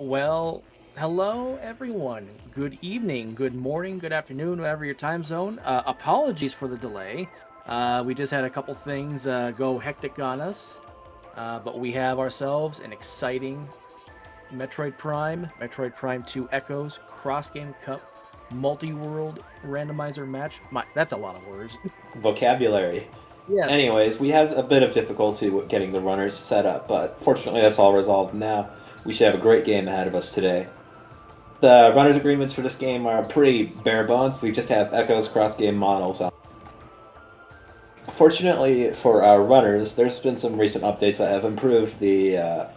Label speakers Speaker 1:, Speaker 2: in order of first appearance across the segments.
Speaker 1: Well, hello everyone. Good evening, good morning, good afternoon, whatever your time zone. Apologies for the delay. We just had a couple things go hectic on us, but we have ourselves an exciting Metroid Prime 2 Echoes Cross Game Cup multi-world randomizer match. That's a lot of words.
Speaker 2: Vocabulary.
Speaker 1: Yeah.
Speaker 2: Anyways, we had a bit of difficulty with getting the runners set up, but fortunately that's all resolved now. We should have a great game ahead of us today. The runners agreements for this game are pretty bare bones. We just have Echoes cross-game models on. Fortunately for our runners, there's been some recent updates that have improved the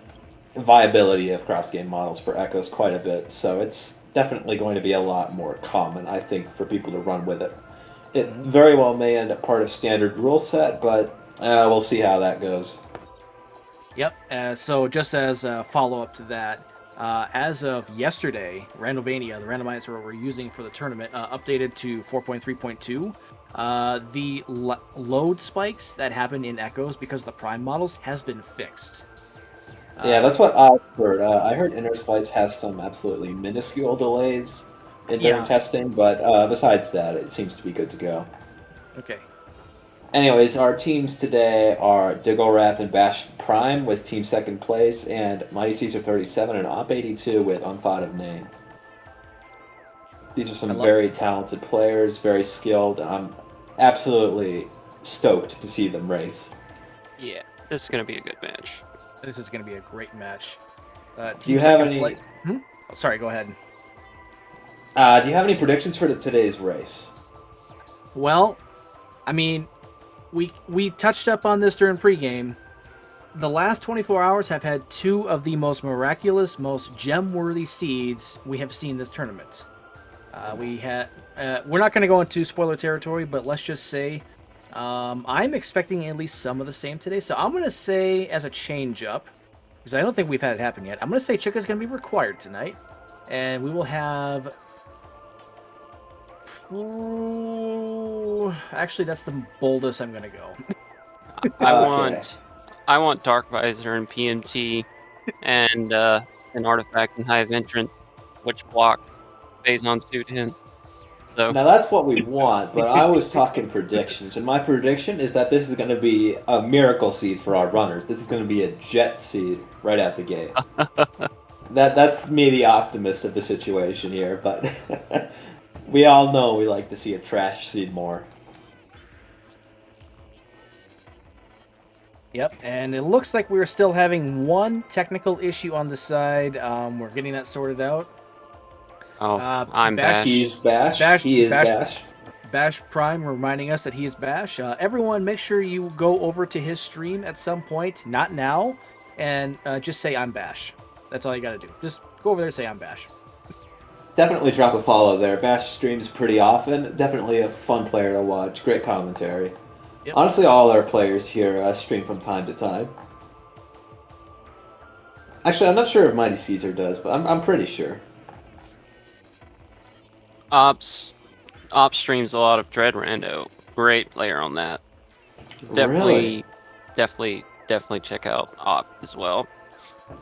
Speaker 2: viability of cross-game models for Echoes quite a bit, so it's definitely going to be a lot more common, I think, for people to run with it. It
Speaker 1: Mhm.
Speaker 2: very well may end up part of standard rule set, but we'll see how that goes.
Speaker 1: Yep. So just as a follow-up to that, as of yesterday, Randovania, the randomizer we're using for the tournament, updated to 4.3.2. The load spikes that happen in Echoes because of the Prime models has been fixed.
Speaker 2: Yeah,
Speaker 1: Uh,
Speaker 2: that's what I've heard. I heard Inner has some absolutely minuscule delays during
Speaker 1: yeah.
Speaker 2: testing, but besides that, it seems to be good to go.
Speaker 1: Okay.
Speaker 2: Anyways, our teams today are Digglewrath and Bash Prime with team second place, and Mighty Caesar 37 and Op 82 with Unthought of Name. These are
Speaker 1: I
Speaker 2: some
Speaker 1: love.
Speaker 2: very talented players, very skilled. I'm absolutely stoked to see them race.
Speaker 3: Yeah, this is going to be a good match.
Speaker 1: This is going to be a great match.
Speaker 2: Do you
Speaker 1: Team
Speaker 2: have
Speaker 1: second
Speaker 2: any?
Speaker 1: place. Hmm? Oh, sorry. Go ahead.
Speaker 2: Do you have any predictions for today's race?
Speaker 1: Well, I mean, we touched up on this during pregame. The last 24 hours have had two of the most miraculous, most gem-worthy seeds we have seen this tournament. We had. We're not going to go into spoiler territory, but let's just say I'm expecting at least some of the same today. So I'm going to say, as a change-up, because I don't think we've had it happen yet, I'm going to say Chica's going to be required tonight, and we will have. Ooh, actually, that's the boldest I'm going to go.
Speaker 3: I
Speaker 2: Okay.
Speaker 3: want I want Dark Visor and PMT and an artifact and Hive Entrance, which block Phazon suit in. So
Speaker 2: Now that's what we want, but I was talking predictions, and my prediction is that this is going to be a miracle seed for our runners. This is going to be a jet seed right out the gate. That's me, the optimist of the situation here, but we all know we like to see a trash seed more.
Speaker 1: Yep, and it looks like we're still having one technical issue on the side. We're getting that sorted out.
Speaker 3: oh, I'm
Speaker 1: Bash,
Speaker 3: Bash.
Speaker 2: He's Bash.
Speaker 1: Bash,
Speaker 2: He is
Speaker 1: Bash,
Speaker 2: Bash.
Speaker 1: Bash Prime reminding us that he is Bash. Everyone, make sure you go over to his stream at some point, not now, and just say I'm Bash. That's all you got to do. Just go over there and say I'm Bash.
Speaker 2: Definitely drop a follow there. Bash streams pretty often. Definitely a fun player to watch. Great commentary.
Speaker 1: Yep.
Speaker 2: Honestly, all our players here stream from time to time. Actually, I'm not sure if Mighty Caesar does, but I'm pretty sure.
Speaker 3: Ops Ops streams a lot of Dread Rando. Great player on that.
Speaker 2: Really?
Speaker 3: Definitely check out Op as well.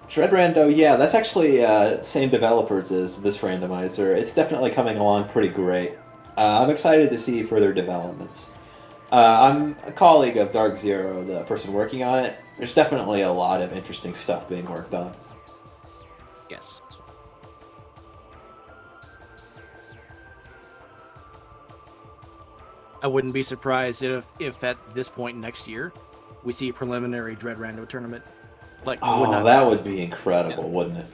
Speaker 2: Dread Rando, yeah, that's actually same developers as this randomizer. It's definitely coming along pretty great. I'm excited to see further developments. I'm a colleague of Dark Zero, the person working on it. There's definitely a lot of interesting stuff being worked on.
Speaker 3: Yes.
Speaker 1: I wouldn't be surprised if at this point next year we see a preliminary Dread Rando tournament. Like, would
Speaker 2: Oh,
Speaker 1: not.
Speaker 2: that would be
Speaker 1: Yeah.
Speaker 2: incredible, wouldn't it?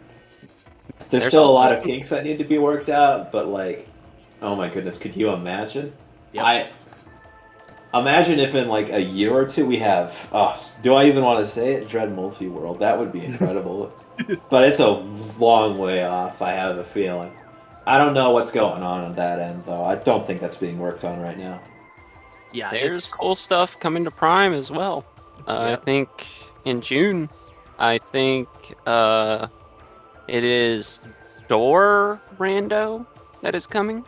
Speaker 2: There's
Speaker 3: There's
Speaker 2: still a
Speaker 3: also
Speaker 2: lot of kinks that need to be worked out, but like, oh my goodness, could you imagine?
Speaker 1: Yep.
Speaker 2: I imagine if in like a year or two we have, oh, do I even want to say it? Dread Multi-World. That would be incredible. But it's a long way off, I have a feeling. I don't know what's going on that end, though. I don't think that's being worked on right now.
Speaker 1: Yeah,
Speaker 3: there's
Speaker 1: it's.
Speaker 3: cool stuff coming to Prime as well. I
Speaker 1: Yep.
Speaker 3: think in June. I think it is Door Rando that is coming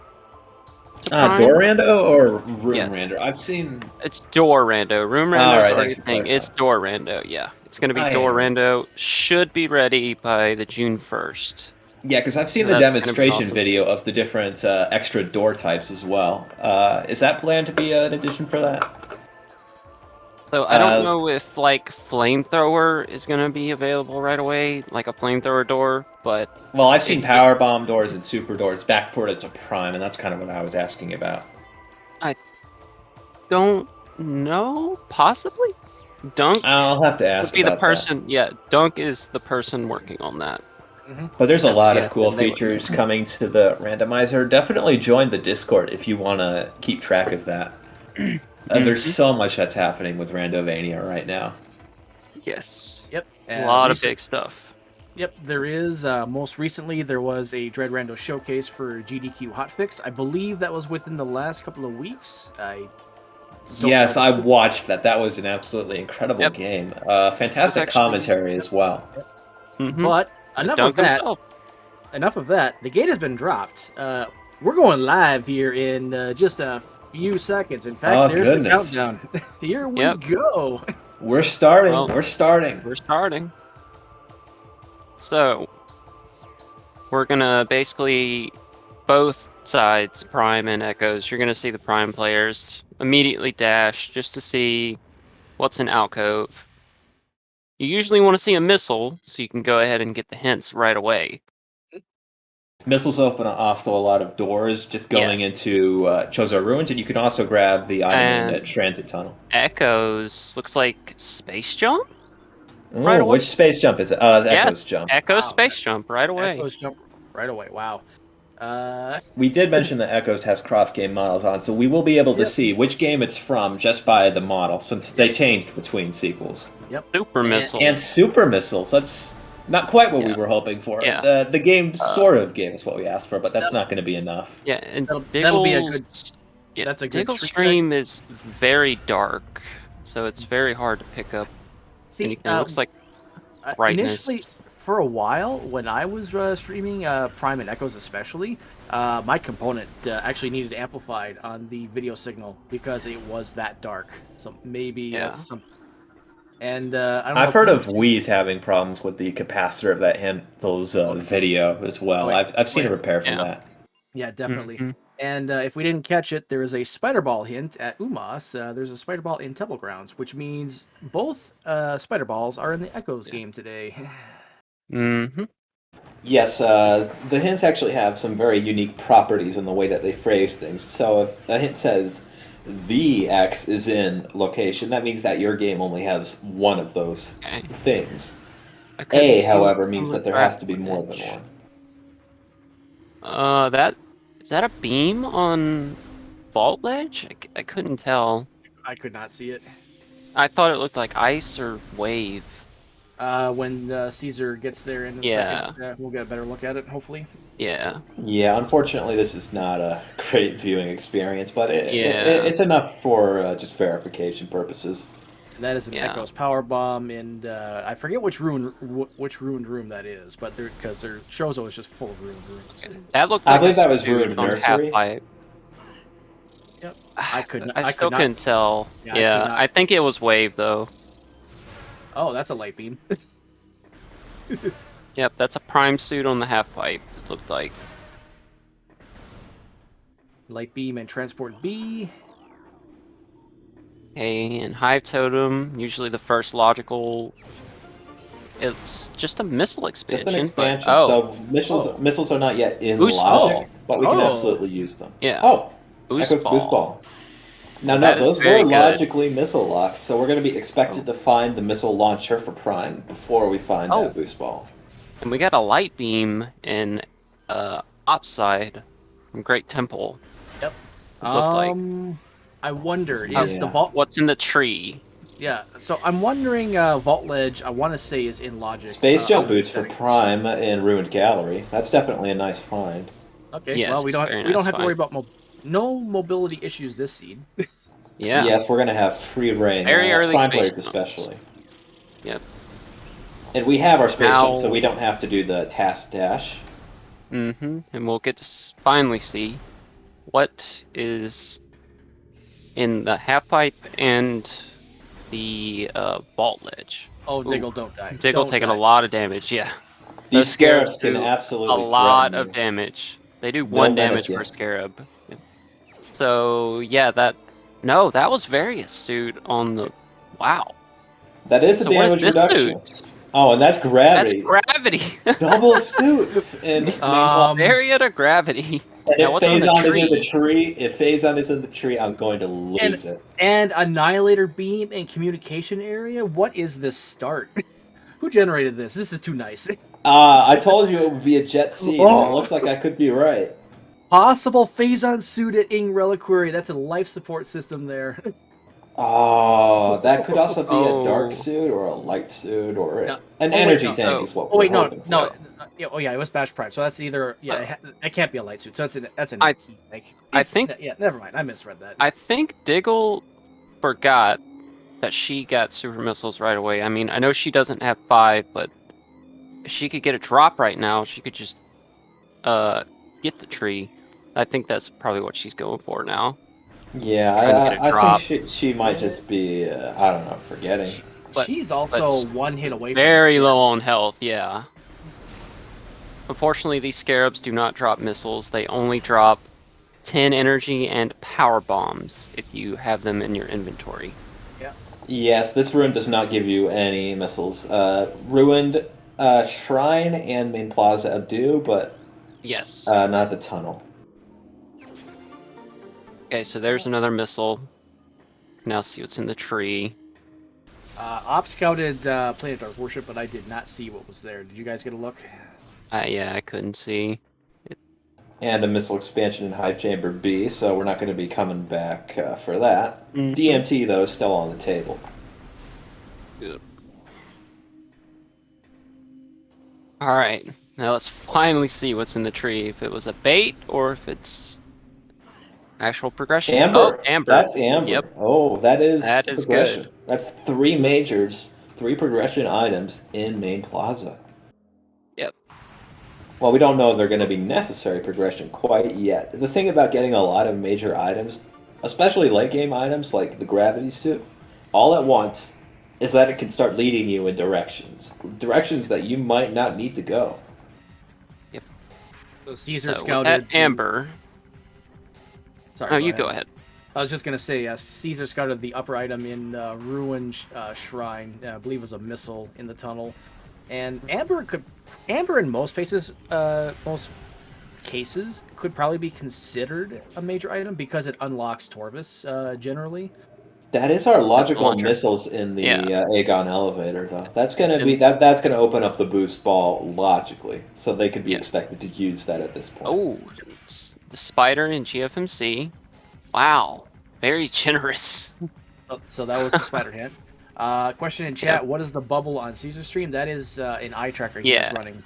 Speaker 3: to Prime.
Speaker 2: Dorando or Room
Speaker 3: Yes,
Speaker 2: Rando? I've seen.
Speaker 3: it's Door Rando. Room
Speaker 2: All
Speaker 3: Rando is
Speaker 2: right,
Speaker 3: already
Speaker 2: thanks
Speaker 3: a
Speaker 2: for
Speaker 3: thing. It's
Speaker 2: clarifying.
Speaker 3: Door Rando. Yeah. It's going to be
Speaker 2: I
Speaker 3: door
Speaker 2: am.
Speaker 3: rando. Should be ready by the June 1st.
Speaker 2: Yeah, because I've seen
Speaker 3: So
Speaker 2: the
Speaker 3: that's gonna be
Speaker 2: demonstration
Speaker 3: awesome.
Speaker 2: video of the different extra door types as well. Is that planned to be an addition for that?
Speaker 3: So I don't know if like flamethrower is going to be available right away, like a flamethrower door, but
Speaker 2: Well, I've seen
Speaker 3: it just
Speaker 2: power bomb doors and super doors backported to Prime, and that's kind of what I was asking about.
Speaker 3: I don't know. Possibly Dunk
Speaker 2: I'll have to
Speaker 3: would
Speaker 2: ask
Speaker 3: be the
Speaker 2: about that.
Speaker 3: person. Yeah, Dunk is the person working on that.
Speaker 2: But there's a
Speaker 3: At
Speaker 2: lot of cool
Speaker 3: PSN, they would
Speaker 2: features
Speaker 3: know.
Speaker 2: coming to the randomizer. Definitely join the Discord if you want to keep track of that. There's
Speaker 3: Mhm.
Speaker 2: so much that's happening with Randovania right now.
Speaker 3: Yes,
Speaker 1: Yep.
Speaker 3: a lot of
Speaker 1: Recent,
Speaker 3: big stuff.
Speaker 1: Yep, there is. Most recently, there was a Dread Rando showcase for GDQ hotfix. I believe that was within the last couple of weeks. I don't
Speaker 2: Yes,
Speaker 1: know.
Speaker 2: I watched that. That was an absolutely incredible
Speaker 3: Yep,
Speaker 2: game.
Speaker 3: it was
Speaker 2: Fantastic
Speaker 3: actually.
Speaker 2: commentary as well.
Speaker 3: Mhm.
Speaker 1: But enough of
Speaker 3: Dunk
Speaker 1: that.
Speaker 3: himself.
Speaker 1: Enough of that. The gate has been dropped. We're going live here in just a few seconds. In fact,
Speaker 2: Oh
Speaker 1: there's the
Speaker 2: goodness,
Speaker 1: countdown. Here we
Speaker 3: Yep.
Speaker 1: go.
Speaker 2: we're starting.
Speaker 3: Well,
Speaker 2: We're starting.
Speaker 3: we're starting. So we're gonna basically both sides, Prime and Echoes. You're gonna see the Prime players immediately dash just to see what's in alcove. You usually want to see a missile, so you can go ahead and get the hints right away.
Speaker 2: Missiles open also a lot of doors just going
Speaker 3: Yes.
Speaker 2: into Chozo Ruins, and you can also grab the item in the
Speaker 3: And
Speaker 2: transit tunnel.
Speaker 3: Echoes looks like space jump right
Speaker 2: Oh,
Speaker 3: away.
Speaker 2: which space jump is it? The
Speaker 3: Yes,
Speaker 2: Echo's jump.
Speaker 3: Echo
Speaker 1: Wow.
Speaker 3: space jump right away.
Speaker 1: Echoes jump right away. Wow.
Speaker 2: We did mention that Echoes has cross-game models on, so we will be able to
Speaker 1: Yep.
Speaker 2: see which game it's from just by the model, since they changed between sequels.
Speaker 1: Yep.
Speaker 3: Super
Speaker 1: And
Speaker 2: And
Speaker 3: missiles.
Speaker 2: super missiles. That's not quite what we
Speaker 3: Yeah,
Speaker 2: were hoping for.
Speaker 3: yeah.
Speaker 2: The game
Speaker 3: Uh,
Speaker 2: sort of gave us what we asked for, but that's
Speaker 1: that'll,
Speaker 2: not going to be enough.
Speaker 3: yeah, and
Speaker 1: that'll be a good.
Speaker 3: Diggle's yeah,
Speaker 1: That's a good
Speaker 3: Diggle's
Speaker 1: treat check.
Speaker 3: stream is very dark, so it's very hard to pick up
Speaker 1: See,
Speaker 3: anything. It looks like
Speaker 1: initially,
Speaker 3: brightness.
Speaker 1: for a while, when I was streaming Prime and Echoes especially, my component actually needed amplified on the video signal because it was that dark. So maybe
Speaker 3: Yeah.
Speaker 1: some. And I don't know.
Speaker 2: I've
Speaker 1: If
Speaker 2: heard
Speaker 1: you
Speaker 2: of Wii's having problems with the capacitor that handles video as well.
Speaker 1: yeah.
Speaker 2: I've seen
Speaker 1: Oh,
Speaker 2: a repair for
Speaker 3: Yeah.
Speaker 2: that.
Speaker 1: Yeah, definitely.
Speaker 3: Mhm.
Speaker 1: And if we didn't catch it, there is a spider ball hint at Umas. There's a spider ball in Temple Grounds, which means both spider balls are in the Echoes
Speaker 3: Yeah.
Speaker 1: game today.
Speaker 3: Mhm.
Speaker 2: Yes, the hints actually have some very unique properties in the way that they phrase things. So if a hint says the X is in location, that means that your game only has one of those
Speaker 3: Okay.
Speaker 2: things.
Speaker 3: I couldn't
Speaker 2: A,
Speaker 3: see
Speaker 2: however,
Speaker 3: what's on
Speaker 2: means
Speaker 3: the
Speaker 2: that there
Speaker 3: track
Speaker 2: has to be more than
Speaker 3: ledge.
Speaker 2: one.
Speaker 3: That is that a beam on vault ledge? I couldn't tell.
Speaker 1: I could not see it.
Speaker 3: I thought it looked like ice or wave.
Speaker 1: When Caesar gets there in a
Speaker 3: Yeah.
Speaker 1: second, we'll get a better look at it, hopefully.
Speaker 3: Yeah.
Speaker 2: Yeah, unfortunately, this is not a great viewing experience, but
Speaker 3: Yeah.
Speaker 2: it's enough for just verification purposes.
Speaker 1: And that is an
Speaker 3: Yeah.
Speaker 1: Echoes power bomb, and I forget which ruined room that is, but because their Shozo is just full of ruined rooms.
Speaker 3: That looked
Speaker 2: I
Speaker 3: like a
Speaker 2: believe that was
Speaker 3: suit
Speaker 2: Ruined
Speaker 3: on half
Speaker 2: Nursery.
Speaker 3: pipe.
Speaker 1: Yep.
Speaker 3: I
Speaker 1: I could
Speaker 3: still
Speaker 1: not.
Speaker 3: couldn't tell.
Speaker 1: Yeah, I
Speaker 3: Yeah,
Speaker 1: could not.
Speaker 3: I think it was wave though.
Speaker 1: Oh, that's a light beam.
Speaker 3: Yep, that's a prime suit on the half pipe. It looked like.
Speaker 1: Light beam and transport B.
Speaker 3: Okay, and hive totem. Usually the first logical. It's just a missile
Speaker 2: Just an
Speaker 3: expansion, but
Speaker 2: expansion.
Speaker 3: oh,
Speaker 2: So missiles are not yet in
Speaker 3: Boost
Speaker 2: logic,
Speaker 3: ball.
Speaker 2: but we can
Speaker 1: Oh.
Speaker 2: absolutely use them.
Speaker 3: Yeah.
Speaker 2: Oh,
Speaker 3: boost
Speaker 2: Echo's
Speaker 3: ball.
Speaker 2: boost ball. Now,
Speaker 3: That
Speaker 2: no,
Speaker 3: is
Speaker 2: those
Speaker 3: very
Speaker 2: were
Speaker 3: good.
Speaker 2: logically missile locked, so we're going to be expected to find the missile launcher for Prime before we find
Speaker 3: Oh.
Speaker 2: that boost ball.
Speaker 3: And we got a light beam in upside from Great Temple.
Speaker 1: Yep.
Speaker 3: It looked like.
Speaker 1: I wonder
Speaker 3: Oh.
Speaker 1: is the
Speaker 2: Yeah.
Speaker 1: vault.
Speaker 3: What's in the tree?
Speaker 1: Yeah. So I'm wondering. Vault ledge. I want to say is in logic.
Speaker 2: Space jump
Speaker 1: under
Speaker 2: boots for
Speaker 1: settings.
Speaker 2: Prime in Ruined Gallery. That's definitely a nice find.
Speaker 1: Okay.
Speaker 3: Yes,
Speaker 1: well, we don't
Speaker 3: very
Speaker 1: we don't
Speaker 3: nice
Speaker 1: have to worry
Speaker 3: find.
Speaker 1: about no mobility issues this seed.
Speaker 3: Yeah.
Speaker 2: Yes, we're going to have free reign.
Speaker 3: Very early
Speaker 2: Prime
Speaker 3: space
Speaker 2: players
Speaker 3: jumps.
Speaker 2: especially.
Speaker 3: Yep.
Speaker 2: And we have our space
Speaker 3: Now-
Speaker 2: jump, so we don't have to do the task dash.
Speaker 3: Mm-hmm. And we'll get to finally see what is in the half pipe and the vault ledge.
Speaker 1: Oh,
Speaker 3: Ooh,
Speaker 1: Diggle, don't die.
Speaker 3: Diggle
Speaker 1: Don't
Speaker 3: taking a
Speaker 1: die.
Speaker 3: lot of damage. Yeah,
Speaker 2: These
Speaker 3: those scarabs
Speaker 2: scarabs can
Speaker 3: do a
Speaker 2: absolutely
Speaker 3: lot
Speaker 2: threaten
Speaker 3: of
Speaker 2: you.
Speaker 3: damage. They do
Speaker 2: They'll
Speaker 3: 1
Speaker 2: menace
Speaker 3: damage
Speaker 2: you.
Speaker 3: per scarab. Yeah. So yeah, no, that was very astute on the. Wow.
Speaker 2: That is a
Speaker 3: So what is
Speaker 2: damage
Speaker 3: this suit?
Speaker 2: reduction. Oh, and that's
Speaker 3: That's
Speaker 2: gravity.
Speaker 3: gravity.
Speaker 2: Double suits in main class.
Speaker 3: Variant of gravity.
Speaker 2: And
Speaker 3: Now
Speaker 2: if
Speaker 3: what's on the
Speaker 2: Phazon is in the
Speaker 3: tree?
Speaker 2: tree, I'm going to
Speaker 1: and
Speaker 2: lose it.
Speaker 1: and Annihilator Beam and Communication Area. What is this start? Who generated this? This is too nice.
Speaker 2: I told you it would be a jet seed, and it
Speaker 1: Oh,
Speaker 2: looks like I could be right.
Speaker 1: possible Phazon suit at Ing Reliquary. That's a life support system there.
Speaker 2: Oh, that could also be a dark
Speaker 3: Oh,
Speaker 2: suit or a light suit or
Speaker 1: No.
Speaker 2: an
Speaker 1: Oh wait,
Speaker 2: energy
Speaker 1: no.
Speaker 2: tank
Speaker 3: so
Speaker 2: is what
Speaker 1: Oh
Speaker 2: we're
Speaker 1: wait, no,
Speaker 2: hoping
Speaker 1: no.
Speaker 2: for.
Speaker 1: Yeah, oh yeah, it was Bash Prime. So that's either
Speaker 3: so
Speaker 1: that can't be a light suit. So that's an
Speaker 3: I
Speaker 1: like
Speaker 3: I
Speaker 1: it's
Speaker 3: think
Speaker 1: yeah. Never mind. I misread that.
Speaker 3: I think Diggle forgot that she got super missiles right away. I mean, I know she doesn't have 5, but if she could get a drop right now, she could just uh get the tree. I think that's probably what she's going for now,
Speaker 2: Yeah,
Speaker 3: trying to get a
Speaker 2: I think
Speaker 3: drop.
Speaker 2: she might just be I don't know, forgetting.
Speaker 1: She,
Speaker 3: But
Speaker 1: she's
Speaker 3: but
Speaker 1: also one hit away from
Speaker 3: very
Speaker 1: death.
Speaker 3: low on health, yeah. Unfortunately, these scarabs do not drop missiles. They only drop 10 energy and power bombs if you have them in your inventory.
Speaker 1: Yeah.
Speaker 2: Yes, this room does not give you any missiles. Ruined Shrine and Main Plaza do, but
Speaker 3: Yes.
Speaker 2: not the tunnel.
Speaker 3: Okay, so there's another missile. Now see what's in the tree.
Speaker 1: Op scouted Planet Dark Worship, but I did not see what was there. Did you guys get a look?
Speaker 3: Yeah, I couldn't see.
Speaker 2: And a missile expansion in Hive Chamber B, so we're not going to be coming back for that.
Speaker 3: Mhm.
Speaker 2: DMT, though, is still on the table.
Speaker 3: Good. All right, now let's finally see what's in the tree. If it was a bait or if it's actual progression. Oh,
Speaker 2: Amber.
Speaker 3: amber.
Speaker 2: That's
Speaker 3: Yep,
Speaker 2: Amber. Oh, that is
Speaker 3: that is
Speaker 2: progression.
Speaker 3: good.
Speaker 2: That's 3 majors, 3 progression items in Main Plaza.
Speaker 3: Yep.
Speaker 2: Well, we don't know if they're going to be necessary progression quite yet. The thing about getting a lot of major items, especially late game items like the gravity suit, all at once, is that it can start leading you in directions that you might not need to go.
Speaker 3: Yep.
Speaker 1: So Caesar
Speaker 3: So with that
Speaker 1: scouted the.
Speaker 3: amber.
Speaker 1: Sorry,
Speaker 3: Oh,
Speaker 1: go
Speaker 3: you
Speaker 1: ahead.
Speaker 3: go ahead.
Speaker 1: I was just gonna say, Caesar scouted the upper item in Ruined Shrine. I believe it was a missile in the tunnel, and Amber in most cases could probably be considered a major item because it unlocks Torvis generally.
Speaker 2: That is our
Speaker 3: Missile
Speaker 2: logical
Speaker 3: launcher.
Speaker 2: missiles in
Speaker 3: Yeah.
Speaker 2: the Aegon elevator, though. That's gonna be
Speaker 3: And
Speaker 2: that's gonna open up the boost ball logically, so they could be
Speaker 3: yeah.
Speaker 2: expected to use that at this point.
Speaker 3: Oh, the spider in GFMC. Wow. Very generous.
Speaker 1: So that was the spider hand. Question in
Speaker 3: Yep.
Speaker 1: chat: what is the bubble on Caesar stream? That is an eye tracker he is
Speaker 3: Yeah.
Speaker 1: running.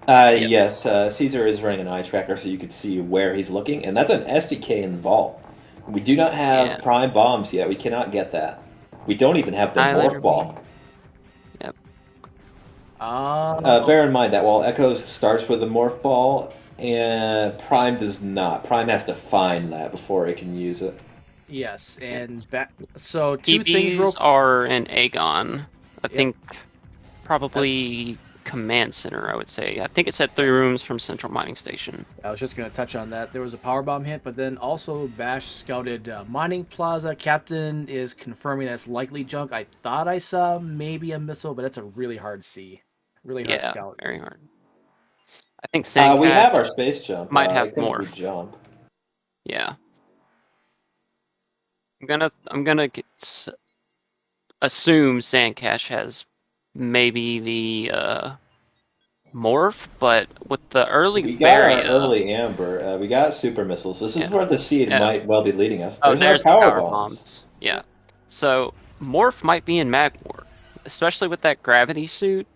Speaker 3: Yep.
Speaker 2: Yes, Caesar is running an eye tracker so you can see where he's looking, and that's an SDK in Vault. We do not
Speaker 3: Yeah.
Speaker 2: have prime bombs yet. We cannot get that. We don't even have the
Speaker 3: Annihilator
Speaker 2: morph
Speaker 3: beam.
Speaker 2: ball.
Speaker 3: Yep.
Speaker 1: Oh,
Speaker 2: Bear in mind that while Echoes starts with the morph ball, and Prime does not. Prime has to find that before it can use it.
Speaker 1: yes,
Speaker 3: Yep.
Speaker 1: and back. So two things
Speaker 3: PBs
Speaker 1: real.
Speaker 3: are in Aegon. I
Speaker 1: Yep.
Speaker 3: think probably command center, I would say. I think it's at 3
Speaker 1: Yep.
Speaker 3: rooms from Central Mining Station.
Speaker 1: I was just going to touch on that. There was a power bomb hit, but then also Bash scouted Mining Plaza. Captain is confirming that's likely junk. I thought I saw maybe a missile, but that's a really hard see. Really hard
Speaker 3: Yeah,
Speaker 1: scout.
Speaker 3: very hard. I think
Speaker 2: We
Speaker 3: Sandcatch
Speaker 2: have our space jump.
Speaker 3: might have
Speaker 2: It couldn't be
Speaker 3: morph.
Speaker 2: jump.
Speaker 3: Yeah. I'm gonna assume Sandcash has maybe the morph, but with the early
Speaker 2: We got our
Speaker 3: Varia,
Speaker 2: early Amber. We got super missiles. This is
Speaker 3: yeah.
Speaker 2: where the seed
Speaker 3: Yeah.
Speaker 2: might well be leading us.
Speaker 3: Oh,
Speaker 2: There's our
Speaker 3: there's the
Speaker 2: power
Speaker 3: power
Speaker 2: bombs.
Speaker 3: bombs. Yeah. So morph might be in Magmor, especially with that gravity suit.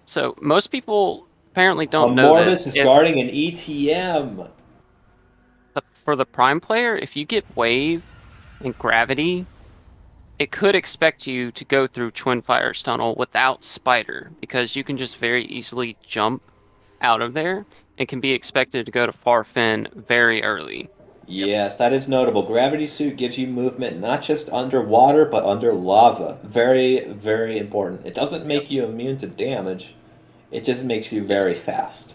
Speaker 3: So most people apparently don't know this.
Speaker 2: Mortis is
Speaker 3: If
Speaker 2: guarding an ETM.
Speaker 3: for the prime player, if you get wave and gravity, it could expect you to go through Twin Fire's tunnel without Spider, because you can just very easily jump out of there and can be expected to go to Farfen very early.
Speaker 2: Yes, that is notable. Gravity suit gives you movement not just underwater, but under lava. Very, very important. It doesn't
Speaker 1: Yep.
Speaker 2: make you immune to damage, it just makes you
Speaker 3: Yes.
Speaker 2: very fast.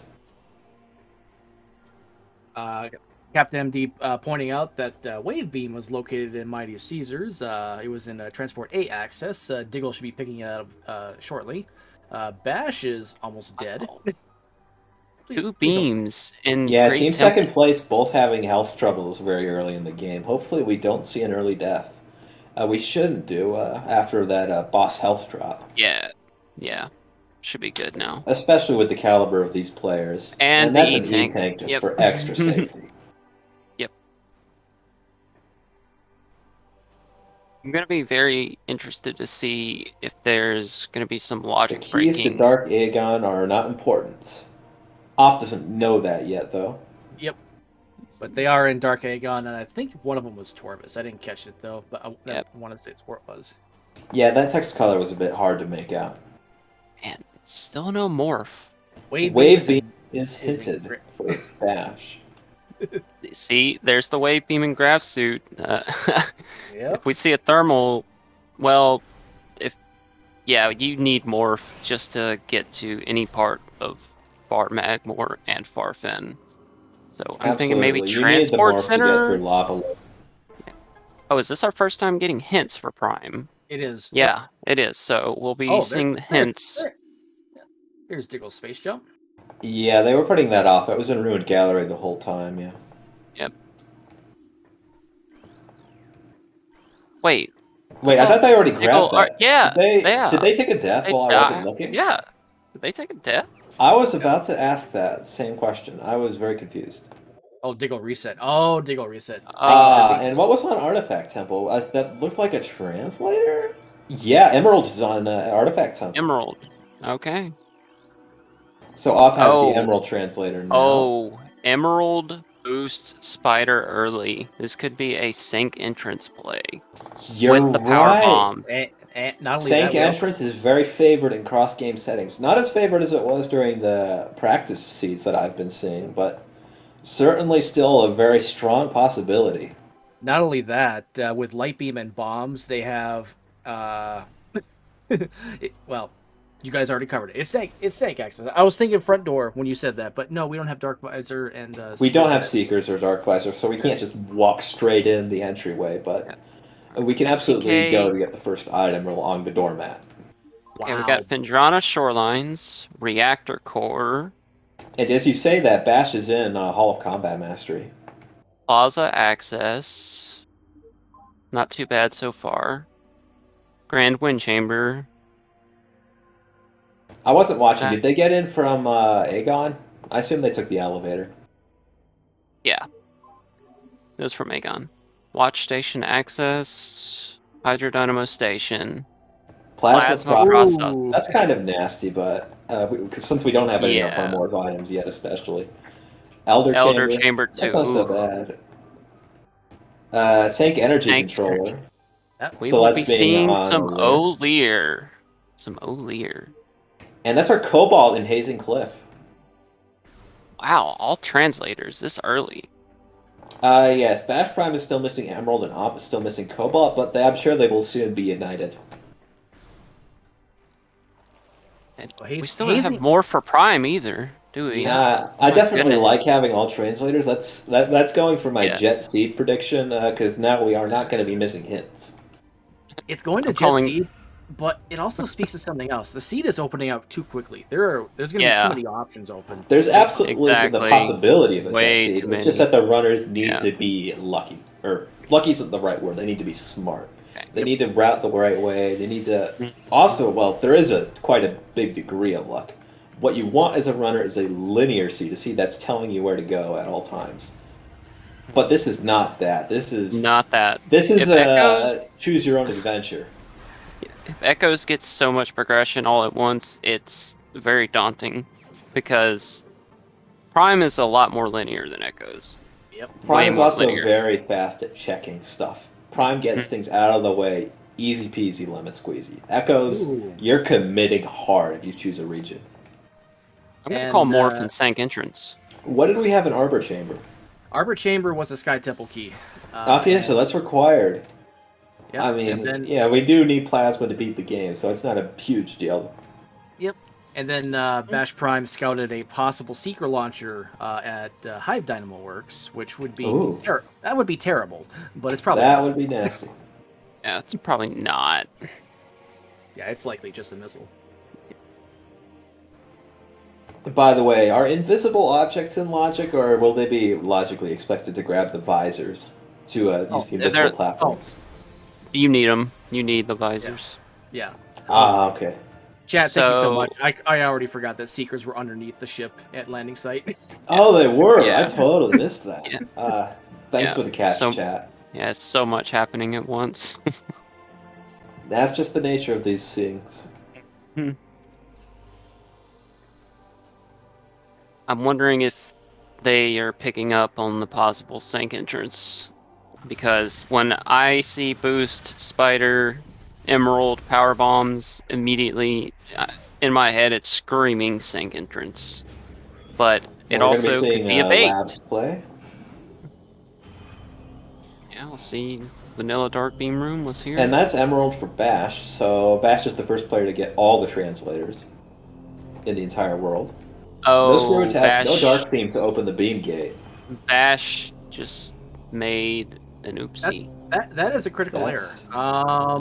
Speaker 1: Uh, Captain MD pointing out that Wave Beam was located in Mighty Caesars. It was in Transport A access. Diggle should be picking it up shortly. Bash is almost dead.
Speaker 3: Oh,
Speaker 1: Please,
Speaker 3: two
Speaker 1: please don't.
Speaker 3: beams in
Speaker 2: Yeah,
Speaker 3: Great
Speaker 2: Team
Speaker 3: Temple.
Speaker 2: second place both having health troubles very early in the game. Hopefully, we don't see an early death. We shouldn't do after that boss health drop,
Speaker 3: Yeah, yeah, should be good now.
Speaker 2: especially with the caliber of these players.
Speaker 3: And
Speaker 2: And
Speaker 3: the
Speaker 2: that's an
Speaker 3: E-Tank.
Speaker 2: E-tank just
Speaker 3: Yep.
Speaker 2: for extra safety.
Speaker 3: Yep. I'm gonna be very interested to see if there's gonna be some
Speaker 2: The
Speaker 3: logic
Speaker 2: keys to
Speaker 3: breaking.
Speaker 2: Dark Aegon are not important. Op doesn't know that yet, though.
Speaker 1: Yep. But they are in Dark Aegon, and I think one of them was Torvis. I didn't catch it though, but I
Speaker 3: Yep.
Speaker 1: want to say it's where it was.
Speaker 2: Yeah, that text color was a bit hard to make out.
Speaker 3: And still no morph.
Speaker 1: Wave Beam
Speaker 2: Wave
Speaker 1: is
Speaker 2: beam
Speaker 1: in
Speaker 2: is
Speaker 1: is in
Speaker 2: hinted for Bash.
Speaker 3: See, there's the wave beam and graph suit.
Speaker 1: Yep.
Speaker 3: If we see a thermal, well, if yeah, you need morph just to get to any part of Far Magmore and Farfen. So I'm thinking maybe
Speaker 2: Absolutely. You need the
Speaker 3: Transport
Speaker 2: morph to get through
Speaker 3: Center.
Speaker 2: lava lake.
Speaker 3: Oh, is this our first time getting hints for Prime?
Speaker 1: It is. Yep.
Speaker 3: Yeah, it is. So we'll be
Speaker 1: Oh,
Speaker 3: seeing the hints.
Speaker 1: there's Diggle's space jump.
Speaker 2: Yeah, they were putting that off. It was in Ruined Gallery the whole time, yeah.
Speaker 3: Yep. Wait,
Speaker 2: Wait, I
Speaker 3: thought
Speaker 2: thought they already
Speaker 3: Diggle
Speaker 2: grabbed
Speaker 3: are
Speaker 2: that.
Speaker 3: yeah,
Speaker 2: Did
Speaker 3: yeah.
Speaker 2: they take a death
Speaker 3: They
Speaker 2: while I wasn't
Speaker 3: die.
Speaker 2: looking?
Speaker 3: Yeah. Did they take a death?
Speaker 2: I was about to ask that same question. I was very confused.
Speaker 1: Oh, Diggle reset. Oh, Diggle reset. Thank you for
Speaker 3: Oh,
Speaker 2: Ah,
Speaker 1: being.
Speaker 2: and what was on Artifact Temple? That looked like a translator? Yeah, Emerald is on Artifact Temple.
Speaker 3: Emerald. Okay.
Speaker 2: So Op has the
Speaker 3: Oh,
Speaker 2: Emerald translator now.
Speaker 3: oh, Emerald boosts Spider early. This could be a sync entrance play
Speaker 2: You're
Speaker 3: with the power
Speaker 2: right.
Speaker 3: bomb.
Speaker 1: And not only
Speaker 2: Sank
Speaker 1: that, we
Speaker 2: entrance is very favored in cross-game settings. Not as favored as it was during the practice seeds that I've been seeing, but certainly still a very strong possibility.
Speaker 1: not only that with light beam and bombs, they have. Well, you guys already covered it. It's sank access. I was thinking front door when you said that, but no, we don't have dark visor and
Speaker 2: We don't
Speaker 1: seekers
Speaker 2: have
Speaker 1: yet.
Speaker 2: Seekers or Dark Visor, so we can't just walk straight in the entryway, but
Speaker 3: Yeah.
Speaker 2: we can absolutely go
Speaker 3: SDK.
Speaker 2: to get the first item along the doormat.
Speaker 3: Okay, we
Speaker 1: Wow.
Speaker 3: got Findrana Shorelines, Reactor Core,
Speaker 2: And as you say that, Bash is in Hall of Combat Mastery.
Speaker 3: Plaza Access. Not too bad so far. Grand Wind Chamber.
Speaker 2: I wasn't watching.
Speaker 3: Uh,
Speaker 2: Did they get in from Aegon? I assume they took the elevator.
Speaker 3: yeah, it was from Aegon. Watch Station Access. Hydrodynamo Station.
Speaker 2: Plasma
Speaker 3: Plasma
Speaker 2: Process.
Speaker 3: Process.
Speaker 1: Ooh.
Speaker 2: That's kind of nasty, but since we don't have any
Speaker 3: Yeah.
Speaker 2: Armor's items yet, especially. Elder
Speaker 3: Elder
Speaker 2: Chamber.
Speaker 3: Chamber 2.
Speaker 2: That's not so
Speaker 3: Ooh.
Speaker 2: bad. Tank Energy
Speaker 3: Tank Energy.
Speaker 2: Controller.
Speaker 3: We
Speaker 2: So
Speaker 3: will
Speaker 2: that's
Speaker 3: be
Speaker 2: being
Speaker 3: seeing
Speaker 2: on
Speaker 3: some
Speaker 2: alert.
Speaker 3: O'Lear. Some O'Lear.
Speaker 2: And that's our Cobalt in Hazing Cliff.
Speaker 3: Wow, all translators this early.
Speaker 2: Yes, Bash Prime is still missing Emerald and Op is still missing Cobalt, but I'm sure they will soon be united.
Speaker 3: And
Speaker 1: Oh,
Speaker 3: we still don't have
Speaker 1: hazing.
Speaker 3: more for Prime either, do we?
Speaker 1: Yeah.
Speaker 2: I
Speaker 3: My
Speaker 2: definitely
Speaker 3: goodness.
Speaker 2: like having all translators. That's going for my
Speaker 3: Yeah.
Speaker 2: Jet Seed prediction, because now we are not going to be missing hints.
Speaker 1: It's going to
Speaker 3: I'm
Speaker 1: Jet
Speaker 3: calling.
Speaker 1: Seed, but it also speaks to something else. The seed is opening up too quickly. There's going to be too
Speaker 3: Yeah,
Speaker 1: many options open.
Speaker 2: There's
Speaker 1: So quick.
Speaker 2: absolutely the
Speaker 3: exactly.
Speaker 2: possibility of a Jet
Speaker 3: Way
Speaker 2: Seed.
Speaker 3: too
Speaker 2: It's just
Speaker 3: many.
Speaker 2: that the runners need
Speaker 3: Yeah.
Speaker 2: to be lucky. Or lucky isn't the right word. They need to be smart.
Speaker 3: Okay.
Speaker 2: They
Speaker 1: Yep.
Speaker 2: need to route the right way. They need to
Speaker 3: Mhm.
Speaker 2: also, well, there is quite a big degree of luck. What you want as a runner is a linear seed, a seed that's telling you where to go at all times. But this is not that.
Speaker 3: Not that.
Speaker 2: This is
Speaker 3: If Echoes,
Speaker 2: a choose your own adventure.
Speaker 3: if Echoes gets so much progression all at once, it's very daunting because Prime is a lot more linear than Echoes.
Speaker 1: Yep.
Speaker 2: Prime
Speaker 3: Way
Speaker 2: is
Speaker 3: more
Speaker 2: also
Speaker 3: linear.
Speaker 2: very fast at checking stuff. Prime gets
Speaker 3: Mhm.
Speaker 2: things out of the way, easy peasy, lemon squeezy. Echoes,
Speaker 1: Ooh.
Speaker 2: you're committing hard if you choose a region.
Speaker 3: I'm gonna call
Speaker 1: And
Speaker 3: Morph and Sank Entrance.
Speaker 2: What did we have in Arbor Chamber?
Speaker 1: Arbor Chamber was a Sky Temple key.
Speaker 2: Okay, so that's required.
Speaker 1: Yep,
Speaker 2: I mean,
Speaker 1: and then,
Speaker 2: yeah, we do need plasma to beat the game, so it's not a huge deal.
Speaker 1: Yep. And then Bash Prime scouted a possible Seeker launcher at Hive Dynamo Works, which would be
Speaker 2: Ooh.
Speaker 1: that would be terrible, but it's probably
Speaker 2: That
Speaker 1: possible.
Speaker 2: would be nasty.
Speaker 3: Yeah, it's probably not.
Speaker 1: Yeah, it's likely just a missile.
Speaker 2: By the way, are invisible objects in logic, or will they be logically expected to grab the visors to use the invisible platforms?
Speaker 3: You need them. You need the visors.
Speaker 1: Yeah.
Speaker 2: Okay.
Speaker 1: Chat, thank you so
Speaker 3: So-
Speaker 1: much. I already forgot that Seekers were underneath the ship at landing site.
Speaker 2: Oh, they were. I
Speaker 3: Yeah.
Speaker 2: totally missed that.
Speaker 3: Yeah.
Speaker 2: Thanks
Speaker 3: Yeah,
Speaker 2: for the catch,
Speaker 3: so-
Speaker 2: chat.
Speaker 3: Yeah, it's so much happening at once.
Speaker 2: That's just the nature of these things.
Speaker 3: I'm wondering if they are picking up on the possible sink entrance. Because when I see boost, spider, emerald, power bombs, immediately in my head it's screaming sink entrance. But it
Speaker 2: We're
Speaker 3: also
Speaker 2: gonna be
Speaker 3: could
Speaker 2: seeing
Speaker 3: be a bait.
Speaker 2: Labs play.
Speaker 3: Yeah, we'll see. Vanilla Dark Beam Room was here.
Speaker 2: And that's Emerald for Bash, so Bash is the first player to get all the translators in the entire world. No screw attack, no dark beam to open the beam gate.
Speaker 3: Bash just made an oopsie.
Speaker 1: That is a critical error.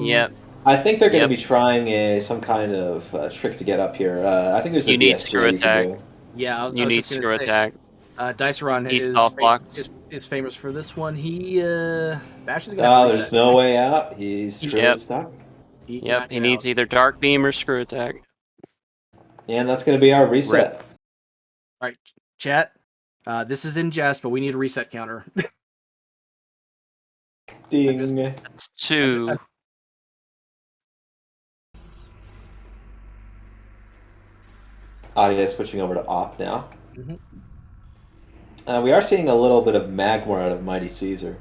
Speaker 3: Yep.
Speaker 2: I think they're going to
Speaker 3: Yep.
Speaker 2: be trying some kind of trick to get up here. I think there's a
Speaker 3: You need
Speaker 2: BSJ
Speaker 3: screw
Speaker 2: you can
Speaker 3: attack.
Speaker 2: do.
Speaker 1: Yeah,
Speaker 3: You need screw attack.
Speaker 1: Diceron
Speaker 3: He's soft blocked.
Speaker 1: is famous for this one. He Bash is gonna
Speaker 2: Oh,
Speaker 1: have to
Speaker 2: there's
Speaker 1: reset.
Speaker 2: no way out. He's truly
Speaker 3: Yep.
Speaker 2: stuck.
Speaker 1: He
Speaker 3: Yep,
Speaker 1: cannot
Speaker 3: he
Speaker 1: get
Speaker 3: needs
Speaker 1: out.
Speaker 3: either Dark Beam or screw attack.
Speaker 2: And that's going to be our reset.
Speaker 1: All right, chat. This is in jest, but we need a reset counter.
Speaker 2: Ding.
Speaker 3: That's two.
Speaker 2: Audio switching over to op now.
Speaker 1: Mhm.
Speaker 2: We are seeing a little bit of Magmar out of Mighty Caesar.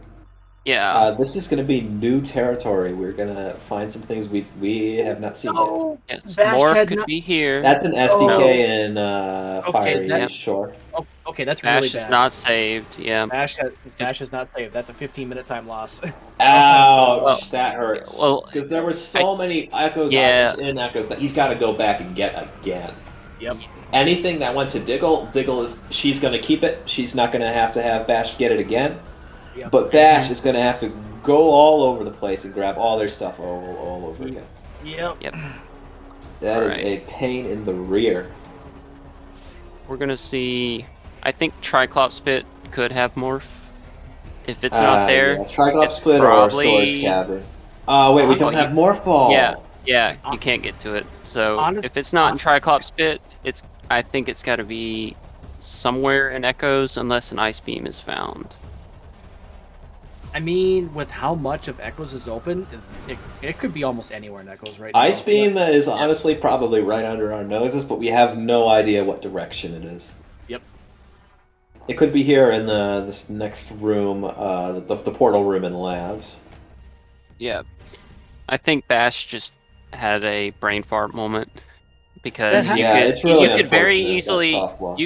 Speaker 3: Yeah.
Speaker 2: This is going to be new territory. We're going to find some things we have not seen yet.
Speaker 3: Yes.
Speaker 1: Bash
Speaker 3: Morph
Speaker 1: had
Speaker 3: could
Speaker 1: not-
Speaker 3: be here.
Speaker 2: That's an SDK in Fiery
Speaker 1: that-
Speaker 2: Shore.
Speaker 1: Oh, okay, that's
Speaker 3: Bash
Speaker 1: really
Speaker 3: is
Speaker 1: bad.
Speaker 3: not saved. Yeah.
Speaker 1: Bash is not saved. That's a 15-minute time loss.
Speaker 2: Ouch,
Speaker 3: Well,
Speaker 2: that hurts.
Speaker 3: well,
Speaker 2: Because there were so many Echoes
Speaker 3: Yeah.
Speaker 2: items in Echoes that he's got to go back and get again.
Speaker 1: Yep.
Speaker 2: Anything that went to Diggle is she's going to keep it. She's not going to have Bash get it again.
Speaker 1: Yep.
Speaker 2: But Bash is going to have to go all over the place and grab all their stuff all over again.
Speaker 1: Yep.
Speaker 3: Yep.
Speaker 2: That is
Speaker 3: Alright.
Speaker 2: a pain in the rear.
Speaker 3: We're gonna see. I think Triclops Pit could have morph. If it's not there,
Speaker 2: Yeah. Triclops
Speaker 3: it's
Speaker 2: Split
Speaker 3: probably-
Speaker 2: or Storage Cavern. Wait, we don't have Morph Ball.
Speaker 3: yeah, you can't get to it. So
Speaker 1: Honest-
Speaker 3: if it's not in Triclops Pit, I think it's got to be somewhere in Echoes, unless an Ice Beam is found.
Speaker 1: I mean, with how much of Echoes is open, it could be almost anywhere in Echoes right now.
Speaker 2: Ice Beam is honestly probably right under our noses, but we have no idea what direction it is.
Speaker 1: Yep.
Speaker 2: It could be here in this next room, the portal room in labs.
Speaker 3: Yeah, I think Bash just had a brain fart moment because
Speaker 2: It's really
Speaker 3: you could very
Speaker 2: unfortunate, that
Speaker 3: easily
Speaker 2: soft block.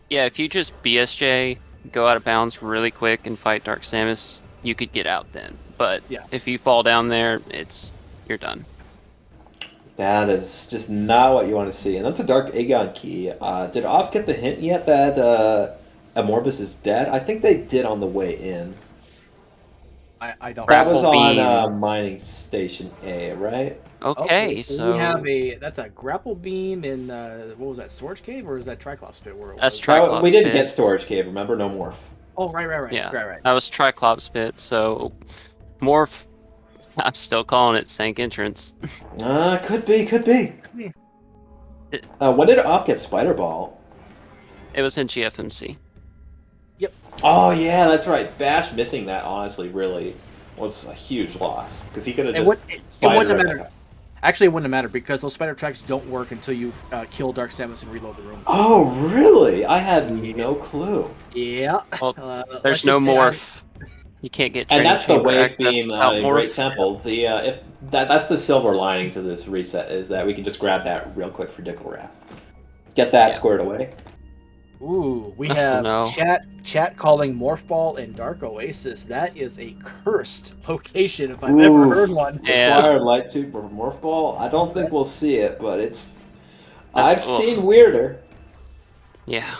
Speaker 3: if you just BSJ, go out of bounds really quick and fight Dark Samus, you could get out then. But
Speaker 1: Yeah.
Speaker 3: if you fall down there, you're done.
Speaker 2: That is just not what you want to see. And that's a Dark Aegon key. Did Op get the hint yet that Amorbus is dead? I think they did on the way in.
Speaker 1: I don't.
Speaker 2: That was
Speaker 3: Grapple
Speaker 2: on
Speaker 3: beam.
Speaker 2: Mining Station A, right?
Speaker 3: Okay, so
Speaker 1: we have that's a grapple beam in what was that, Storage Cave, or is that Triclops Pit where it
Speaker 3: That's
Speaker 1: was?
Speaker 3: Triclops
Speaker 2: We didn't
Speaker 3: Pit.
Speaker 2: get Storage Cave, remember? No Morph.
Speaker 1: Oh, right.
Speaker 3: Yeah,
Speaker 1: Right.
Speaker 3: that was Triclops Pit. So Morph, I'm still calling it Sank Entrance.
Speaker 2: Could be.
Speaker 3: It-
Speaker 2: When did Op get Spider Ball?
Speaker 3: It was in GFMC.
Speaker 2: Oh yeah, that's right. Bash missing that honestly really was a huge loss because he could have
Speaker 1: It
Speaker 2: just
Speaker 1: wouldn't
Speaker 2: spidered
Speaker 1: have
Speaker 2: right
Speaker 1: mattered.
Speaker 2: back up.
Speaker 1: Actually, it wouldn't have mattered because those spider tracks don't work until you kill Dark Samus and reload the room.
Speaker 2: Oh really? I had no clue.
Speaker 1: Yeah.
Speaker 3: Well,
Speaker 1: let's
Speaker 3: There's
Speaker 1: just
Speaker 3: no
Speaker 1: say
Speaker 3: morph. You can't get
Speaker 2: And
Speaker 3: training
Speaker 2: that's the
Speaker 3: chamber
Speaker 2: wave
Speaker 3: access
Speaker 2: beam
Speaker 3: without
Speaker 2: in Great
Speaker 3: morph.
Speaker 2: Temple. That's the silver lining to this reset is that we can just grab that real quick for Dicklewrath. Get that
Speaker 3: Yeah.
Speaker 2: squared away.
Speaker 1: Ooh. we
Speaker 3: Oh,
Speaker 1: have
Speaker 3: no.
Speaker 1: chat calling Morph Ball and Dark Oasis. That is a cursed location if I've ever heard one.
Speaker 3: Yeah.
Speaker 2: Acquired lightsaber morph ball. I don't think we'll see it, but it's.
Speaker 3: That's
Speaker 2: I've seen
Speaker 3: ugh.
Speaker 2: weirder.
Speaker 3: Yeah.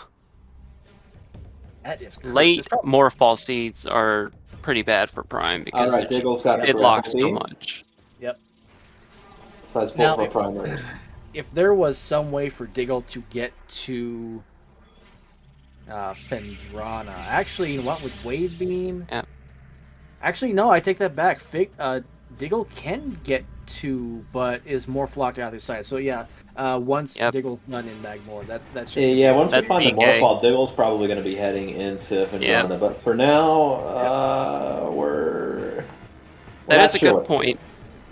Speaker 1: That is cursed.
Speaker 3: Late
Speaker 1: It's probably,
Speaker 3: Morphball seeds are pretty bad for Prime
Speaker 2: All
Speaker 3: because
Speaker 2: right, Diggle's got the
Speaker 3: it
Speaker 2: grapple
Speaker 3: locks so
Speaker 2: beam.
Speaker 3: much.
Speaker 1: yep.
Speaker 2: So that's both
Speaker 1: Now,
Speaker 2: of our primaries.
Speaker 1: if there was some way for Diggle to get to Fendrana, actually, you know what? With Wave Beam,
Speaker 3: Yep.
Speaker 1: actually, no, I take that back. Diggle can get to, but is more flocked out the side. So yeah, once
Speaker 3: Yep.
Speaker 1: Diggle's not in Magmore, that's just
Speaker 2: Yeah, once we
Speaker 3: That's
Speaker 2: find the
Speaker 3: DK.
Speaker 2: morph ball, Diggle's probably going to be heading into Fendrana.
Speaker 3: Yep.
Speaker 2: But for now, we're
Speaker 3: That
Speaker 2: not
Speaker 3: is a
Speaker 2: sure
Speaker 3: good
Speaker 2: what to do.
Speaker 3: point.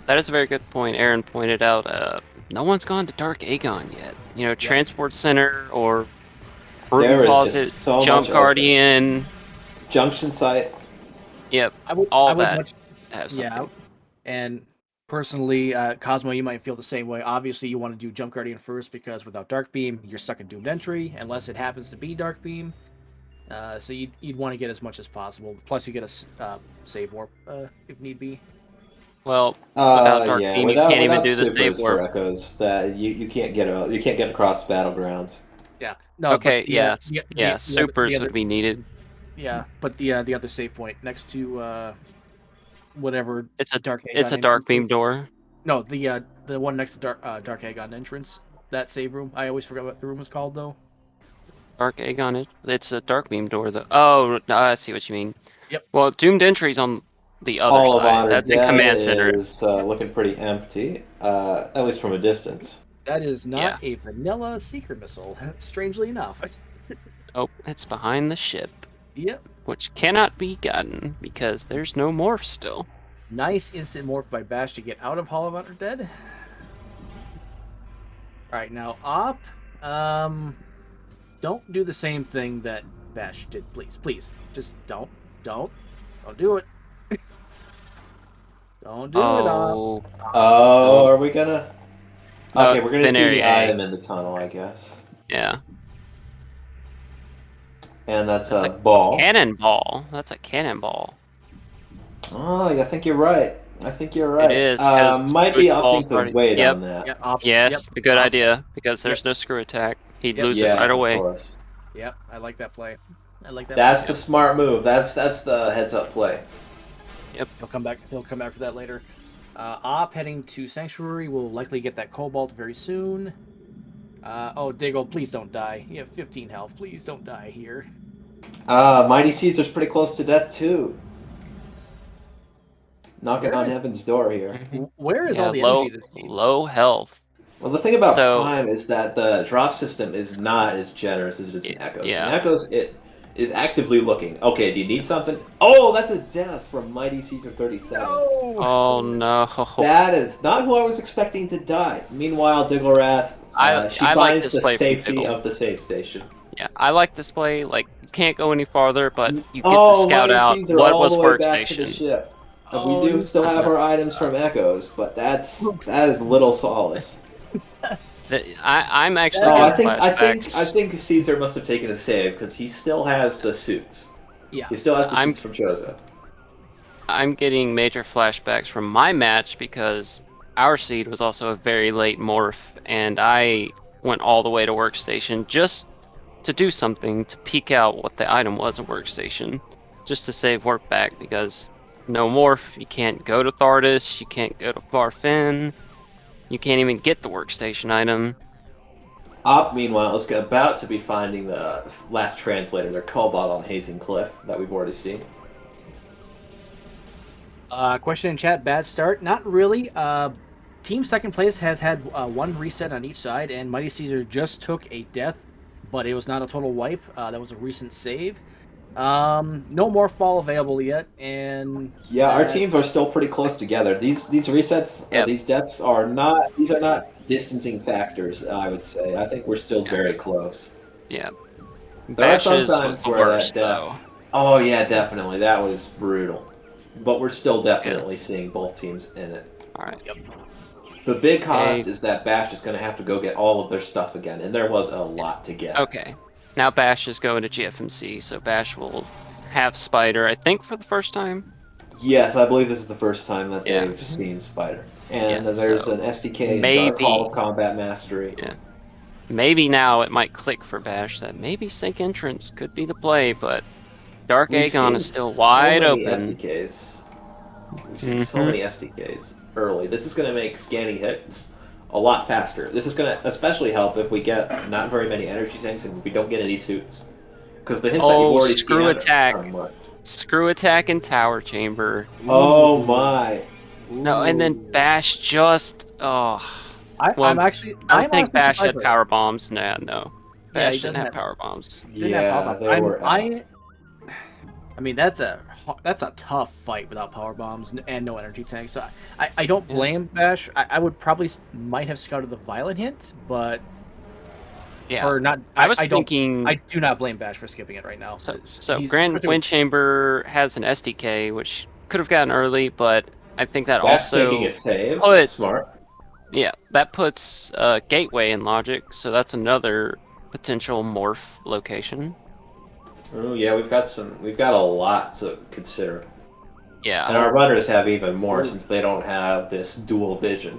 Speaker 3: That is a very good point. Aaron pointed out. No one's gone to Dark Aegon yet. You know, Transport Center or
Speaker 2: There
Speaker 3: Ruby
Speaker 2: is
Speaker 3: calls
Speaker 2: just
Speaker 3: it
Speaker 2: so
Speaker 3: Jump
Speaker 2: much open.
Speaker 3: Guardian.
Speaker 2: Junction site.
Speaker 3: Yep.
Speaker 1: I would
Speaker 3: All that
Speaker 1: much,
Speaker 3: have
Speaker 1: yeah.
Speaker 3: something.
Speaker 1: And personally, Cosmo, you might feel the same way. Obviously, you want to do Jump Guardian first because without Dark Beam, you're stuck in Doomed Entry unless it happens to be Dark Beam. So you'd want to get as much as possible. Plus, you get a save warp if need be.
Speaker 3: Well, without Dark
Speaker 2: Yeah,
Speaker 3: Beam, you can't even
Speaker 2: without
Speaker 3: do the save
Speaker 2: supers for
Speaker 3: warp.
Speaker 2: echoes, that you can't get across battlegrounds.
Speaker 1: Yeah. No, but
Speaker 3: Okay, yes. Yeah,
Speaker 1: the
Speaker 3: supers
Speaker 1: other
Speaker 3: would be needed.
Speaker 1: yeah, but the other save point next to whatever
Speaker 3: It's a
Speaker 1: Dark
Speaker 3: it's
Speaker 1: Aegon
Speaker 3: a Dark
Speaker 1: entrance
Speaker 3: Beam
Speaker 1: is.
Speaker 3: door.
Speaker 1: No, the one next to Dark Aegon entrance. That save room. I always forget what the room was called though.
Speaker 3: Dark Aegon. It's a Dark Beam door. Though. Oh, no, I see what you mean.
Speaker 1: Yep.
Speaker 3: Well, Doomed Entry's on the other
Speaker 2: Hall of
Speaker 3: side.
Speaker 2: Honor
Speaker 3: That's in
Speaker 2: Dead
Speaker 3: Command Center.
Speaker 2: is looking pretty empty, at least from a distance.
Speaker 1: That is not
Speaker 3: Yeah.
Speaker 1: a vanilla seeker missile. Strangely enough.
Speaker 3: Oh, it's behind the ship,
Speaker 1: Yep.
Speaker 3: which cannot be gotten because there's no morph still.
Speaker 1: Nice instant morph by Bash to get out of Hall of Honor Dead. Alright, now Op. Don't do the same thing that Bash did, please. Please. Just don't do it. Don't do it, Op.
Speaker 2: Oh, are we gonna? Okay, we're gonna see
Speaker 3: binary
Speaker 2: the
Speaker 3: A.
Speaker 2: item in the tunnel, I guess.
Speaker 3: Yeah.
Speaker 2: And that's
Speaker 3: That's
Speaker 2: a ball.
Speaker 3: Cannonball. That's a cannonball.
Speaker 2: Oh, I think you're right. Right.
Speaker 3: It is, because
Speaker 2: might be
Speaker 3: boost ball's
Speaker 2: opting to
Speaker 3: already.
Speaker 2: wait
Speaker 3: Yep.
Speaker 2: on that.
Speaker 1: Yeah, Ops.
Speaker 3: Yes,
Speaker 1: Yep.
Speaker 3: a good
Speaker 1: Ops.
Speaker 3: idea because there's
Speaker 1: Yep.
Speaker 3: no screw attack. He'd
Speaker 1: Yep.
Speaker 3: lose it
Speaker 2: Yes,
Speaker 3: right
Speaker 2: of
Speaker 3: away.
Speaker 2: course.
Speaker 1: Yep, I like that play. I like that.
Speaker 2: That's
Speaker 1: play.
Speaker 2: the smart move. That's the heads up play.
Speaker 3: Yep.
Speaker 1: He'll come back for that later. Op heading to Sanctuary will likely get that Cobalt very soon. Oh, Diggle, please don't die. You have 15 health. Please don't die here.
Speaker 2: Mighty Caesar's pretty close to death too. Knocking
Speaker 1: Where
Speaker 2: on
Speaker 1: is-
Speaker 2: heaven's door here.
Speaker 1: Where is
Speaker 3: Yeah,
Speaker 1: all the energy this team?
Speaker 3: low health.
Speaker 2: Well, the thing about
Speaker 3: So-
Speaker 2: Prime is that the drop system is not as generous as it is in Echoes.
Speaker 3: Yeah.
Speaker 2: In Echoes, it is actively looking. Okay, do you need something? Oh, that's a death from Mighty Caesar 37.
Speaker 3: Oh no.
Speaker 2: That is not who I was expecting to die. Meanwhile, Digglerath, she
Speaker 3: I like
Speaker 2: finds
Speaker 3: this
Speaker 2: the
Speaker 3: play from
Speaker 2: safety
Speaker 3: Diggle.
Speaker 2: of the save station.
Speaker 3: Yeah, I like this play. Like, you can't go any farther, but you get to
Speaker 2: Oh,
Speaker 3: scout
Speaker 2: Mighty
Speaker 3: out
Speaker 2: Caesar
Speaker 3: what
Speaker 2: all
Speaker 3: was
Speaker 2: the way back to the
Speaker 3: workstation.
Speaker 2: ship.
Speaker 1: Oh,
Speaker 2: We do still have our items from Echoes, but that is little solace.
Speaker 3: I'm actually
Speaker 2: No,
Speaker 3: getting flashbacks.
Speaker 2: I think Caesar must have taken a save because he still has the suits.
Speaker 1: Yeah.
Speaker 2: He still has the
Speaker 3: I'm-
Speaker 2: suits from Chozo.
Speaker 3: I'm getting major flashbacks from my match because our seed was also a very late morph, and I went all the way to workstation just to do something to peek out what the item was at workstation, just to save work back because no morph, you can't go to Thardis, you can't go to Farfin, you can't even get the workstation item.
Speaker 2: Op, meanwhile, is about to be finding the last translator, their Cobalt on Hazing Cliff, that we've already seen.
Speaker 1: Question in chat, bad start? Not really. Team second place has had one reset on each side, and Mighty Caesar just took a death, but it was not a total wipe. That was a recent save. No morph ball available yet, and
Speaker 2: Yeah, our teams are still pretty close together. These resets,
Speaker 3: Yep.
Speaker 2: these deaths are not. These are not distancing factors. I would say. I think we're still very close.
Speaker 3: Yeah.
Speaker 2: There are some
Speaker 3: Bashes was
Speaker 2: times
Speaker 3: the
Speaker 2: where
Speaker 3: worst,
Speaker 2: that death.
Speaker 3: though.
Speaker 2: Oh yeah, definitely. That was brutal. But we're still definitely seeing both teams in it.
Speaker 3: Alright.
Speaker 2: The big cost
Speaker 3: Okay.
Speaker 2: is that Bash is going to have to go get all of their stuff again, and there was a lot to get.
Speaker 3: Okay. Now Bash is going to GFMC, so Bash will have Spider, I think, for the first time.
Speaker 2: Yes, I believe this is the first time that
Speaker 3: Yeah.
Speaker 2: they've seen Spider.
Speaker 3: Yeah,
Speaker 2: And there's
Speaker 3: so
Speaker 2: an SDK in Dark Hall
Speaker 3: maybe,
Speaker 2: of Combat Mastery.
Speaker 3: yeah, maybe now it might click for Bash that maybe Sync Entrance could be the play, but Dark
Speaker 2: We've
Speaker 3: Aegon
Speaker 2: seen
Speaker 3: is still
Speaker 2: so
Speaker 3: wide
Speaker 2: many
Speaker 3: open.
Speaker 2: SDKs. We've seen so
Speaker 3: Hmm.
Speaker 2: many SDKs early. This is going to make scanning hits a lot faster. This is going to especially help if we get not very many energy tanks and if we don't get any suits. Because the hints that you've
Speaker 3: Oh,
Speaker 2: already
Speaker 3: screw
Speaker 2: scanned are
Speaker 3: attack.
Speaker 2: marked.
Speaker 3: Screw attack and Tower Chamber.
Speaker 2: Oh
Speaker 1: Ooh.
Speaker 2: my.
Speaker 3: No, and then
Speaker 1: Ooh.
Speaker 3: Bash just, oh.
Speaker 1: I'm
Speaker 3: Well,
Speaker 1: actually,
Speaker 3: I don't
Speaker 1: I'm
Speaker 3: think
Speaker 1: honestly
Speaker 3: Bash
Speaker 1: surprised
Speaker 3: had
Speaker 1: by that.
Speaker 3: power bombs. Nah, no.
Speaker 1: Yeah, he
Speaker 3: Bash didn't
Speaker 1: doesn't
Speaker 3: have
Speaker 1: have,
Speaker 3: power bombs.
Speaker 1: didn't have power
Speaker 2: Yeah,
Speaker 1: bombs.
Speaker 2: they were out.
Speaker 1: I mean, that's a tough fight without power bombs and no energy tanks. So I don't
Speaker 3: Yeah.
Speaker 1: blame Bash. I would probably might have scouted the Violent Hint, but
Speaker 3: Yeah.
Speaker 1: for not,
Speaker 3: I was
Speaker 1: I don't.
Speaker 3: thinking,
Speaker 1: I do not blame Bash for skipping it right now.
Speaker 3: so
Speaker 1: He's
Speaker 3: Grand
Speaker 1: especially with,
Speaker 3: Wind Chamber has an SDK, which could have gotten early, but I think that
Speaker 2: Bash taking
Speaker 3: also
Speaker 2: his saves. That's
Speaker 3: puts,
Speaker 2: smart.
Speaker 3: yeah, that puts Gateway in Logic, so that's another potential morph location.
Speaker 2: Oh yeah, we've got a lot to consider. And
Speaker 3: Yeah.
Speaker 2: our runners have even more
Speaker 1: Ooh,
Speaker 2: since they don't have this dual vision.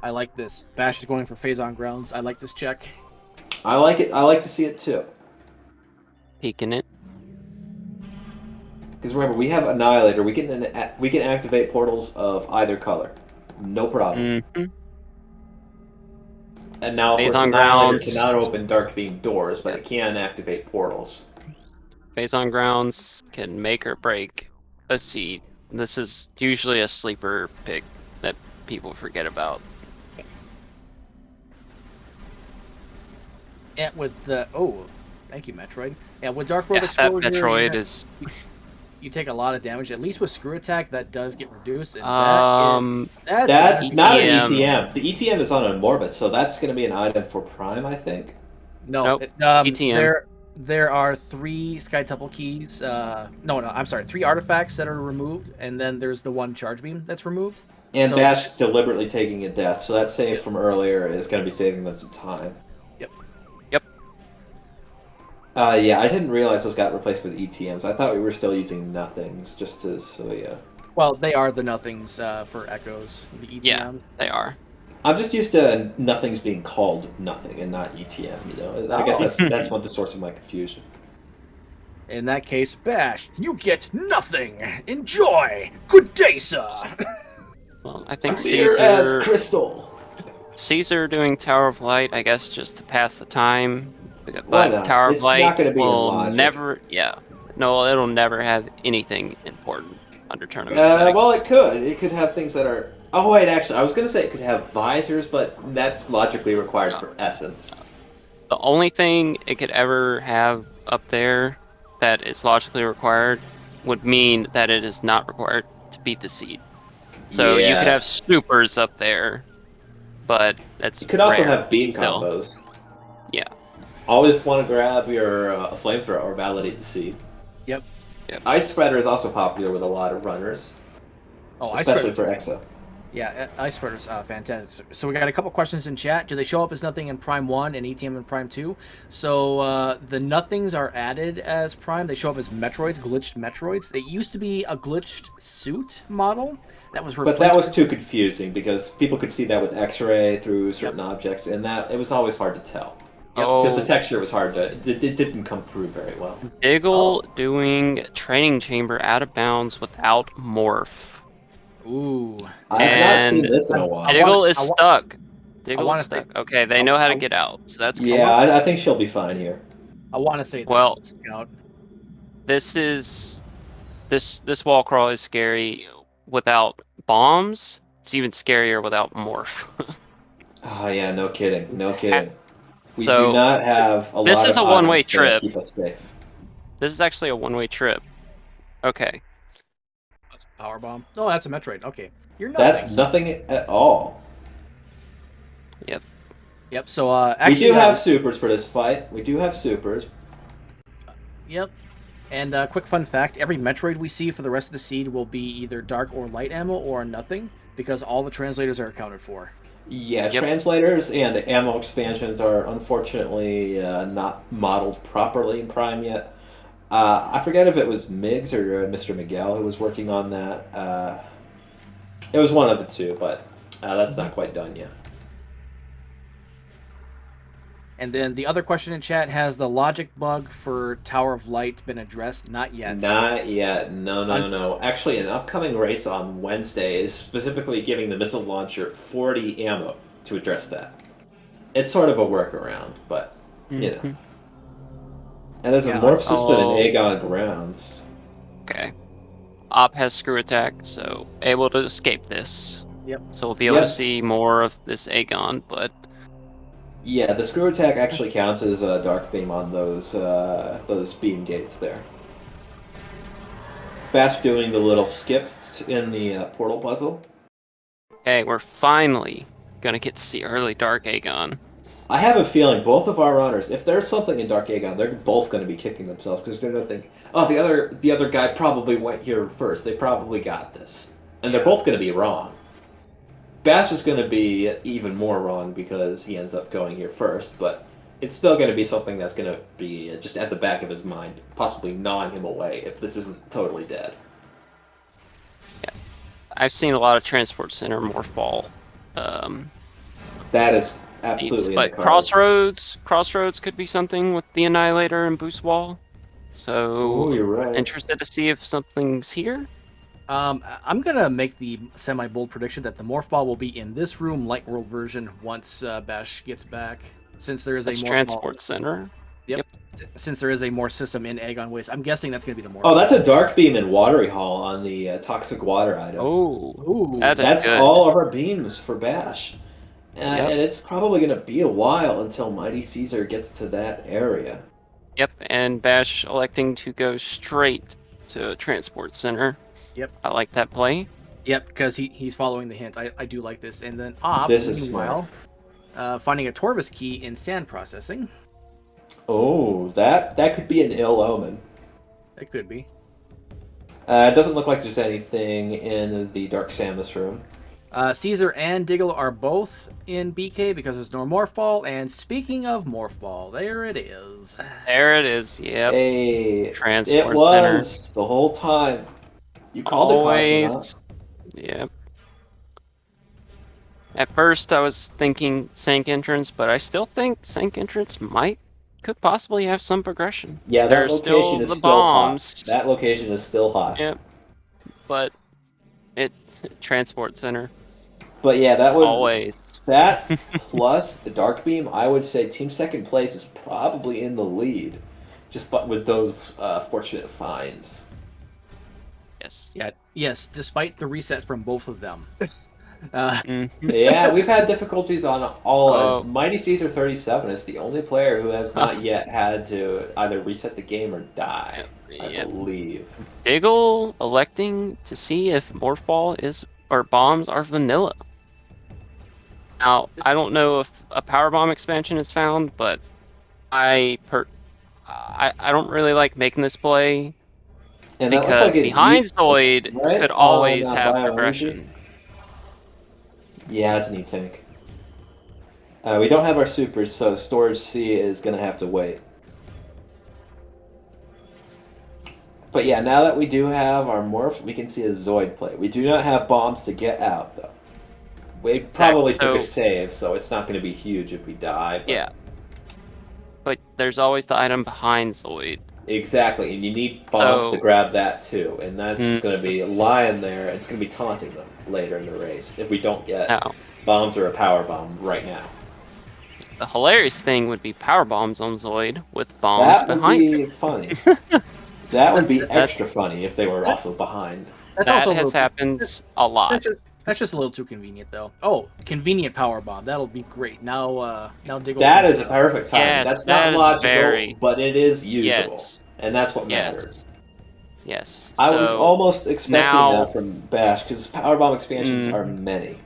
Speaker 1: I like this. Bash is going for phase on grounds. I like this check.
Speaker 2: I like it. I like to see it too.
Speaker 3: Peeking it.
Speaker 2: Because remember, we have Annihilator. We can activate portals of either color, no problem.
Speaker 3: Mm-hmm.
Speaker 2: And now, of
Speaker 3: Phase
Speaker 2: course,
Speaker 3: on
Speaker 2: Annihilator
Speaker 3: grounds.
Speaker 2: cannot open Dark Beam doors, but
Speaker 3: Yeah.
Speaker 2: it can activate portals.
Speaker 3: Phase on grounds can make or break a seed. This is usually a sleeper pick that people forget about.
Speaker 1: And with the thank you, Metroid. Yeah, with Dark World
Speaker 3: Yeah, that
Speaker 1: Exposure,
Speaker 3: Metroid is.
Speaker 1: you take a lot of damage. At least with Screw Attack, that does get reduced, and
Speaker 3: Um,
Speaker 1: that's an
Speaker 2: That's not an
Speaker 3: ETM.
Speaker 2: ETM. The ETM is on a Morbus, so that's going to be an item for Prime, I think.
Speaker 1: no.
Speaker 3: Nope. ETM.
Speaker 1: There are 3 Sky Temple keys. No, I'm sorry, 3 artifacts that are removed, and then there's the 1 Charge Beam that's removed.
Speaker 2: And
Speaker 1: So
Speaker 2: Bash deliberately taking a death, so that save
Speaker 1: Yep.
Speaker 2: from earlier is going to be saving them some time.
Speaker 1: Yep.
Speaker 3: Yep.
Speaker 2: Yeah, I didn't realize those got replaced with ETMs. I thought we were still using nothings, just to so yeah.
Speaker 1: Well, they are the nothings for echoes. The ETM.
Speaker 3: Yeah, they are.
Speaker 2: I'm just used to nothings being called nothing and not ETM. You know, I guess that's what the source of my confusion.
Speaker 1: In that case, Bash, you get nothing. Enjoy. Good day, sir.
Speaker 3: Well, I think
Speaker 2: Clear as
Speaker 3: Caesar.
Speaker 2: crystal.
Speaker 3: Caesar doing Tower of Light, I guess, just to pass the time.
Speaker 2: Why
Speaker 3: But
Speaker 2: not?
Speaker 3: Tower of
Speaker 2: It's
Speaker 3: Light
Speaker 2: not going to be in
Speaker 3: will
Speaker 2: logic.
Speaker 3: never. Yeah. No, it'll never have anything important under tournament settings.
Speaker 2: Well, it could. It could have things that are. Oh wait, actually, I was going to say it could have visors, but that's logically required
Speaker 3: No.
Speaker 2: for essence.
Speaker 3: The only thing it could ever have up there that is logically required would mean that it is not required to beat the seed. So you could have
Speaker 2: Yes.
Speaker 3: supers up there, but that's
Speaker 2: You could also
Speaker 3: rare
Speaker 2: have beam
Speaker 3: still.
Speaker 2: combos.
Speaker 3: Yeah.
Speaker 2: Always want to grab your flamethrower or validate the seed.
Speaker 1: Yep.
Speaker 2: Ice Spreader is also popular with a lot of runners,
Speaker 1: Oh, Ice
Speaker 2: especially
Speaker 1: Spreaders.
Speaker 2: for Exo.
Speaker 1: Yeah, Ice Spreader's fantastic. So we got a couple questions in chat. Do they show up as nothing in Prime 1 and ETM in Prime 2? So the nothings are added as Prime. They show up as Metroids, glitched Metroids. It used to be a glitched suit model that was replaced.
Speaker 2: But that was too confusing because people could see that with X-ray through certain objects, and that it was always hard to tell. Because the
Speaker 3: Oh,
Speaker 2: texture was hard to. It didn't come through very well.
Speaker 3: Diggle doing training chamber out of bounds without morph.
Speaker 1: Ooh.
Speaker 2: I have not seen
Speaker 3: And
Speaker 2: this in a while.
Speaker 3: Diggle is stuck. Diggle
Speaker 1: wanna
Speaker 3: is stuck.
Speaker 1: say-
Speaker 3: Okay, they know how to get out, so that's cool.
Speaker 2: Yeah, I think she'll be fine here.
Speaker 1: I want to say this
Speaker 3: Well,
Speaker 1: is a scout.
Speaker 3: This wall crawl is scary without bombs. It's even scarier without morph.
Speaker 2: Oh yeah, no kidding, no kidding. We
Speaker 3: So,
Speaker 2: do not have a
Speaker 3: this
Speaker 2: lot
Speaker 3: is
Speaker 2: of
Speaker 3: a one-way
Speaker 2: items to
Speaker 3: trip.
Speaker 2: keep us safe.
Speaker 3: This is actually a one-way trip. Okay.
Speaker 1: That's a power bomb. Oh, that's a Metroid. Okay. You're
Speaker 2: That's nothing at all.
Speaker 1: Yep. So
Speaker 2: We do have supers for this fight. We do have supers.
Speaker 1: Yep. And quick fun fact: every Metroid we see for the rest of the seed will be either dark or light ammo or nothing, because all the translators are accounted for.
Speaker 2: Yeah,
Speaker 3: Yep.
Speaker 2: translators and ammo expansions are unfortunately not modeled properly in Prime yet. I forget if it was Miggs or Mr. Miguel who was working on that. It was one of the two, but that's not quite done yet.
Speaker 1: And then the other question in chat, has the logic bug for Tower of Light been addressed? Not yet.
Speaker 2: Not yet. No. Actually, an upcoming race on Wednesday is specifically giving the missile launcher 40 ammo to address that. It's sort of a workaround, but, you know.
Speaker 3: Mhm.
Speaker 2: And there's a
Speaker 1: Yeah,
Speaker 2: morph system in
Speaker 3: Oh.
Speaker 2: Aegon Grounds.
Speaker 3: Okay. Op has screw attack, so able to escape this.
Speaker 1: Yep.
Speaker 3: So we'll be able to see more of this Aegon, but
Speaker 2: Yeah, the screw attack actually counts as a dark beam on those beam gates there. Bash doing the little skip in the portal puzzle.
Speaker 3: hey, we're finally gonna get to see early Dark Aegon.
Speaker 2: I have a feeling both of our runners, if there's something in Dark Aegon, they're both going to be kicking themselves because they're going to think, oh, the other guy probably went here first. They probably got this, and they're both going to be wrong. Bash is going to be even more wrong because he ends up going here first, but it's still going to be something that's going to be just at the back of his mind, possibly gnawing him away if this isn't totally dead.
Speaker 3: Yeah, I've seen a lot of Transport Center morph ball.
Speaker 2: That is absolutely in the
Speaker 3: But
Speaker 2: cards.
Speaker 3: Crossroads could be something with the Annihilator and Boost Wall. So
Speaker 2: Ooh, you're right.
Speaker 3: interested to see if something's here.
Speaker 1: I'm gonna make the semi-bold prediction that the morph ball will be in this room, Light World version, once Bash gets back. Since there is a
Speaker 3: That's
Speaker 1: morph
Speaker 3: Transport
Speaker 1: ball.
Speaker 3: Center.
Speaker 1: Yep. Since there is a more system in Aegon Waste, I'm guessing that's gonna be the morph.
Speaker 2: Oh, that's a dark beam in Watery Hall on the toxic water item.
Speaker 3: Oh,
Speaker 1: Ooh.
Speaker 3: that is
Speaker 2: That's
Speaker 3: good.
Speaker 2: all of our beams for Bash.
Speaker 3: Yep.
Speaker 2: And it's probably going to be a while until Mighty Caesar gets to that area.
Speaker 3: Yep, and Bash electing to go straight to Transport Center.
Speaker 1: Yep.
Speaker 3: I like that play.
Speaker 1: Yep, because he's following the hint. I do like this. And then Op,
Speaker 2: This is
Speaker 1: meanwhile, finding a Torvus key in sand processing.
Speaker 2: Oh, that could be an ill omen.
Speaker 1: It could be.
Speaker 2: It doesn't look like there's anything in the Dark Samus room.
Speaker 1: Caesar and Diggle are both in BK because there's no Morph Ball. And speaking of Morph Ball, there it is.
Speaker 3: There it is. Yep.
Speaker 2: Hey,
Speaker 3: Transport
Speaker 2: it
Speaker 3: Center.
Speaker 2: was the whole time. You called
Speaker 3: Always.
Speaker 2: it, Cosmonaut.
Speaker 3: Yep. At first, I was thinking Sank Entrance, but I still think Sank Entrance could possibly have some progression.
Speaker 2: Yeah, that
Speaker 3: There's
Speaker 2: location
Speaker 3: still
Speaker 2: is
Speaker 3: the
Speaker 2: still
Speaker 3: bombs.
Speaker 2: hot. That location is still hot.
Speaker 3: Yep. But Transport Center.
Speaker 2: But yeah, that would
Speaker 3: Always.
Speaker 2: that plus the dark beam. I would say Team Second Place is probably in the lead, just but with those fortunate finds.
Speaker 3: Yes.
Speaker 1: Yeah. Yes, despite the reset from both of them.
Speaker 2: Yeah, we've had difficulties on all
Speaker 3: Oh.
Speaker 2: ends. Mighty Caesar 37 is the only player who has not yet had to either reset the game or die. I believe.
Speaker 3: Diggle electing to see if Morph Ball or bombs are vanilla. Now, I don't know if a power bomb expansion is found, but I don't really like making this play
Speaker 2: And that looks
Speaker 3: because
Speaker 2: like
Speaker 3: Behind Zoid
Speaker 2: right?
Speaker 3: could always
Speaker 2: on,
Speaker 3: have
Speaker 2: bioenergy.
Speaker 3: progression.
Speaker 2: Yeah, it's an E-Tank. We don't have our supers, so Storage C is going to have to wait. But yeah, now that we do have our morph, we can see a Zoid play. We do not have bombs to get out, though. We probably took a save, so it's not going to be huge if we die. But...
Speaker 3: Yeah. But there's always the item behind Zoid.
Speaker 2: Exactly, and you need bombs to grab that too, and that's just going to be lying there. It's going to be taunting them later in the race if we don't get bombs or a power bomb right now.
Speaker 3: The hilarious thing would be power bombs on Zoid with bombs behind
Speaker 2: it. That would be funny. That would be extra funny if they were also behind.
Speaker 3: That has happened a lot.
Speaker 1: That's just a little too convenient, though. Oh, convenient power bomb. That'll be great. Now Diggle.
Speaker 2: That is a perfect time.
Speaker 3: Yes,
Speaker 2: that's not logical, but it is usable,
Speaker 3: yes.
Speaker 2: And that's what matters.
Speaker 3: Yes.
Speaker 2: I was almost expecting that from Bash because power bomb expansions are many.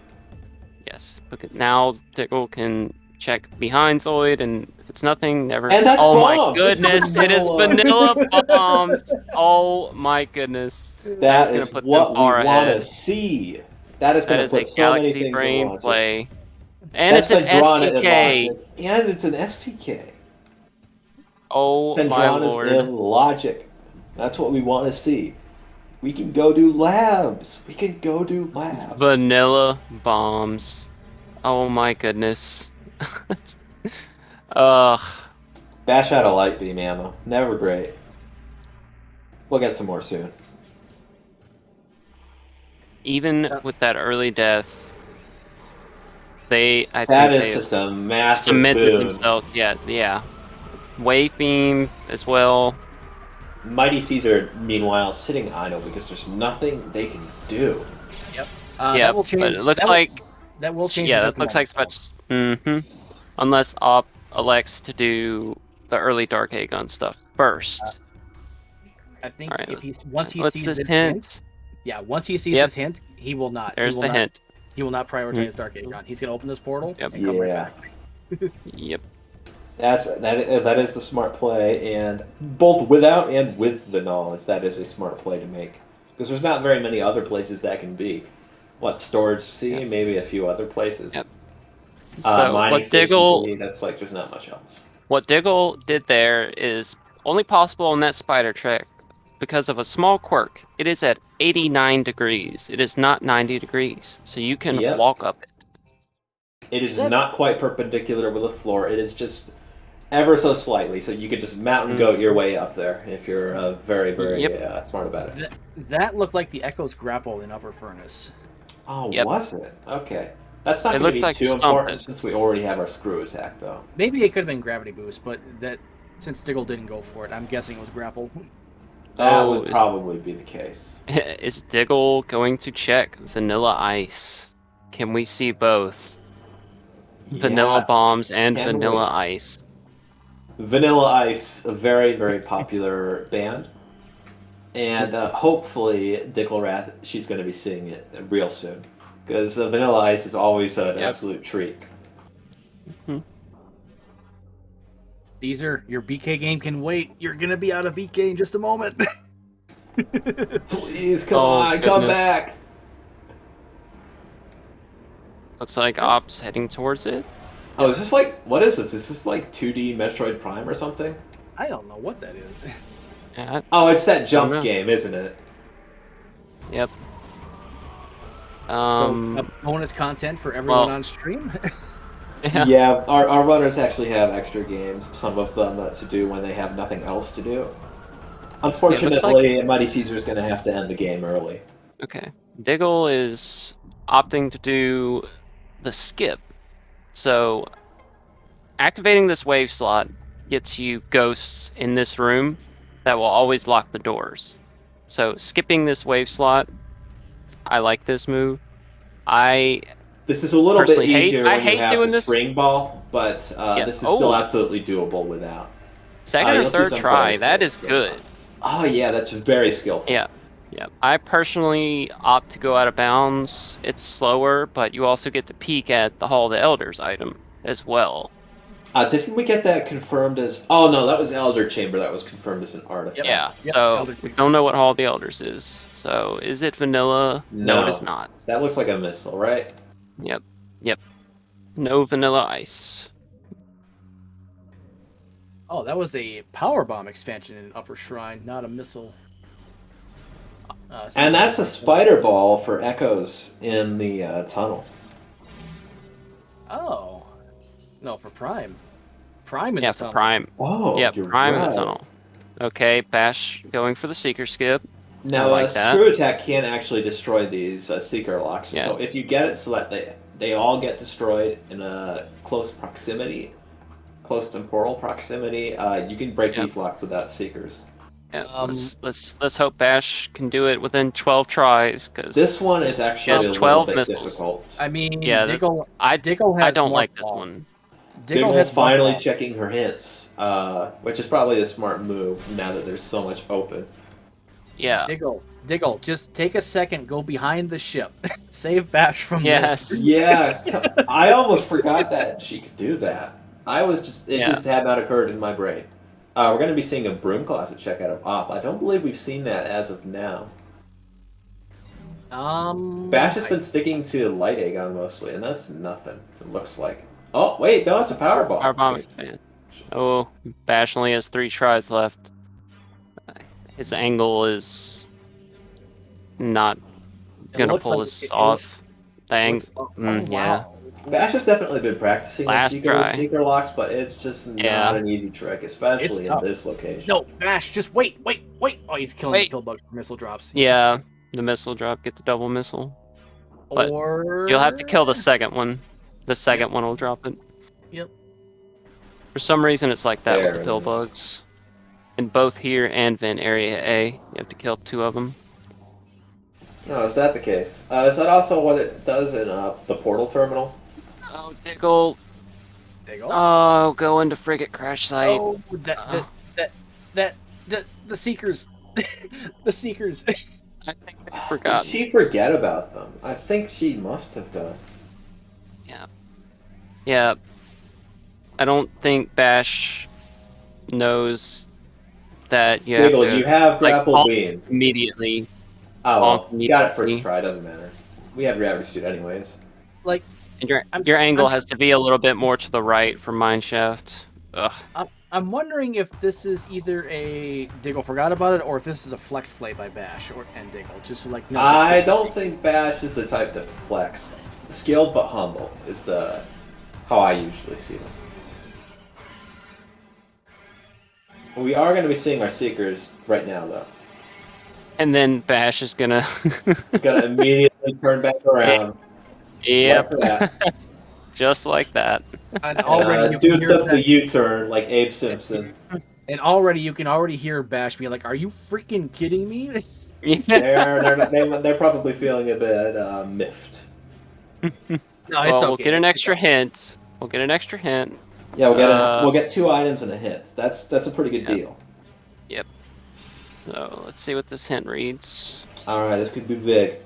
Speaker 3: Yes, because now Diggle can check behind Zoid, and if it's nothing, never.
Speaker 2: And that's
Speaker 3: my goodness! It is vanilla bombs. Oh my goodness!
Speaker 2: That is what we want to see. That is going to put so many things in
Speaker 3: play. And
Speaker 2: That's
Speaker 3: it's an
Speaker 2: Vendrana in
Speaker 3: STK.
Speaker 2: logic, and it's an STK.
Speaker 3: Oh my
Speaker 2: Vendrana's
Speaker 3: lord.
Speaker 2: in logic. That's what we want to see. We can go do labs. We can go do labs.
Speaker 3: Vanilla bombs. Oh my goodness. Ugh.
Speaker 2: Bash out a light beam ammo. Never great. We'll get some more soon.
Speaker 3: Even with that early death, I
Speaker 2: That
Speaker 3: think
Speaker 2: is
Speaker 3: they have
Speaker 2: just a massive
Speaker 3: cemented
Speaker 2: boon.
Speaker 3: themselves. Yeah, yeah. Wave beam as well.
Speaker 2: Mighty Caesar, meanwhile, sitting idle because there's nothing they can do.
Speaker 1: Yep. That
Speaker 3: Yep,
Speaker 1: will
Speaker 3: but it
Speaker 1: change.
Speaker 3: looks like
Speaker 1: That will change in
Speaker 3: yeah,
Speaker 1: just
Speaker 3: that
Speaker 1: a
Speaker 3: looks like
Speaker 1: moment.
Speaker 3: it's much. Mm-hmm. Unless Op elects to do the early Dark Aegon stuff first.
Speaker 1: I think
Speaker 3: All right,
Speaker 1: if once he
Speaker 3: what's
Speaker 1: sees
Speaker 3: this
Speaker 1: this hint,
Speaker 3: hint?
Speaker 1: yeah, once he sees
Speaker 3: Yep,
Speaker 1: his hint, he will not.
Speaker 3: there's the hint.
Speaker 1: He will not
Speaker 3: Mm,
Speaker 1: prioritize Dark Aegon. He's gonna open this portal
Speaker 3: Yep,
Speaker 1: and come right
Speaker 2: Yeah,
Speaker 1: back.
Speaker 3: yep.
Speaker 2: that is the smart play, and both without and with the knowledge, that is a smart play to make. Because there's not very many other places that can be. What, Storage C,
Speaker 3: Yep.
Speaker 2: maybe a few other places.
Speaker 3: Yep. So
Speaker 2: Mining Station B, that's like there's not much else.
Speaker 3: What Diggle did there is only possible on that spider trick because of a small quirk. It is at 89 degrees. It is not 90 degrees, so you can
Speaker 2: Yep.
Speaker 3: walk up it.
Speaker 2: It is
Speaker 1: Is that-
Speaker 2: not quite perpendicular with the floor. It is just ever so slightly, so you could just mountain
Speaker 3: Mm.
Speaker 2: goat your way up there if you're very, very
Speaker 3: Yep.
Speaker 2: smart about it.
Speaker 1: That looked like the Echo's grapple in Upper Furnace.
Speaker 2: Oh,
Speaker 3: Yep.
Speaker 2: was it? Okay. That's not
Speaker 3: It
Speaker 2: going to
Speaker 3: looked
Speaker 2: be
Speaker 3: like
Speaker 2: too
Speaker 3: something.
Speaker 2: important since we already have our screw attack, though.
Speaker 1: Maybe it could have been gravity boost, but that since Diggle didn't go for it, I'm guessing it was grapple.
Speaker 2: That
Speaker 3: Oh,
Speaker 2: would probably be the case.
Speaker 3: is Diggle going to check Vanilla Ice? Can we see both Vanilla
Speaker 2: Yeah,
Speaker 3: Bombs and
Speaker 2: can
Speaker 3: Vanilla
Speaker 2: we?
Speaker 3: Ice?
Speaker 2: Vanilla Ice, a very, very popular band. And hopefully, Dicklerath, she's going to be seeing it real soon. Because Vanilla Ice is always an
Speaker 3: Yep.
Speaker 2: absolute treat.
Speaker 3: Hmm.
Speaker 1: Caesar, your BK game can wait. You're gonna be out of BK in just a moment.
Speaker 2: Please, come
Speaker 3: Oh,
Speaker 2: on, come
Speaker 3: goodness.
Speaker 2: back!
Speaker 3: Looks like Op's heading towards it.
Speaker 2: Oh, is this like, what is this? Is this like 2D Metroid Prime or something?
Speaker 1: I don't know what that is.
Speaker 3: Yeah,
Speaker 2: Oh, it's that jump
Speaker 3: know.
Speaker 2: game, isn't it?
Speaker 3: yep.
Speaker 1: So, bonus content for everyone
Speaker 3: well-
Speaker 1: on stream.
Speaker 3: Yeah.
Speaker 2: Yeah, our runners actually have extra games, some of them to do when they have nothing else to do. Unfortunately, Mighty Caesar is going to have to end the game early.
Speaker 3: Okay. Diggle is opting to do the skip. So activating this wave slot gets you ghosts in this room that will always lock the doors. So skipping this wave slot, I like this move.
Speaker 2: This is a little bit
Speaker 3: Personally
Speaker 2: easier
Speaker 3: I
Speaker 2: when you
Speaker 3: hate
Speaker 2: have
Speaker 3: doing
Speaker 2: the
Speaker 3: this.
Speaker 2: spring ball, but
Speaker 3: Yeah.
Speaker 2: this is still
Speaker 3: Oh.
Speaker 2: absolutely doable without.
Speaker 3: Second or
Speaker 2: You'll see
Speaker 3: third
Speaker 2: some
Speaker 3: try,
Speaker 2: players
Speaker 3: that
Speaker 2: play
Speaker 3: is
Speaker 2: this
Speaker 3: good.
Speaker 2: Oh yeah, that's very skillful.
Speaker 3: Yeah. Yeah. I personally opt to go out of bounds. It's slower, but you also get to peek at the Hall of the Elders item as well.
Speaker 2: Didn't we get that confirmed as? Oh no, that was Elder Chamber. That was confirmed as an artifact.
Speaker 3: Yeah,
Speaker 1: Yep,
Speaker 3: so
Speaker 1: Elder
Speaker 3: we
Speaker 1: Tree.
Speaker 3: don't know what Hall of the Elders is. So is it vanilla? No, it is not.
Speaker 2: That looks like a missile, right?
Speaker 3: Yep. Yep. No vanilla ice.
Speaker 1: Oh, that was a power bomb expansion in Upper Shrine, not a missile.
Speaker 2: And that's a spider ball for echoes in the tunnel.
Speaker 1: Oh, no, for Prime. Prime in
Speaker 3: Yeah,
Speaker 1: the
Speaker 3: for
Speaker 1: tunnel.
Speaker 3: Prime.
Speaker 2: Oh,
Speaker 3: Yep,
Speaker 2: you're
Speaker 3: Prime in
Speaker 2: right.
Speaker 3: the tunnel. Okay, Bash going for the Seeker Skip.
Speaker 2: Now,
Speaker 3: like that.
Speaker 2: Screw Attack can actually destroy these Seeker locks.
Speaker 3: Yes.
Speaker 2: So if you get it so that they all get destroyed in a close proximity, close temporal proximity, you can break
Speaker 3: Yep.
Speaker 2: these locks without Seekers.
Speaker 3: Yeah, let's hope Bash can do it within 12 tries, because
Speaker 2: This one is actually
Speaker 3: Just
Speaker 2: a little
Speaker 3: 12
Speaker 2: bit
Speaker 3: missiles.
Speaker 2: difficult.
Speaker 1: I mean,
Speaker 3: Yeah,
Speaker 1: Diggle
Speaker 3: I
Speaker 1: has
Speaker 3: don't
Speaker 1: Morph
Speaker 3: like this
Speaker 1: Ball.
Speaker 3: one.
Speaker 1: Diggle
Speaker 2: Diggle's
Speaker 1: has
Speaker 2: finally
Speaker 1: Morph Ball.
Speaker 2: checking her hints, which is probably a smart move now that there's so much open.
Speaker 3: Yeah.
Speaker 1: Diggle, just take a second, go behind the ship, save Bash from
Speaker 3: Yes.
Speaker 1: this.
Speaker 2: Yeah, I almost forgot that she could do that. It
Speaker 3: Yeah.
Speaker 2: just had not occurred in my brain. We're going to be seeing a broom closet check out of Op. I don't believe we've seen that as of now. Bash has been sticking to Light Aegon mostly, and that's nothing. It looks like. Oh wait, no, it's a power bomb.
Speaker 3: Power bomb expansion. Oh, Bash only has 3 tries left. His angle is not gonna pull this off. Yeah.
Speaker 1: Wow.
Speaker 2: Bash has definitely been practicing
Speaker 3: Last try.
Speaker 2: seeker locks, but it's just not an easy trick, especially in this location.
Speaker 1: No, Bash, just wait. Oh, he's killing the pillbugs for missile drops.
Speaker 3: Yeah, the missile drop, get the double missile. But
Speaker 1: Or
Speaker 3: you'll have to kill the second one. The second one will drop it.
Speaker 1: Yep.
Speaker 3: For some reason, it's like that
Speaker 2: There
Speaker 3: with the pillbugs. In both here and vent area A, you have to kill 2 of them.
Speaker 2: Oh, is that the case? Is that also what it does in the portal terminal?
Speaker 3: Oh, Diggle.
Speaker 1: Diggle?
Speaker 3: Oh, go into frigate crash site.
Speaker 1: Oh, the Seekers. The Seekers.
Speaker 3: I think I forgot.
Speaker 2: Did she forget about them? I think she must have done.
Speaker 3: Yeah. I don't think Bash knows that you
Speaker 2: Diggle,
Speaker 3: have to.
Speaker 2: you have grapple beam.
Speaker 3: Immediately.
Speaker 2: Oh, well, you got it first try, doesn't matter. We have your average suit anyways.
Speaker 1: Like,
Speaker 3: and your angle has to be a little bit more to the right for mineshaft. Ugh.
Speaker 1: I'm wondering if this is either a Diggle forgot about it, or if this is a flex play by Bash and Diggle. Just like no.
Speaker 2: I don't think Bash is the type to flex. Skilled but humble is how I usually see them. We are going to be seeing our Seekers right now, though.
Speaker 3: And then Bash is gonna
Speaker 2: immediately turn back around.
Speaker 3: Yep. Like just like that.
Speaker 1: And already
Speaker 2: dude does the U-turn like Abe Simpson.
Speaker 1: And already you can already hear Bash be like, "Are you freaking kidding me?"
Speaker 2: They're probably feeling a bit miffed.
Speaker 1: No, it's okay.
Speaker 3: We'll get an extra hint. We'll get an extra hint.
Speaker 2: Yeah, we'll get 2 items and a hint. That's a pretty good deal.
Speaker 3: Yep. So let's see what this hint reads.
Speaker 2: All right, this could be big.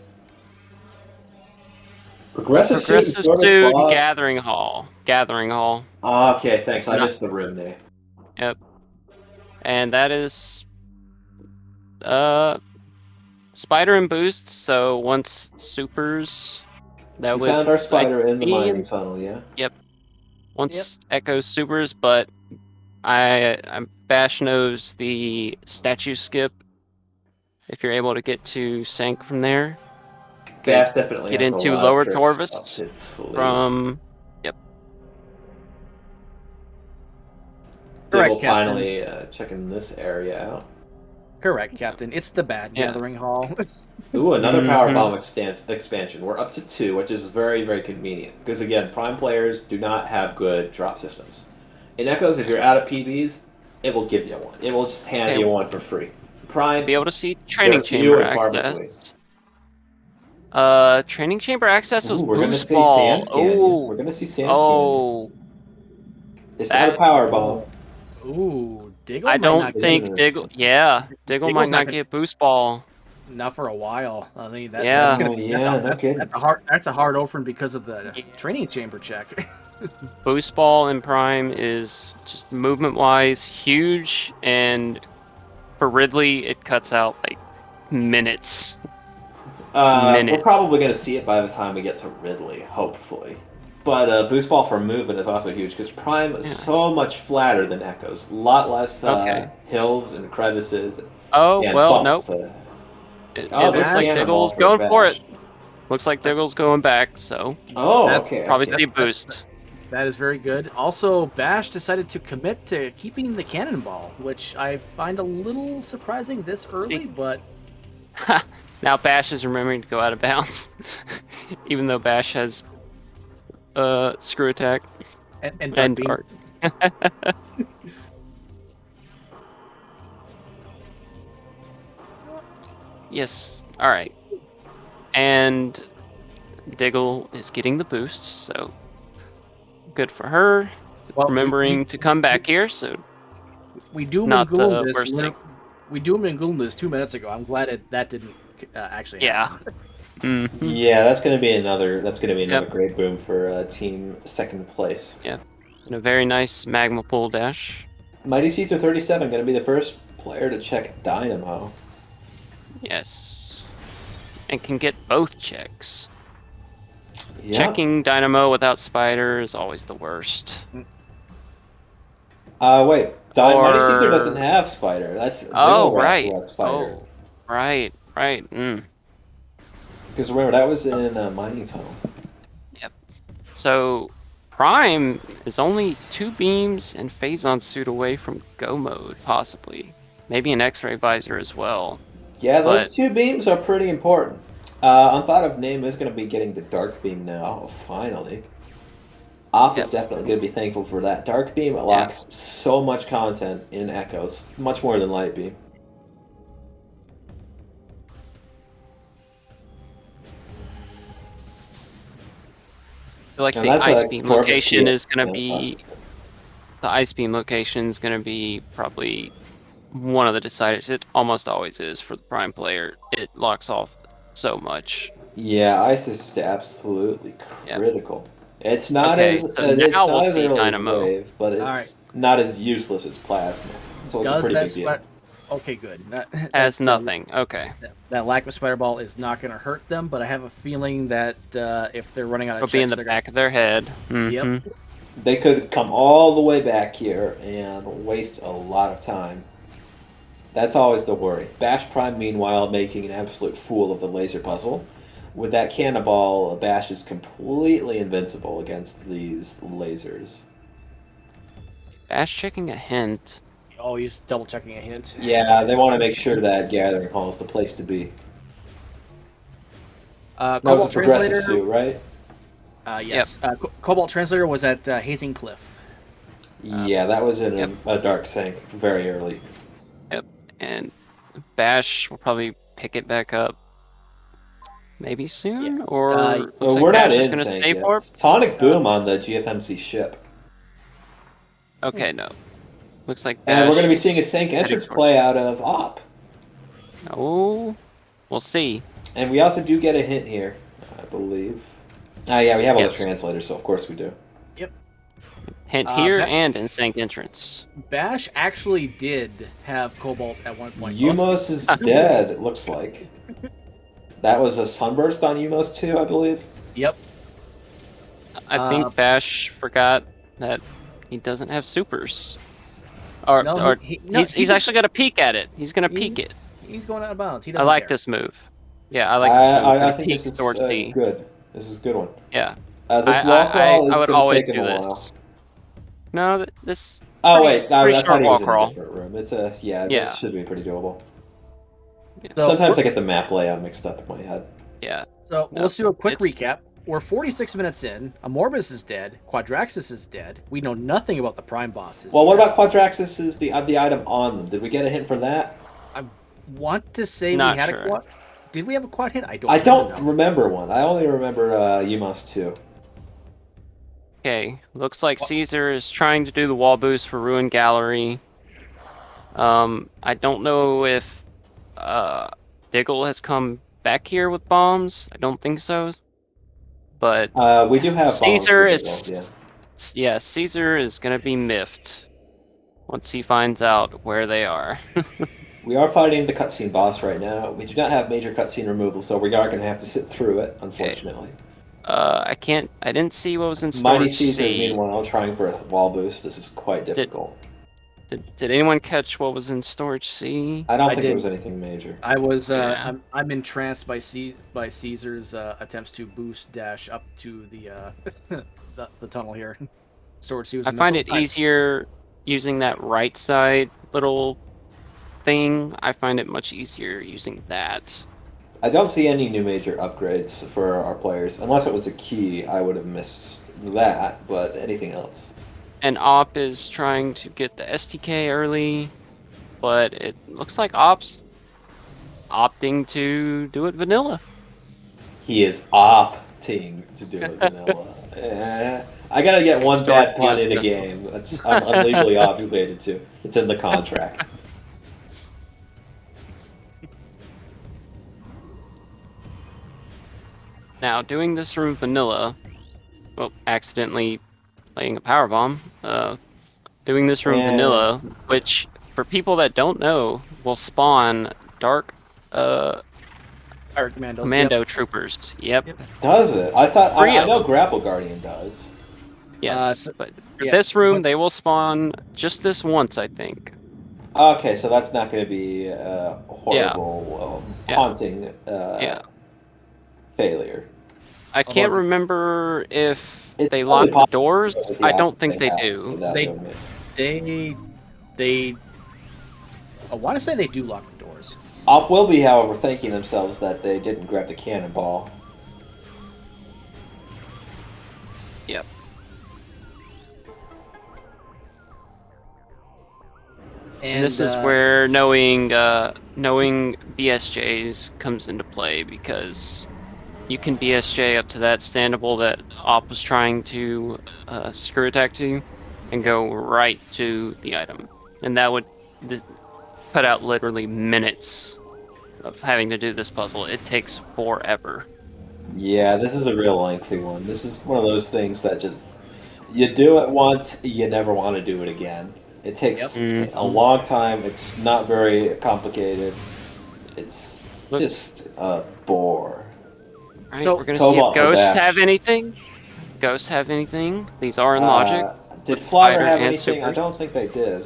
Speaker 2: Progressive
Speaker 3: student gathering hall. Gathering hall.
Speaker 2: Oh, okay, thanks. I missed the room name.
Speaker 3: Yep. And that is spider and boost. So once supers, that
Speaker 2: we found our spider in the mining tunnel. Yeah.
Speaker 3: Yep. Once Echo supers, but I'm Bash knows the statue skip. If you're able to get to Sank from there,
Speaker 2: Bash definitely
Speaker 3: get
Speaker 2: has
Speaker 3: into
Speaker 2: a lot
Speaker 3: Lower
Speaker 2: of tricks
Speaker 3: Torvus
Speaker 2: up his sleeve.
Speaker 3: from. Yep.
Speaker 2: Diggle finally checking this area out.
Speaker 1: Correct, Captain. It's the bad gathering hall.
Speaker 2: Ooh, another power bomb expansion. We're up to 2, which is very, very convenient. Because again, Prime players do not have good drop systems. In Echoes, if you're out of PBs, it will give you one. It will just hand you one for free. Prime,
Speaker 3: be able to see training chamber access. Training chamber access was boost ball.
Speaker 2: We're gonna see sand canyon. It's not a power bomb.
Speaker 1: Ooh, Diggle.
Speaker 3: I don't think Diggle. Yeah, Diggle might not get boost ball.
Speaker 1: Not for a while. I mean, that's a hard open because of the training chamber check.
Speaker 3: Boost ball in Prime is just movement-wise huge, and for Ridley, it cuts out like minutes.
Speaker 2: We're probably going to see it by the time we get to Ridley, hopefully. But boost ball for movement is also huge because Prime is so much flatter than Echoes. A lot less hills and crevices.
Speaker 3: Oh, well, nope. It looks like Diggle's going for it. Looks like Diggle's going back, so probably see a boost.
Speaker 1: That is very good. Also, Bash decided to commit to keeping the cannonball, which I find a little surprising this early, but...
Speaker 3: Now Bash is remembering to go out of bounds, even though Bash has screw attack
Speaker 1: and dark.
Speaker 3: Yes, alright. And Diggle is getting the boost, so good for her. Well, remembering to come back here, so
Speaker 1: we doom and gloom this. We doomed and gloomed this 2 minutes ago. I'm glad that didn't actually happen.
Speaker 2: Yeah, that's gonna be another great boom for team second place.
Speaker 3: Yeah. And a very nice magma pool dash.
Speaker 2: Mighty Caesar 37 gonna be the first player to check Dynamo.
Speaker 3: Yes. and can get both checks.
Speaker 2: Yeah.
Speaker 3: Checking Dynamo without Spider is always the worst.
Speaker 2: Wait. Mighty Caesar doesn't
Speaker 3: Or
Speaker 2: have Spider. That's
Speaker 3: oh
Speaker 2: Diggle Rat who
Speaker 3: right,
Speaker 2: has Spider.
Speaker 3: oh right.
Speaker 2: Because remember, that was in Mining Tunnel.
Speaker 3: Yep. So Prime is only 2 beams and Phazon suit away from go mode, possibly. Maybe an X-ray visor as well.
Speaker 2: Yeah,
Speaker 3: But
Speaker 2: those 2 beams are pretty important. Unthought of Name is going to be getting the Dark Beam now. Oh, finally. Op is
Speaker 3: yep,
Speaker 2: definitely going to be thankful for that. Dark Beam
Speaker 3: yeah.
Speaker 2: unlocks so much content in Echoes, much more than Light Beam.
Speaker 3: I feel like
Speaker 2: And
Speaker 3: the
Speaker 2: that's
Speaker 3: ice
Speaker 2: a
Speaker 3: beam
Speaker 2: Corpus
Speaker 3: location
Speaker 2: Key.
Speaker 3: is gonna
Speaker 2: Yeah,
Speaker 3: be the ice beam location is gonna be probably one of the deciders. It almost always is for the prime player. It locks off so much.
Speaker 2: yeah, Ice is just absolutely
Speaker 3: Yep.
Speaker 2: critical. It's not
Speaker 3: Okay,
Speaker 2: as
Speaker 3: so
Speaker 2: it's
Speaker 3: now we'll
Speaker 2: not as
Speaker 3: see
Speaker 2: early as
Speaker 3: Dynamo.
Speaker 2: Wave, but
Speaker 1: All right.
Speaker 2: it's not as useless as Plasma. So it's a
Speaker 1: Does
Speaker 2: pretty
Speaker 1: that
Speaker 2: big deal.
Speaker 1: Okay, good.
Speaker 3: Has nothing. Okay.
Speaker 1: That lack of spider ball is not going to hurt them, but I have a feeling that if they're running out
Speaker 3: It'll
Speaker 1: of
Speaker 3: be in
Speaker 1: checks,
Speaker 3: the
Speaker 1: they're
Speaker 3: back of their head.
Speaker 1: Yep.
Speaker 2: They could come all the way back here and waste a lot of time. That's always the worry. Bash Prime, meanwhile, making an absolute fool of the laser puzzle. With that cannonball, Bash is completely invincible against these lasers.
Speaker 3: Bash checking a hint.
Speaker 1: Oh, he's double checking a hint.
Speaker 2: Yeah, they want to make sure that Gathering Hall is the place to be. That was a
Speaker 1: Cobalt
Speaker 2: progressive
Speaker 1: Translator.
Speaker 2: suit, right?
Speaker 1: Yes. Cobalt Translator was at Hazing Cliff.
Speaker 2: Yeah, that was in
Speaker 3: Yep.
Speaker 2: a dark sink very early.
Speaker 3: Yep. And Bash will probably pick it back up maybe soon,
Speaker 1: Yeah.
Speaker 3: or looks
Speaker 2: Well,
Speaker 3: like
Speaker 2: we're not
Speaker 3: Bash is
Speaker 2: in
Speaker 3: gonna
Speaker 2: sync
Speaker 3: stay
Speaker 2: yet.
Speaker 3: for it.
Speaker 2: Sonic Boom on the GFMC ship.
Speaker 3: Okay, no. Looks like
Speaker 2: And we're going
Speaker 3: Bash
Speaker 2: to be seeing a
Speaker 3: is
Speaker 2: sync
Speaker 3: heading
Speaker 2: entrance
Speaker 3: towards
Speaker 2: play
Speaker 3: it.
Speaker 2: out of Op.
Speaker 3: Oh, we'll see.
Speaker 2: And we also do get a hint here, I believe. Ah, yeah, we have all the
Speaker 3: Yes.
Speaker 2: translators, so of course we do.
Speaker 1: Yep.
Speaker 3: Hint here and in sync entrance.
Speaker 1: Bash actually did have Cobalt at one point.
Speaker 2: Umos is dead, it looks like. That was a sunburst on Umos too, I believe.
Speaker 1: Yep.
Speaker 3: I think Bash forgot that he doesn't have supers. Or,
Speaker 1: No,
Speaker 3: or
Speaker 1: he
Speaker 3: he's
Speaker 1: just-
Speaker 3: actually gonna peek at it. He's gonna peek it.
Speaker 1: He's going out of bounds. He
Speaker 3: I
Speaker 1: doesn't
Speaker 3: like
Speaker 1: care.
Speaker 3: this move. Yeah, I like this move.
Speaker 2: I
Speaker 3: Gonna
Speaker 2: think
Speaker 3: peek
Speaker 2: this is
Speaker 3: towards C.
Speaker 2: good. This is a good one.
Speaker 3: Yeah.
Speaker 2: This walk crawl
Speaker 3: I
Speaker 2: is
Speaker 3: would
Speaker 2: going to
Speaker 3: always
Speaker 2: take him
Speaker 3: do
Speaker 2: a while.
Speaker 3: this. No, this.
Speaker 2: Oh
Speaker 3: pretty-
Speaker 2: wait, I
Speaker 3: pretty
Speaker 2: thought
Speaker 3: short
Speaker 2: he was
Speaker 3: walk
Speaker 2: in a
Speaker 3: crawl.
Speaker 2: different room. It's a
Speaker 3: Yeah.
Speaker 2: This should be pretty doable.
Speaker 1: So
Speaker 2: Sometimes I get the map layout mixed up in my head.
Speaker 3: Yeah.
Speaker 1: So
Speaker 3: No,
Speaker 1: let's do a quick
Speaker 3: it's-
Speaker 1: recap. We're 46 minutes in. Amorbus is dead. Quadraxis is dead. We know nothing about the Prime bosses.
Speaker 2: Well, what about Quadraxis? Is the item on them? Did we get a hint for that?
Speaker 1: I want to say
Speaker 3: Not
Speaker 1: we had
Speaker 3: sure.
Speaker 1: a quad. Did we have a quad hit? I don't.
Speaker 2: I don't
Speaker 1: know.
Speaker 2: remember one. I only remember Umos 2.
Speaker 3: Okay, looks like Caesar is trying to do the wall boost for Ruin Gallery. I don't know if Diggle has come back here with bombs. I don't think so. But
Speaker 2: We do have
Speaker 3: Caesar
Speaker 2: bombs
Speaker 3: is
Speaker 2: for Diggle,
Speaker 3: yeah, Caesar is gonna be miffed once he finds out where they are.
Speaker 2: We are fighting the cutscene boss right now. We do not have major cutscene removal, so we are going to have to sit through it, unfortunately.
Speaker 3: I didn't see what was in
Speaker 2: Mighty
Speaker 3: storage
Speaker 2: Caesar,
Speaker 3: C.
Speaker 2: meanwhile, trying for a wall boost. This is quite difficult.
Speaker 3: Did anyone catch what was in storage C?
Speaker 2: I don't
Speaker 1: I
Speaker 2: think there
Speaker 1: did.
Speaker 2: was anything major.
Speaker 1: I was.
Speaker 3: Yeah.
Speaker 1: I'm entranced by Caesar's attempts to boost dash up to the the tunnel here. Storage C was.
Speaker 3: I find it easier using that right side little thing. I find it much easier using that.
Speaker 2: I don't see any new major upgrades for our players. Unless it was a key, I would have missed that, but anything else.
Speaker 3: And Op is trying to get the STK early, but it looks like Op's opting to do it vanilla.
Speaker 2: He is opting to do it vanilla. I gotta get one bad pun in a game. I'm legally obligated to. It's in the contract.
Speaker 3: Now, doing this room vanilla, well, accidentally playing a power bomb. Doing this room vanilla, which for people that don't know, will spawn dark
Speaker 1: Or commandos.
Speaker 3: Commando
Speaker 1: Yep.
Speaker 3: troopers. Yep.
Speaker 1: Yep.
Speaker 2: Does it? I thought
Speaker 3: Three
Speaker 2: I
Speaker 3: of
Speaker 2: know
Speaker 3: them.
Speaker 2: Grapple Guardian does.
Speaker 3: Yes,
Speaker 1: So-
Speaker 3: but for
Speaker 1: yeah,
Speaker 3: this room,
Speaker 1: but-
Speaker 3: they will spawn just this once, I think.
Speaker 2: Okay, so that's not going to be
Speaker 3: Yeah.
Speaker 2: horrible,
Speaker 3: Yeah.
Speaker 2: haunting
Speaker 3: Yeah.
Speaker 2: failure.
Speaker 3: I can't
Speaker 1: Although-
Speaker 3: remember if
Speaker 2: It's
Speaker 3: they
Speaker 2: probably
Speaker 3: lock the
Speaker 2: possible
Speaker 3: doors.
Speaker 2: with the
Speaker 3: I don't
Speaker 2: options
Speaker 3: think they
Speaker 2: have
Speaker 3: do.
Speaker 2: without
Speaker 1: They-
Speaker 2: doing it.
Speaker 1: They. I want to say they do lock the doors.
Speaker 2: Op will be, however, thanking themselves that they didn't grab the cannonball.
Speaker 3: Yep. And this is where knowing BSJs comes into play, because you can BSJ up to that standable that Op was trying to screw attack to, and go right to the item, and that would cut out literally minutes of having to do this puzzle. It takes forever.
Speaker 2: Yeah, this is a real lengthy one. This is one of those things that just you do it once, you never want to do it again. It takes
Speaker 3: Yep.
Speaker 2: a long time. It's not very complicated. It's just a bore.
Speaker 3: Alright,
Speaker 1: So-
Speaker 3: we're gonna see
Speaker 2: Cobalt
Speaker 3: if
Speaker 2: for
Speaker 3: ghosts
Speaker 2: dash.
Speaker 3: have anything. Ghosts have anything? These are in logic.
Speaker 2: Did
Speaker 3: with
Speaker 2: Flounder
Speaker 3: Spider
Speaker 2: have
Speaker 3: and
Speaker 2: anything? I
Speaker 3: Supers.
Speaker 2: don't think they did.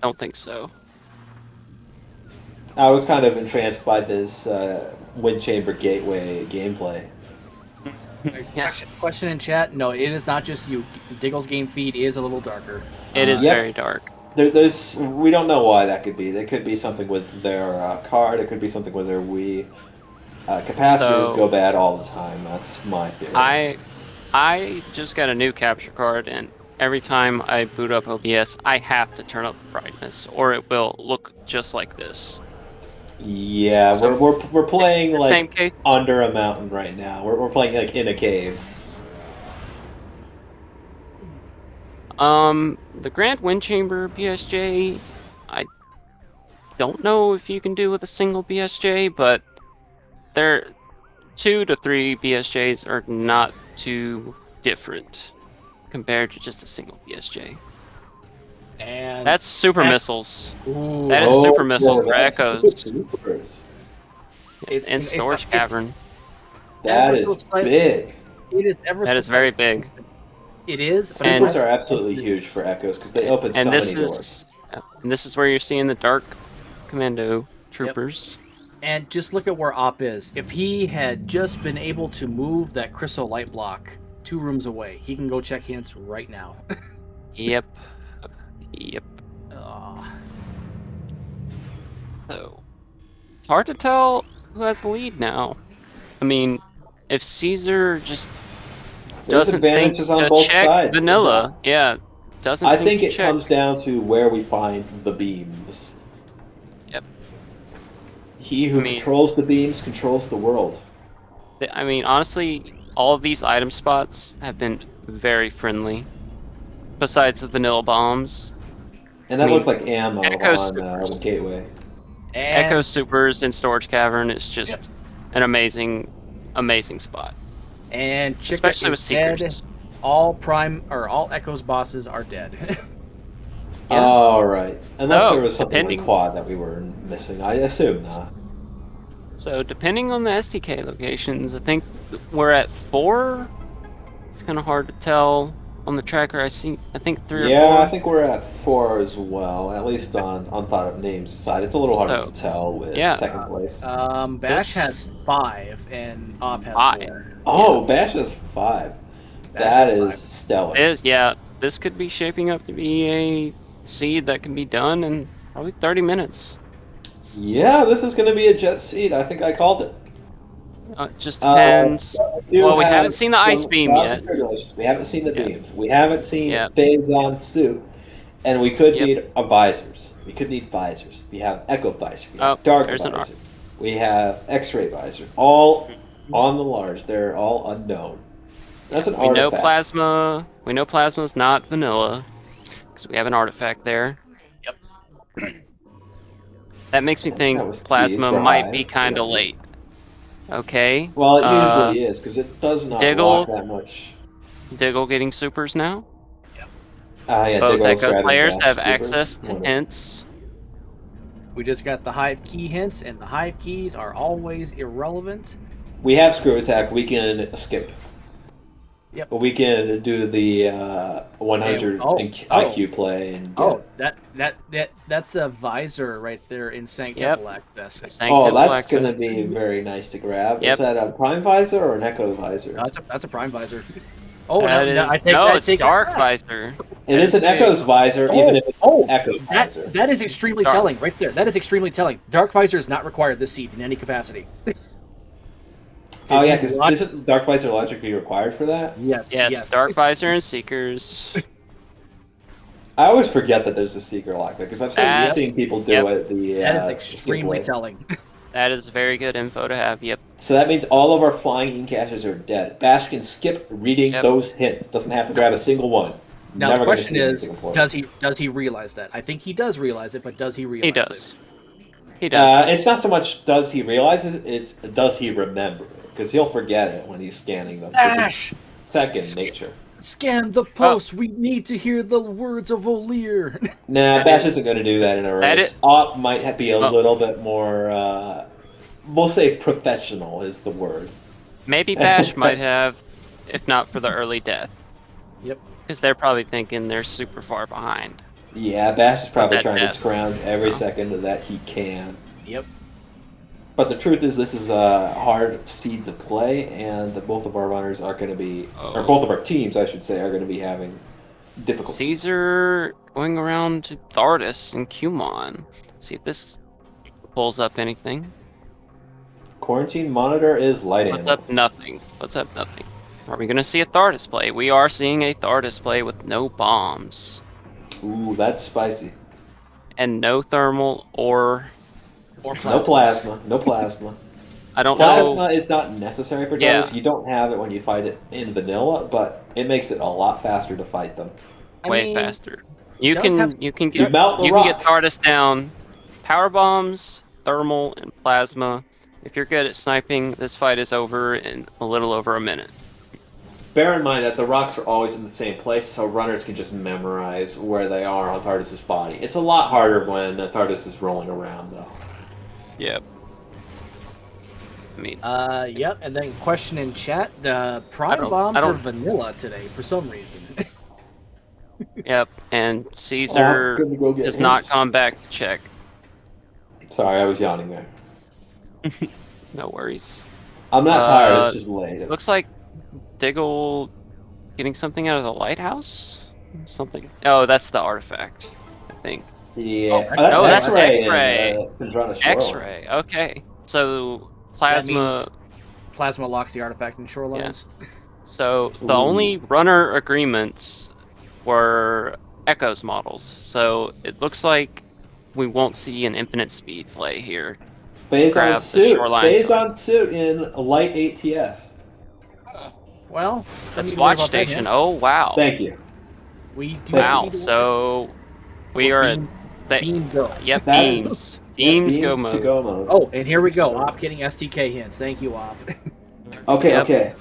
Speaker 3: Don't think so.
Speaker 2: I was kind of entranced by this Wind Chamber Gateway gameplay.
Speaker 3: Yeah,
Speaker 1: Question in chat. No, it is not just you. Diggle's game feed is a little darker.
Speaker 3: it is
Speaker 2: Yep.
Speaker 3: very dark.
Speaker 2: We don't know why that could be. It could be something with their card. It could be something with their Wii. Capacitors
Speaker 3: So-
Speaker 2: go bad all the time. That's my theory.
Speaker 3: I just got a new capture card, and every time I boot up OBS, I have to turn up the brightness, or it will look just like this.
Speaker 2: Yeah,
Speaker 3: So-
Speaker 2: we're playing
Speaker 3: The
Speaker 2: like
Speaker 3: same case.
Speaker 2: under a mountain right now. We're playing like in a cave.
Speaker 3: The Grand Wind Chamber BSJ, I don't know if you can do with a single BSJ, but there 2 to 3 BSJs are not too different compared to just a single BSJ.
Speaker 1: And
Speaker 3: That's super
Speaker 1: that-
Speaker 3: missiles.
Speaker 1: Ooh,
Speaker 3: That is
Speaker 2: Oh,
Speaker 3: super missiles for
Speaker 2: that's
Speaker 3: Echoes.
Speaker 2: supers.
Speaker 3: And storage cavern.
Speaker 2: That
Speaker 1: Ever so
Speaker 2: is
Speaker 1: slightly-
Speaker 2: big.
Speaker 1: It is ever.
Speaker 3: That
Speaker 1: so
Speaker 3: is very
Speaker 1: slightly-
Speaker 3: big.
Speaker 1: It is. But
Speaker 3: And-
Speaker 2: Supers are absolutely huge for Echoes because they open so
Speaker 3: And this
Speaker 2: many
Speaker 3: is
Speaker 2: doors.
Speaker 3: and this is where you're seeing the dark commando troopers.
Speaker 1: And just look at where Op is. If he had just been able to move that crystal light block 2 rooms away, he can go check hints right now.
Speaker 3: Yep. Yep.
Speaker 1: Ah.
Speaker 3: So it's hard to tell who has the lead now. I mean, if Caesar just
Speaker 2: There's
Speaker 3: doesn't think
Speaker 2: advantages on
Speaker 3: to
Speaker 2: both
Speaker 3: check
Speaker 2: sides.
Speaker 3: vanilla, yeah, doesn't.
Speaker 2: I think
Speaker 3: to
Speaker 2: it
Speaker 3: check.
Speaker 2: comes down to where we find the beams.
Speaker 3: Yep.
Speaker 2: He who
Speaker 3: I mean-
Speaker 2: controls the beams controls the world.
Speaker 3: I mean, honestly, all of these item spots have been very friendly. Besides the vanilla bombs,
Speaker 2: And that
Speaker 3: I mean,
Speaker 2: looked like ammo
Speaker 3: Echo
Speaker 2: on
Speaker 3: Supers.
Speaker 2: the gateway.
Speaker 1: And
Speaker 3: Echo Supers and Storage Cavern is just an amazing, amazing spot.
Speaker 1: and Chica
Speaker 3: Especially with
Speaker 1: is dead.
Speaker 3: Seekers.
Speaker 1: All Prime or all Echo's bosses are dead.
Speaker 3: Yeah.
Speaker 2: All right. Unless
Speaker 3: Oh,
Speaker 2: there was something
Speaker 3: depending-
Speaker 2: in quad that we were missing. I assume not.
Speaker 3: So depending on the STK locations, I think we're at 4. It's kind of hard to tell on the tracker. I think 3 or 4.
Speaker 2: Yeah, I think we're at 4 as well. At least on Unthought of Names side. It's a little harder
Speaker 3: So,
Speaker 2: to tell with
Speaker 3: yeah.
Speaker 2: second place.
Speaker 1: Bash
Speaker 3: This-
Speaker 1: has 5 and Op has
Speaker 3: 5.
Speaker 1: 4.
Speaker 2: Oh, Bash is 5.
Speaker 1: Bash
Speaker 2: That
Speaker 1: has
Speaker 2: is
Speaker 1: 5.
Speaker 2: stellar.
Speaker 3: This could be shaping up to be a seed that can be done in probably 30 minutes.
Speaker 2: Yeah, this is going to be a jet seed. I think I called it.
Speaker 3: It just depends.
Speaker 2: do
Speaker 3: Well, we
Speaker 2: have
Speaker 3: haven't seen the ice
Speaker 2: some
Speaker 3: beam
Speaker 2: trials
Speaker 3: yet.
Speaker 2: and tribulations. We haven't seen the
Speaker 3: Yeah.
Speaker 2: beams. We haven't seen
Speaker 3: Yeah.
Speaker 2: Phazon suit. And we could
Speaker 3: Yep.
Speaker 2: need visors. We could need visors. We have Echo visor. We have
Speaker 3: Oh,
Speaker 2: Dark
Speaker 3: there's an
Speaker 2: visor. We have X-ray visor. All on the large. They're all unknown. That's an
Speaker 3: We know
Speaker 2: artifact.
Speaker 3: plasma. We know plasma's not vanilla because we have an artifact there.
Speaker 1: Yep.
Speaker 3: That makes me think
Speaker 2: That was keys
Speaker 3: plasma
Speaker 2: for
Speaker 3: might
Speaker 2: Hive.
Speaker 3: be kind of
Speaker 2: Yeah.
Speaker 3: late. Okay.
Speaker 2: Well, it usually is because it does not
Speaker 3: Diggle.
Speaker 2: walk that much.
Speaker 3: Diggle getting supers now.
Speaker 2: Yeah,
Speaker 3: Both
Speaker 2: Diggle's
Speaker 3: Echo
Speaker 2: grabbing
Speaker 3: players
Speaker 2: Bash
Speaker 3: have
Speaker 2: Scoopers.
Speaker 3: access to
Speaker 2: Wonderful.
Speaker 3: hints.
Speaker 1: We just got the hive key hints, and the hive keys are always irrelevant.
Speaker 2: We have screw attack. We can skip.
Speaker 1: Yep.
Speaker 2: We can do the 100
Speaker 1: oh,
Speaker 2: IQ play and get.
Speaker 1: Oh, that's a visor right there in Sanctemple Access.
Speaker 2: Oh,
Speaker 3: Sanctemple
Speaker 2: that's
Speaker 3: access.
Speaker 2: gonna be very nice to grab.
Speaker 3: Yep.
Speaker 2: Is that a prime visor or an echo visor?
Speaker 1: No, that's a prime visor. Oh,
Speaker 3: That
Speaker 1: no,
Speaker 3: is,
Speaker 1: I take
Speaker 3: no,
Speaker 1: that.
Speaker 3: it's
Speaker 1: Take
Speaker 3: dark
Speaker 1: that back.
Speaker 3: visor.
Speaker 2: And it's an
Speaker 3: big.
Speaker 2: echo's visor, even if it's an echo visor.
Speaker 1: That is extremely
Speaker 3: Dark.
Speaker 1: telling right there. That is extremely telling. Dark visor is not required this seed in any capacity.
Speaker 2: Oh yeah, because isn't dark visor logically required for that?
Speaker 1: Yes.
Speaker 3: Dark visor and seekers.
Speaker 2: I always forget that there's a seeker lock there because I've
Speaker 3: That-
Speaker 2: seen people do it.
Speaker 1: That is extremely telling.
Speaker 3: That is very good info to have. Yep.
Speaker 2: So that means all of our flying ink caches are dead. Bash can skip reading those hints. Doesn't have to grab a single one.
Speaker 1: Now
Speaker 2: Never
Speaker 1: the
Speaker 2: gonna
Speaker 1: question
Speaker 2: see
Speaker 1: is,
Speaker 2: anything for it.
Speaker 1: does he realize that? I think he does realize it, but does he realize
Speaker 3: He does.
Speaker 1: it?
Speaker 3: He does.
Speaker 2: It's not so much does he realize it, it's does he remember? Because he'll forget it when he's scanning them. 'cause
Speaker 1: Ash!
Speaker 2: it's second nature.
Speaker 1: Scan the post. We need to hear the words of O'Lear.
Speaker 2: Nah, Bash isn't going to do that in a
Speaker 3: That
Speaker 2: race.
Speaker 3: is-
Speaker 2: Op might be a little bit more, we'll say professional is the word.
Speaker 3: Maybe Bash might have, if not for the early death.
Speaker 1: Yep.
Speaker 3: Because they're probably thinking they're super far behind.
Speaker 2: Yeah, Bash is probably
Speaker 3: that
Speaker 2: trying
Speaker 3: death.
Speaker 2: to scrounge every second that he can.
Speaker 1: Yep.
Speaker 2: But the truth is, this is a hard seed to play, and both of our runners are going to be, or both of our teams, I should say, are going to be having difficulty.
Speaker 3: Caesar going around to Thardus and Cumon. See if this pulls up anything.
Speaker 2: Quarantine monitor is light
Speaker 3: What's
Speaker 2: ammo.
Speaker 3: up? Nothing. What's up? Nothing. Are we going to see a Thardus play? We are seeing a Thardus play with no bombs.
Speaker 2: Ooh, that's spicy.
Speaker 3: And no thermal or
Speaker 1: plasma.
Speaker 2: No plasma. No plasma.
Speaker 3: I don't
Speaker 2: Plasma
Speaker 3: know.
Speaker 2: is not necessary for
Speaker 3: Yeah.
Speaker 2: Thardus. You don't have it when you fight it in vanilla, but it makes it a lot faster to fight them.
Speaker 3: Way faster. You
Speaker 1: does
Speaker 3: can
Speaker 1: have-
Speaker 3: you can
Speaker 2: You
Speaker 3: get
Speaker 2: melt the
Speaker 3: you can get
Speaker 2: rocks.
Speaker 3: Thardus down. Power bombs, thermal, and plasma. If you're good at sniping, this fight is over in a little over a minute.
Speaker 2: Bear in mind that the rocks are always in the same place, so runners can just memorize where they are on Thardus' body. It's a lot harder when Thardus is rolling around, though.
Speaker 3: Yep. I mean,
Speaker 1: Yep. And then question in chat: Prime
Speaker 3: don't-
Speaker 1: Bomb
Speaker 3: I
Speaker 1: for
Speaker 3: don't-
Speaker 1: vanilla today for some reason.
Speaker 3: yep. And
Speaker 2: Oh,
Speaker 3: Caesar
Speaker 2: I'm gonna go get
Speaker 3: has not
Speaker 2: hits.
Speaker 3: gone back to check.
Speaker 2: Sorry, I was yawning there.
Speaker 3: No worries.
Speaker 2: I'm not tired, it's just late.
Speaker 3: It looks like Diggle getting something out of the lighthouse. Something. Oh, that's the artifact. I think.
Speaker 2: Yeah.
Speaker 1: Oh,
Speaker 2: that's
Speaker 3: that's
Speaker 2: X-ray.
Speaker 3: X-ray.
Speaker 2: Findrana Shoreline.
Speaker 3: X-ray. Okay. So plasma.
Speaker 1: means- Plasma locks the artifact in shorelines.
Speaker 3: So the
Speaker 2: Ooh.
Speaker 3: only runner agreements were Echo's models. So it looks like we won't see an infinite speed play here.
Speaker 2: Phase
Speaker 3: grab
Speaker 2: on
Speaker 3: the
Speaker 2: suit.
Speaker 3: shoreline
Speaker 2: Phase
Speaker 3: zone.
Speaker 2: on suit in light ATS.
Speaker 1: Well,
Speaker 3: That's
Speaker 1: we need to worry
Speaker 3: watch
Speaker 1: about that
Speaker 3: station.
Speaker 1: hint.
Speaker 3: Oh wow.
Speaker 2: Thank you.
Speaker 1: We do.
Speaker 3: Wow.
Speaker 1: need to worry-
Speaker 3: So we are at the
Speaker 1: Beam go.
Speaker 3: yep
Speaker 2: That
Speaker 3: beams.
Speaker 2: is-
Speaker 3: Beams
Speaker 2: yeah,
Speaker 3: go
Speaker 2: to
Speaker 3: mode.
Speaker 2: go mode.
Speaker 1: Oh, and here we go. Op getting SDK hints. Thank you, Op.
Speaker 2: Okay,
Speaker 3: Yep.
Speaker 2: okay.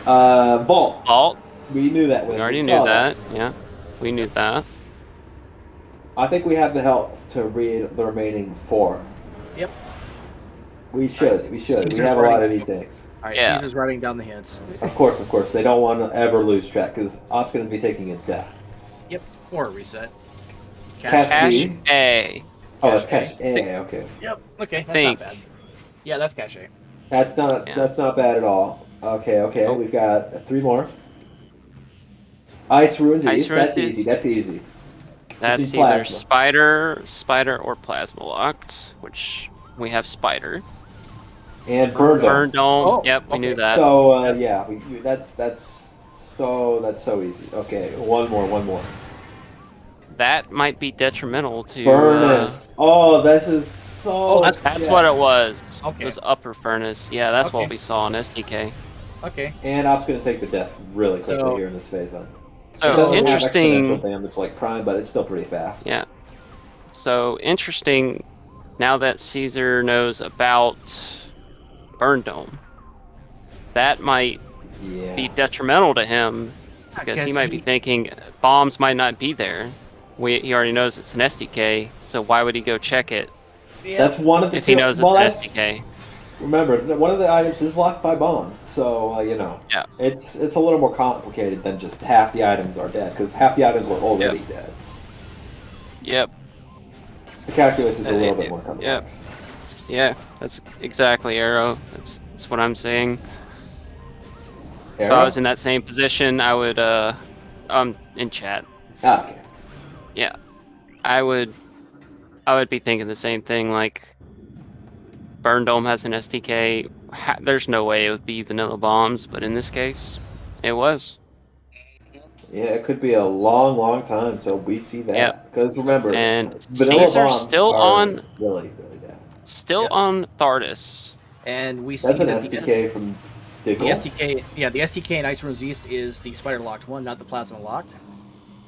Speaker 2: Vault.
Speaker 3: Vault.
Speaker 2: We knew that.
Speaker 3: We
Speaker 2: when
Speaker 3: already
Speaker 2: saw
Speaker 3: knew that. Yeah. We knew that.
Speaker 2: I think we have the help to read the remaining 4.
Speaker 1: Yep.
Speaker 2: We should. We should. We
Speaker 1: Caesar's
Speaker 2: have a lot of
Speaker 1: writing-
Speaker 2: e-tanks.
Speaker 1: All right,
Speaker 3: Yeah.
Speaker 1: Caesar's writing down the hints.
Speaker 2: Of course. They don't want to ever lose track because Op's going to be taking a death.
Speaker 1: Yep. Or a reset.
Speaker 2: Cash
Speaker 3: Cash
Speaker 2: B.
Speaker 3: A.
Speaker 2: Oh, that's
Speaker 1: Cache
Speaker 2: cash A. Okay.
Speaker 1: Yep. Okay, that's
Speaker 3: Think.
Speaker 1: not bad. Yeah, that's cache.
Speaker 2: That's not.
Speaker 3: Yeah.
Speaker 2: That's not bad at all. Okay.
Speaker 3: Oh.
Speaker 2: We've got 3 more. Ice ruins
Speaker 3: Ice
Speaker 2: East.
Speaker 3: Ruins
Speaker 2: That's
Speaker 3: East.
Speaker 2: easy. That's easy.
Speaker 3: That's
Speaker 2: need
Speaker 3: either
Speaker 2: plasma.
Speaker 3: spider, or plasma locked, which we have spider.
Speaker 2: And burn dome.
Speaker 3: Burn dome.
Speaker 1: Oh,
Speaker 3: Yep, we knew
Speaker 1: okay.
Speaker 3: that.
Speaker 2: So yeah, that's so easy. Okay, one more.
Speaker 3: That might be detrimental to.
Speaker 2: Furnace. Oh, this is so.
Speaker 1: Oh,
Speaker 3: That's what it was.
Speaker 1: Okay.
Speaker 3: It was upper furnace. Yeah, that's
Speaker 1: Okay.
Speaker 3: what we saw in SDK.
Speaker 1: Okay.
Speaker 2: And Op's gonna take the death really quickly
Speaker 1: So-
Speaker 2: here in this phase on.
Speaker 3: So,
Speaker 2: It doesn't
Speaker 3: interesting.
Speaker 2: have exponential damage like Prime, but it's still pretty fast.
Speaker 3: Yeah. So interesting. Now that Caesar knows about Burn Dome, that might
Speaker 2: Yeah.
Speaker 3: be detrimental to him because he
Speaker 1: guess
Speaker 3: might be thinking bombs might not be there. He already knows it's an SDK, so why would he go check it
Speaker 2: That's one of the
Speaker 3: If he
Speaker 2: two.
Speaker 3: knows it's
Speaker 2: Well,
Speaker 3: an
Speaker 2: that's
Speaker 3: SDK.
Speaker 2: remember one of the items is locked by bombs, so
Speaker 3: Yeah.
Speaker 2: it's a little more complicated than just half the items are dead because half the items were
Speaker 3: Yep.
Speaker 2: already dead.
Speaker 3: Yep.
Speaker 2: The calculus is a little bit
Speaker 3: Yep.
Speaker 2: more
Speaker 3: Yep.
Speaker 2: complex.
Speaker 3: Yeah. That's exactly Arrow. That's what I'm saying. If I was
Speaker 2: Arrow?
Speaker 3: in that same position, I would in chat.
Speaker 2: Ah, okay.
Speaker 3: Yeah. I would be thinking the same thing. Like Burn Dome has an SDK. There's no way it would be vanilla bombs, but in this case, it was.
Speaker 2: Yeah, it could be a long, long time till we see
Speaker 3: Yep.
Speaker 2: that. Because remember,
Speaker 3: And
Speaker 2: vanilla
Speaker 3: Caesar's
Speaker 2: bombs are really, really bad.
Speaker 3: still
Speaker 1: Yep.
Speaker 3: on Thardis.
Speaker 1: And we
Speaker 2: That's
Speaker 1: see
Speaker 2: an
Speaker 1: that
Speaker 2: SDK from
Speaker 1: the
Speaker 2: Diggle.
Speaker 1: SDK, yeah, the SDK in Ice Runes East is the spider locked one, not the plasma locked.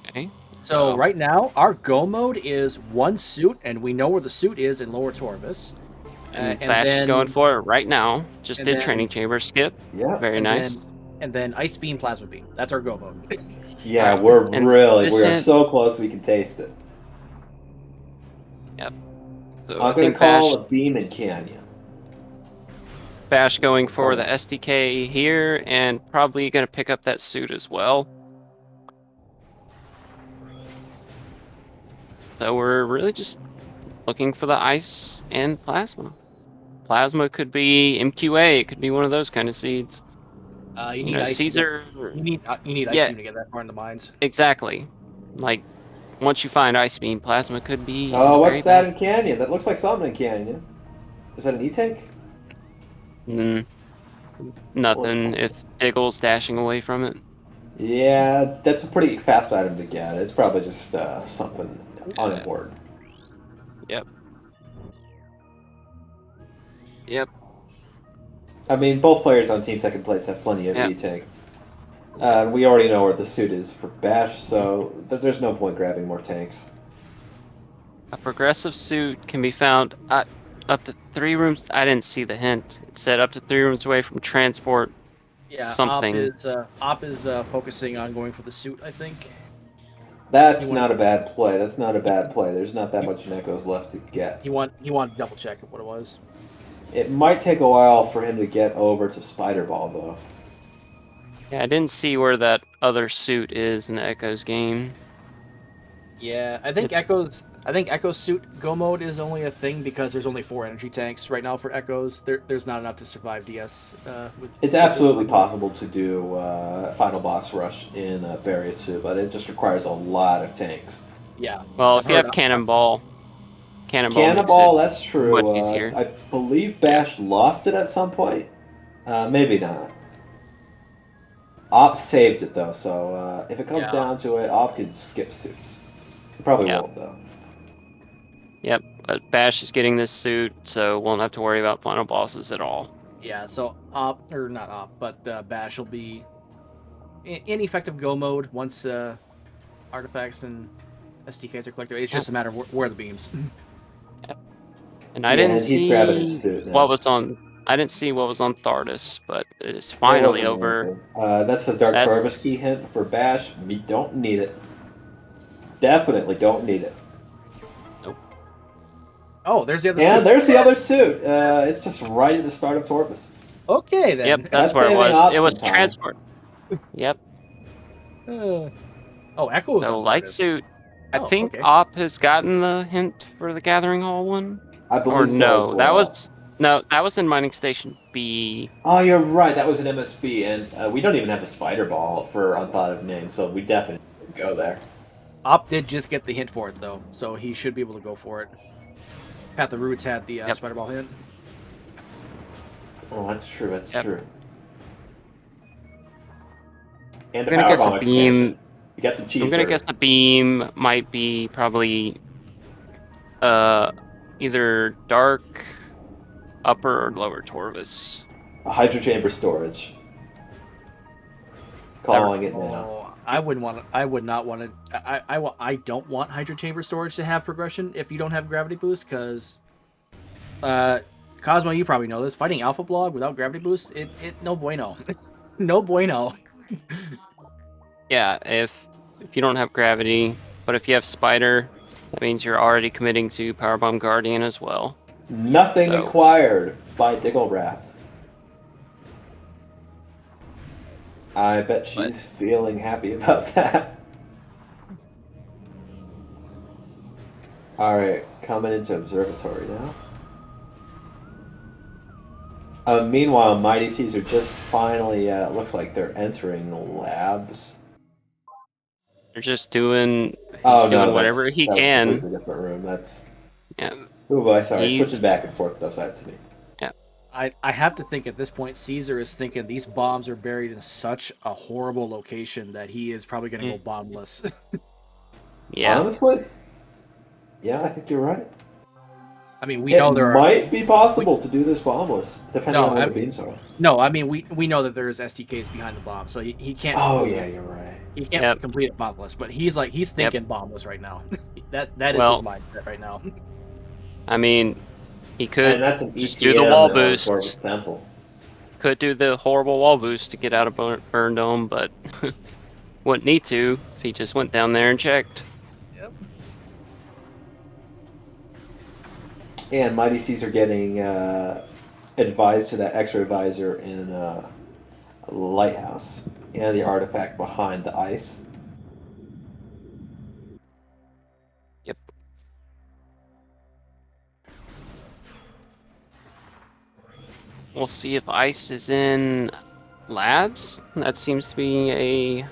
Speaker 3: Okay.
Speaker 1: So right now, our go mode is one suit, and we know where the suit is in Lower Torvis.
Speaker 3: And
Speaker 1: And
Speaker 3: Bash is going
Speaker 1: then
Speaker 3: for it right now. Just
Speaker 1: and
Speaker 3: did
Speaker 1: then
Speaker 3: training chamber skip.
Speaker 2: Yeah.
Speaker 3: Very
Speaker 1: and
Speaker 3: nice.
Speaker 1: then Ice Beam, Plasma Beam. That's our go mode.
Speaker 2: Yeah,
Speaker 3: Alright. And
Speaker 2: we
Speaker 3: this
Speaker 2: are
Speaker 3: hint,
Speaker 2: so close we can taste it.
Speaker 3: yep. So I
Speaker 2: I'm gonna
Speaker 3: think Bash
Speaker 2: call a Beam and Canyon.
Speaker 3: Going for the
Speaker 2: Oh.
Speaker 3: SDK here and probably gonna pick up that suit as well. So we're really just looking for the ice and plasma. Plasma could be MQA, it could be one of those kind of seeds.
Speaker 1: You
Speaker 3: You
Speaker 1: need
Speaker 3: know,
Speaker 1: ice to get.
Speaker 3: Caesar,
Speaker 1: You need Ice
Speaker 3: yeah,
Speaker 1: Beam to get that far in the mines.
Speaker 3: exactly. Like once you find ice beam, plasma could be in
Speaker 2: Oh,
Speaker 3: the
Speaker 2: what's
Speaker 3: very
Speaker 2: that
Speaker 3: back.
Speaker 2: in Canyon? That looks like something in Canyon. Is that an E-tank?
Speaker 3: Mm,
Speaker 2: Looks
Speaker 3: nothing
Speaker 2: like
Speaker 3: if
Speaker 2: it.
Speaker 3: Diggle's dashing away from it.
Speaker 2: Yeah, that's a pretty fast item to get. It's probably just something
Speaker 3: Yeah.
Speaker 2: unimportant.
Speaker 3: Yep. Yep.
Speaker 2: I mean, both players on Team Second Place have plenty of
Speaker 3: Yep.
Speaker 2: E-tanks.
Speaker 3: Yep.
Speaker 2: We already know where the suit is for Bash, so there's no point grabbing more tanks.
Speaker 3: A progressive suit can be found up to 3 rooms. I didn't see the hint. It said up to 3 rooms away from transport
Speaker 1: Yeah,
Speaker 3: something.
Speaker 1: Op is focusing on going for the suit. I think.
Speaker 2: That's
Speaker 1: He want
Speaker 2: not a bad play. That's not a bad play. There's not that much Nekos left to get.
Speaker 1: he wanted to double check what it was.
Speaker 2: It might take a while for him to get over to Spider Ball, though.
Speaker 3: Yeah, I didn't see where that other suit is in the Echoes game.
Speaker 1: Yeah,
Speaker 3: It's
Speaker 1: I think Echo's suit go mode is only a thing because there's only 4 energy tanks right now for Echoes. There's not enough to survive DS
Speaker 2: It's
Speaker 1: with this
Speaker 2: absolutely
Speaker 1: combo.
Speaker 2: possible to do Final Boss Rush in various suit, but it just requires a lot of tanks.
Speaker 1: Yeah,
Speaker 3: well,
Speaker 1: I've
Speaker 3: if you
Speaker 1: heard.
Speaker 3: have Cannonball makes it
Speaker 2: Cannonball, that's
Speaker 3: much
Speaker 2: true.
Speaker 3: easier.
Speaker 2: I believe
Speaker 3: Yeah.
Speaker 2: Bash lost it at some point. Maybe not. Op saved it though, so if it comes
Speaker 1: Yeah,
Speaker 2: down to it, Op could skip suits. He probably
Speaker 3: Yeah.
Speaker 2: won't though.
Speaker 3: Yep. But Bash is getting this suit, so won't have to worry about final bosses at all.
Speaker 1: yeah. So Op or not Op, but Bash will be in effective go mode once artifacts and SDKs are collected. It's just a matter of where the beams.
Speaker 3: And I
Speaker 2: Yeah,
Speaker 3: didn't
Speaker 2: and he's grabbing his
Speaker 3: see
Speaker 2: suit
Speaker 3: what
Speaker 2: now.
Speaker 3: was on. I didn't see what was on Thardis, but it is
Speaker 2: There
Speaker 3: finally
Speaker 2: wasn't
Speaker 3: over.
Speaker 2: anything. That's the Dark
Speaker 3: That
Speaker 2: Torvis key hint for Bash. We don't need it. Definitely don't need it.
Speaker 3: nope.
Speaker 1: Oh, there's the other
Speaker 2: And
Speaker 1: suit.
Speaker 2: there's the other suit. It's just right at the start of Torvis.
Speaker 1: Okay
Speaker 3: Yep,
Speaker 1: then.
Speaker 3: that's
Speaker 2: That's
Speaker 3: where it
Speaker 2: saving
Speaker 3: was.
Speaker 2: Op
Speaker 3: It was
Speaker 2: some time.
Speaker 3: transport. Yep.
Speaker 1: oh, Echo was
Speaker 3: So
Speaker 1: on
Speaker 3: light
Speaker 1: Thardis.
Speaker 3: suit. I
Speaker 1: Oh,
Speaker 3: think
Speaker 1: okay.
Speaker 3: Op has gotten the hint for the Gathering Hall one.
Speaker 2: I
Speaker 3: Or
Speaker 2: believe so as
Speaker 3: no,
Speaker 2: well.
Speaker 3: that was in Mining Station B.
Speaker 2: Oh, you're right. That was an MSB, and we don't even have a Spider Ball for Unthought of Name, so we definitely go there.
Speaker 1: Op did just get the hint for it though, so he should be able to go for it. Path of Roots had the
Speaker 3: Yep.
Speaker 1: Spider Ball hint.
Speaker 2: Oh, that's true. That's
Speaker 3: Yep.
Speaker 2: true. And
Speaker 3: I'm
Speaker 2: a
Speaker 3: gonna guess
Speaker 2: Powerbomb
Speaker 3: a beam.
Speaker 2: expansion. You got some cheeseburger.
Speaker 3: I'm gonna guess the beam might be probably either dark upper or lower Torvis.
Speaker 2: A Hydro Chamber storage. Calling it now.
Speaker 1: Oh, I wouldn't want to. I would not want to. I don't want Hydro Chamber storage to have progression if you don't have Gravity Boost, because Cosmo, you probably know this. Fighting Alpha Blog without Gravity Boost, it no bueno. No bueno.
Speaker 3: Yeah, if you don't have gravity, but if you have spider, that means you're already committing to Powerbomb Guardian as well.
Speaker 2: Nothing
Speaker 3: So-
Speaker 2: acquired by Digglewrath. I bet
Speaker 3: But-
Speaker 2: she's feeling happy about that. Alright, coming into Observatory now. Meanwhile, Mighty Caesar just finally, looks like they're entering the labs.
Speaker 3: They're just doing. He's
Speaker 2: Oh
Speaker 3: doing
Speaker 2: no,
Speaker 3: whatever he
Speaker 2: that was a
Speaker 3: can.
Speaker 2: completely different room. That's.
Speaker 3: Yeah.
Speaker 2: Oh boy, sorry,
Speaker 3: He's-
Speaker 2: switching back and forth those sides to me.
Speaker 1: I have to think at this point, Caesar is thinking these bombs are buried in such a horrible location that he is probably going to go bombless.
Speaker 3: Yeah.
Speaker 2: Honestly, yeah, I think you're right.
Speaker 1: I mean, we
Speaker 2: It
Speaker 1: know there
Speaker 2: might be possible to do this bombless, depending
Speaker 1: No,
Speaker 2: on where
Speaker 1: I
Speaker 2: the beams are.
Speaker 1: No, I mean we know that there's STKs behind the bomb, so he can't.
Speaker 2: Oh yeah, you're right.
Speaker 1: He can't
Speaker 3: Yep.
Speaker 1: complete it bombless, but he's thinking bombless right now. that is
Speaker 3: Well-
Speaker 1: his mindset right now.
Speaker 3: I mean, he
Speaker 2: And
Speaker 3: could
Speaker 2: that's an
Speaker 3: just
Speaker 2: ETM
Speaker 3: do the wall
Speaker 2: on
Speaker 3: boost.
Speaker 2: Corvus Temple.
Speaker 3: Could do the horrible wall boost to get out of Burn Dome, but wouldn't need to if he just went down there and checked.
Speaker 2: And Mighty Caesar getting advised to that X-ray visor in Lighthouse and the artifact behind the ice.
Speaker 3: Yep. We'll see if ice is in labs. That seems to be a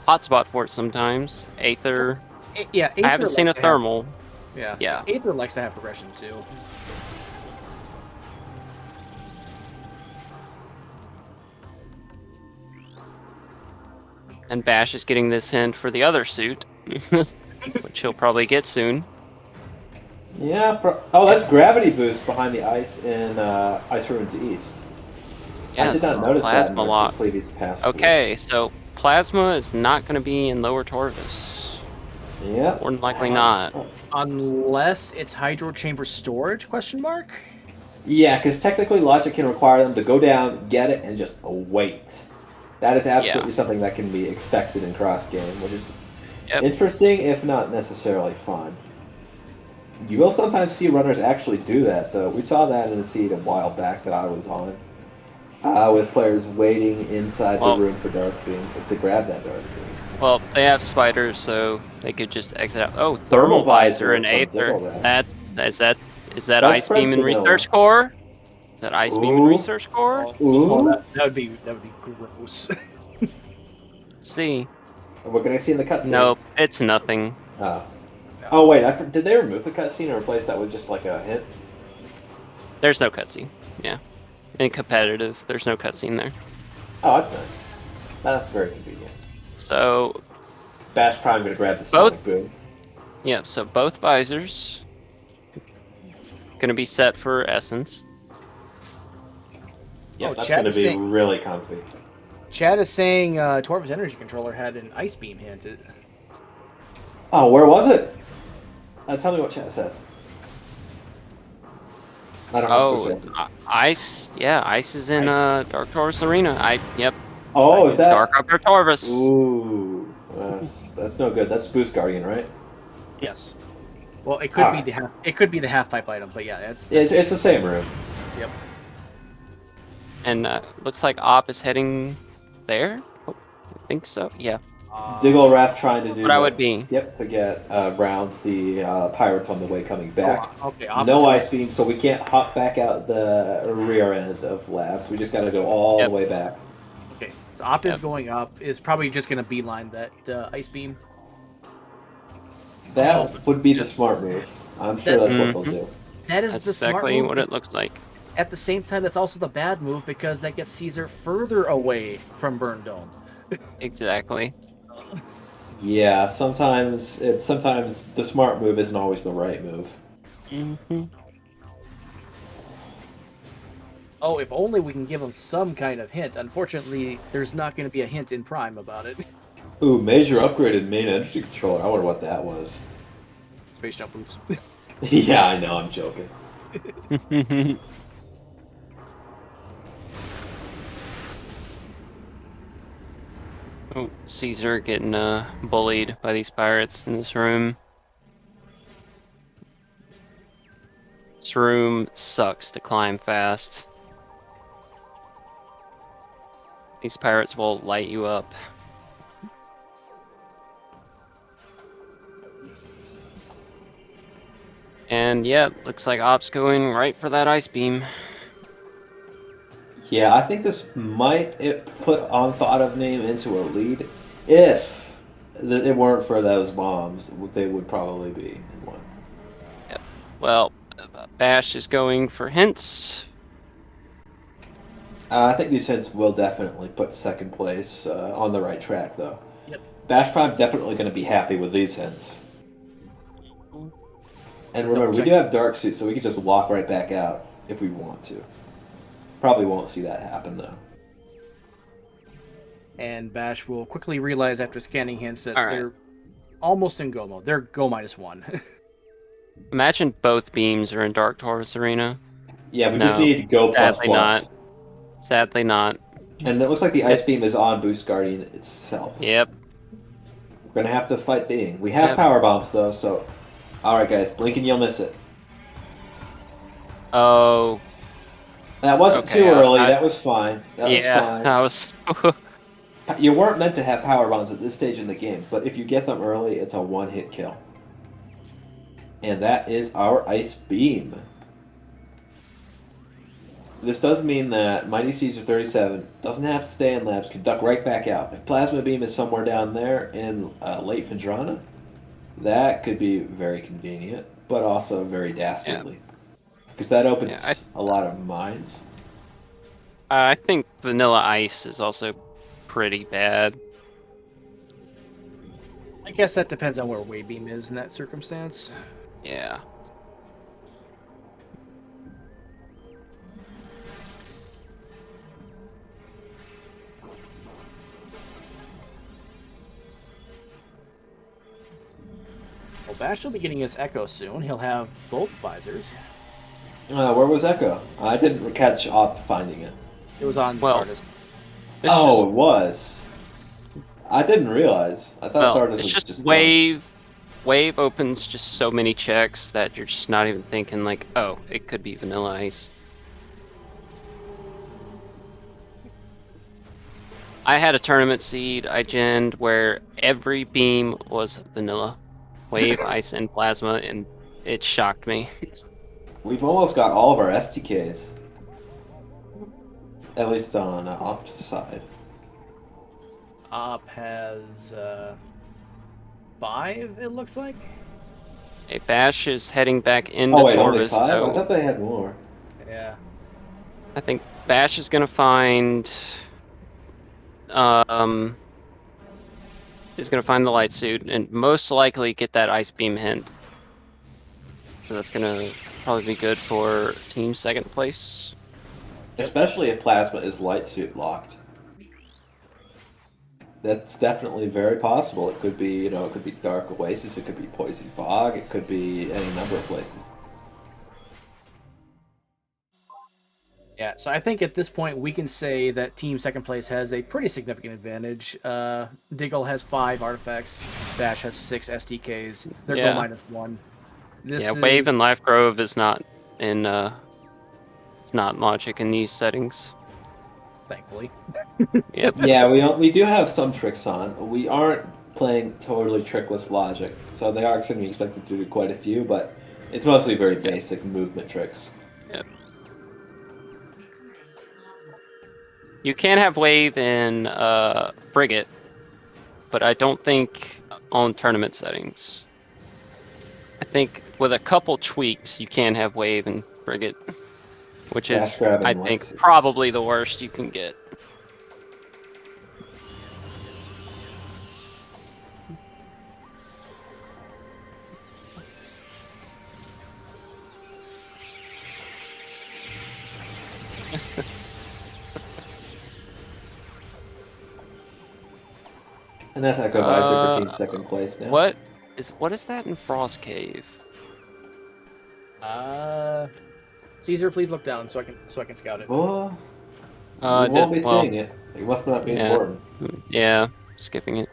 Speaker 3: hotspot for it sometimes. Aether.
Speaker 1: Yeah,
Speaker 3: I haven't
Speaker 1: Aether
Speaker 3: seen a
Speaker 1: likes to have-
Speaker 3: thermal.
Speaker 1: Yeah. Aether likes to have progression too.
Speaker 3: And Bash is getting this hint for the other suit, which he'll probably get soon.
Speaker 2: Yeah. Oh, that's gravity boost behind the ice in Ice Ruins East.
Speaker 3: Yeah,
Speaker 2: I did
Speaker 3: so
Speaker 2: not
Speaker 3: it's
Speaker 2: notice that in
Speaker 3: plasma
Speaker 2: the
Speaker 3: lock.
Speaker 2: previous pass.
Speaker 3: Okay, so plasma is not going to be in Lower Torvus.
Speaker 2: Yeah.
Speaker 3: More than likely not.
Speaker 1: Unless it's hydro chamber storage? Question mark.
Speaker 2: Yeah, because technically logic can require them to go down, get it, and just wait. That is absolutely something that can be expected in cross game, which is interesting, if not necessarily fun. You will sometimes see runners actually do that, though. We saw that in a seed a while back that I was on, with players waiting inside the room for Darth Beam to grab that Darth Beam.
Speaker 3: Well, they have spiders, so they could just exit out. Oh, thermal visor and Aether. Is that
Speaker 2: That's
Speaker 3: ice beam and
Speaker 2: Vanilla.
Speaker 3: research core? Is that ice beam and research core?
Speaker 2: Ooh.
Speaker 1: That would be gross.
Speaker 3: Let's see.
Speaker 2: What can I see in the cutscene?
Speaker 3: Nope, it's nothing.
Speaker 2: Oh. Oh wait, did they remove the cutscene and replace that with just like a hint?
Speaker 3: There's no cutscene. Yeah. In competitive, there's no cutscene there.
Speaker 2: Oh, that's nice. That's very convenient.
Speaker 3: So,
Speaker 2: Bash Prime gonna grab the Sonic Boom.
Speaker 3: yeah, so both visors gonna be set for Essence.
Speaker 2: Yeah,
Speaker 1: Oh,
Speaker 2: that's
Speaker 1: chat
Speaker 2: gonna
Speaker 1: is
Speaker 2: be
Speaker 1: saying-
Speaker 2: really comfy.
Speaker 1: Chad is saying Torvus Energy Controller had an ice beam hint.
Speaker 2: Oh, where was it? Tell me what chat says. I don't know.
Speaker 3: Ice. Yeah, ice is in Dark Taurus Arena. Yep.
Speaker 2: Oh, is that?
Speaker 3: Dark Upper Taurus.
Speaker 2: Ooh, that's no good. That's Boost Guardian, right?
Speaker 1: Yes. Well, it could be the half. It could be the half pipe item, but yeah,
Speaker 2: It's the same room.
Speaker 1: Yep.
Speaker 3: And looks like Op is heading there. Oh, I think so. Yeah.
Speaker 2: Digglewrath trying to do.
Speaker 3: What I would be.
Speaker 2: Yep, to get around the pirates on the way coming back.
Speaker 1: Oh, okay.
Speaker 2: No ice beam, so we can't hop back out the rear end of labs. We just got to go all the way back.
Speaker 1: Okay, so Op is going up. Is probably just going to beeline that ice beam.
Speaker 2: That would be the smart move. I'm sure that's what they'll do.
Speaker 1: That is
Speaker 3: That's
Speaker 1: the smart
Speaker 3: exactly
Speaker 1: move.
Speaker 3: what it looks like.
Speaker 1: At the same time, that's also the bad move because that gets Caesar further away from Burn Dome.
Speaker 3: Exactly.
Speaker 2: Yeah, sometimes the smart move isn't always the right move.
Speaker 3: Mm-hmm.
Speaker 1: Oh, if only we can give him some kind of hint. Unfortunately, there's not going to be a hint in Prime about it.
Speaker 2: Ooh, major upgraded main energy controller. I wonder what that was.
Speaker 1: Space jump boots.
Speaker 2: Yeah, I know. I'm joking.
Speaker 3: Oh, Caesar getting bullied by these pirates in this room. This room sucks to climb fast. These pirates will light you up. And yeah, looks like Op's going right for that ice beam.
Speaker 2: Yeah, I think this might put Unthought of Name into a lead. If it weren't for those bombs, they would probably be in one.
Speaker 3: Yep. Well, Bash is going for hints.
Speaker 2: I think these hints will definitely put second place on the right track, though.
Speaker 1: Yep.
Speaker 2: Bash Prime definitely going to be happy with these hints. And
Speaker 1: Just
Speaker 2: remember, we
Speaker 1: double-check.
Speaker 2: do have Dark Suit, so we can just walk right back out if we want to. Probably won't see that happen, though.
Speaker 1: And Bash will quickly realize after scanning hints that
Speaker 3: All right.
Speaker 1: they're almost in go mode. They're go -1.
Speaker 3: Imagine both beams are in Dark Taurus Arena.
Speaker 2: Yeah, we just
Speaker 3: No,
Speaker 2: need Go plus
Speaker 3: sadly
Speaker 2: plus.
Speaker 3: not. Sadly not.
Speaker 2: And it looks like the Ice Beam is on Boost Guardian itself.
Speaker 3: Yep.
Speaker 2: We're going to have to fight the Ing. We have
Speaker 3: Yep.
Speaker 2: Power Bombs, though, so... Alright, guys, blink and you'll miss it.
Speaker 3: Oh,
Speaker 2: That wasn't
Speaker 3: okay,
Speaker 2: too early.
Speaker 3: I-
Speaker 2: That was fine. That
Speaker 3: yeah,
Speaker 2: was
Speaker 3: I
Speaker 2: fine.
Speaker 3: was.
Speaker 2: You weren't meant to have Power Bombs at this stage in the game, but if you get them early, it's a one-hit kill. And that is our Ice Beam. This does mean that Mighty Caesar 37 doesn't have to stay in labs, can duck right back out. If Plasma Beam is somewhere down there in late Vendrana, that could be very convenient, but also very dastardly. Because that opens a lot of mines.
Speaker 3: I think Vanilla Ice is also pretty bad.
Speaker 1: I guess that depends on where Waybeam is in that circumstance.
Speaker 3: Yeah.
Speaker 1: Well, Bash will be getting his Echo soon. He'll have both visors.
Speaker 2: Where was Echo? I didn't catch Op finding it.
Speaker 1: It was on
Speaker 3: Well,
Speaker 1: Tardis.
Speaker 2: Oh, it was. I didn't realize. I thought
Speaker 3: well,
Speaker 2: Tardis
Speaker 3: it's
Speaker 2: was
Speaker 3: just
Speaker 2: gone.
Speaker 3: Wave opens just so many checks that you're just not even thinking like, oh, it could be Vanilla Ice. I had a tournament seed I genned where every beam was vanilla. Wave, ice, and plasma, and it shocked me.
Speaker 2: We've almost got all of our STKs. At least on Op's side.
Speaker 1: Op has 5, it looks like.
Speaker 3: A Bash is heading back into
Speaker 2: Oh wait, only
Speaker 3: Torvis,
Speaker 2: 5? I
Speaker 3: though.
Speaker 2: thought they had more.
Speaker 1: Yeah.
Speaker 3: I think Bash is gonna find is gonna find the light suit and most likely get that ice beam hint. So that's gonna probably be good for team second place.
Speaker 2: Especially if Plasma is light suit locked. That's definitely very possible. It could be, it could be Dark Oasis, it could be Poison Fog, it could be any number of places.
Speaker 1: Yeah, so I think at this point we can say that Team Second Place has a pretty significant advantage. Diggle has 5 artifacts, Bash has 6 SDKs. They're
Speaker 3: Yeah.
Speaker 1: go -1. This
Speaker 3: Yeah,
Speaker 1: is,
Speaker 3: Wave and Life Grove is not in it's not logic in these settings.
Speaker 1: thankfully.
Speaker 3: Yep.
Speaker 2: Yeah, we do have some tricks on. We aren't playing totally trickless logic, so they are going to be expected to do quite a few, but it's mostly very basic movement tricks.
Speaker 3: Yep. You can have Wave in Frigate, but I don't think on tournament settings. I think with a couple tweaks, you can have Wave and Frigate, which
Speaker 2: Dash
Speaker 3: is,
Speaker 2: grab and
Speaker 3: I
Speaker 2: light
Speaker 3: think,
Speaker 2: suit.
Speaker 3: probably the worst you can get.
Speaker 2: And that's Echo Visor for team second place now.
Speaker 3: What is that in Frost Cave?
Speaker 1: Caesar, please look down so I can scout it.
Speaker 2: Well, we won't be seeing it. It must not be
Speaker 3: yeah.
Speaker 2: important.
Speaker 3: Yeah, skipping it.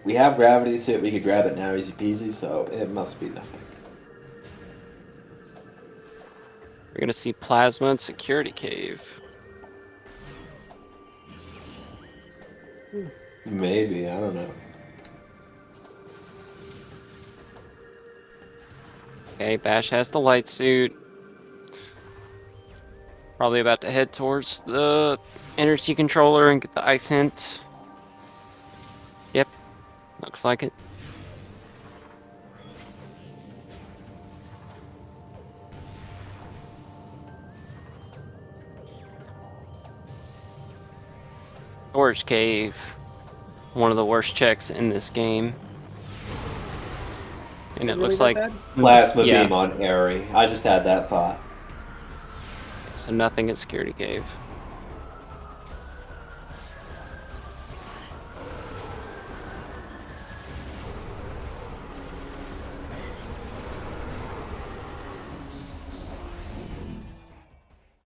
Speaker 2: We have gravity suit, we could grab it now easy peasy, so it must be nothing.
Speaker 3: We're gonna see Plasma and Security Cave.
Speaker 2: Maybe, I don't know.
Speaker 3: Okay, Bash has the light suit. Probably about to head towards the energy controller and get the ice hint. Yep, looks like it. Storage Cave. One of the worst checks in this game. And it
Speaker 1: really
Speaker 3: looks
Speaker 1: that
Speaker 3: like
Speaker 1: bad?
Speaker 2: Plasma
Speaker 3: yeah.
Speaker 2: beam on Airy. I just had that thought.
Speaker 3: So nothing in Security Cave.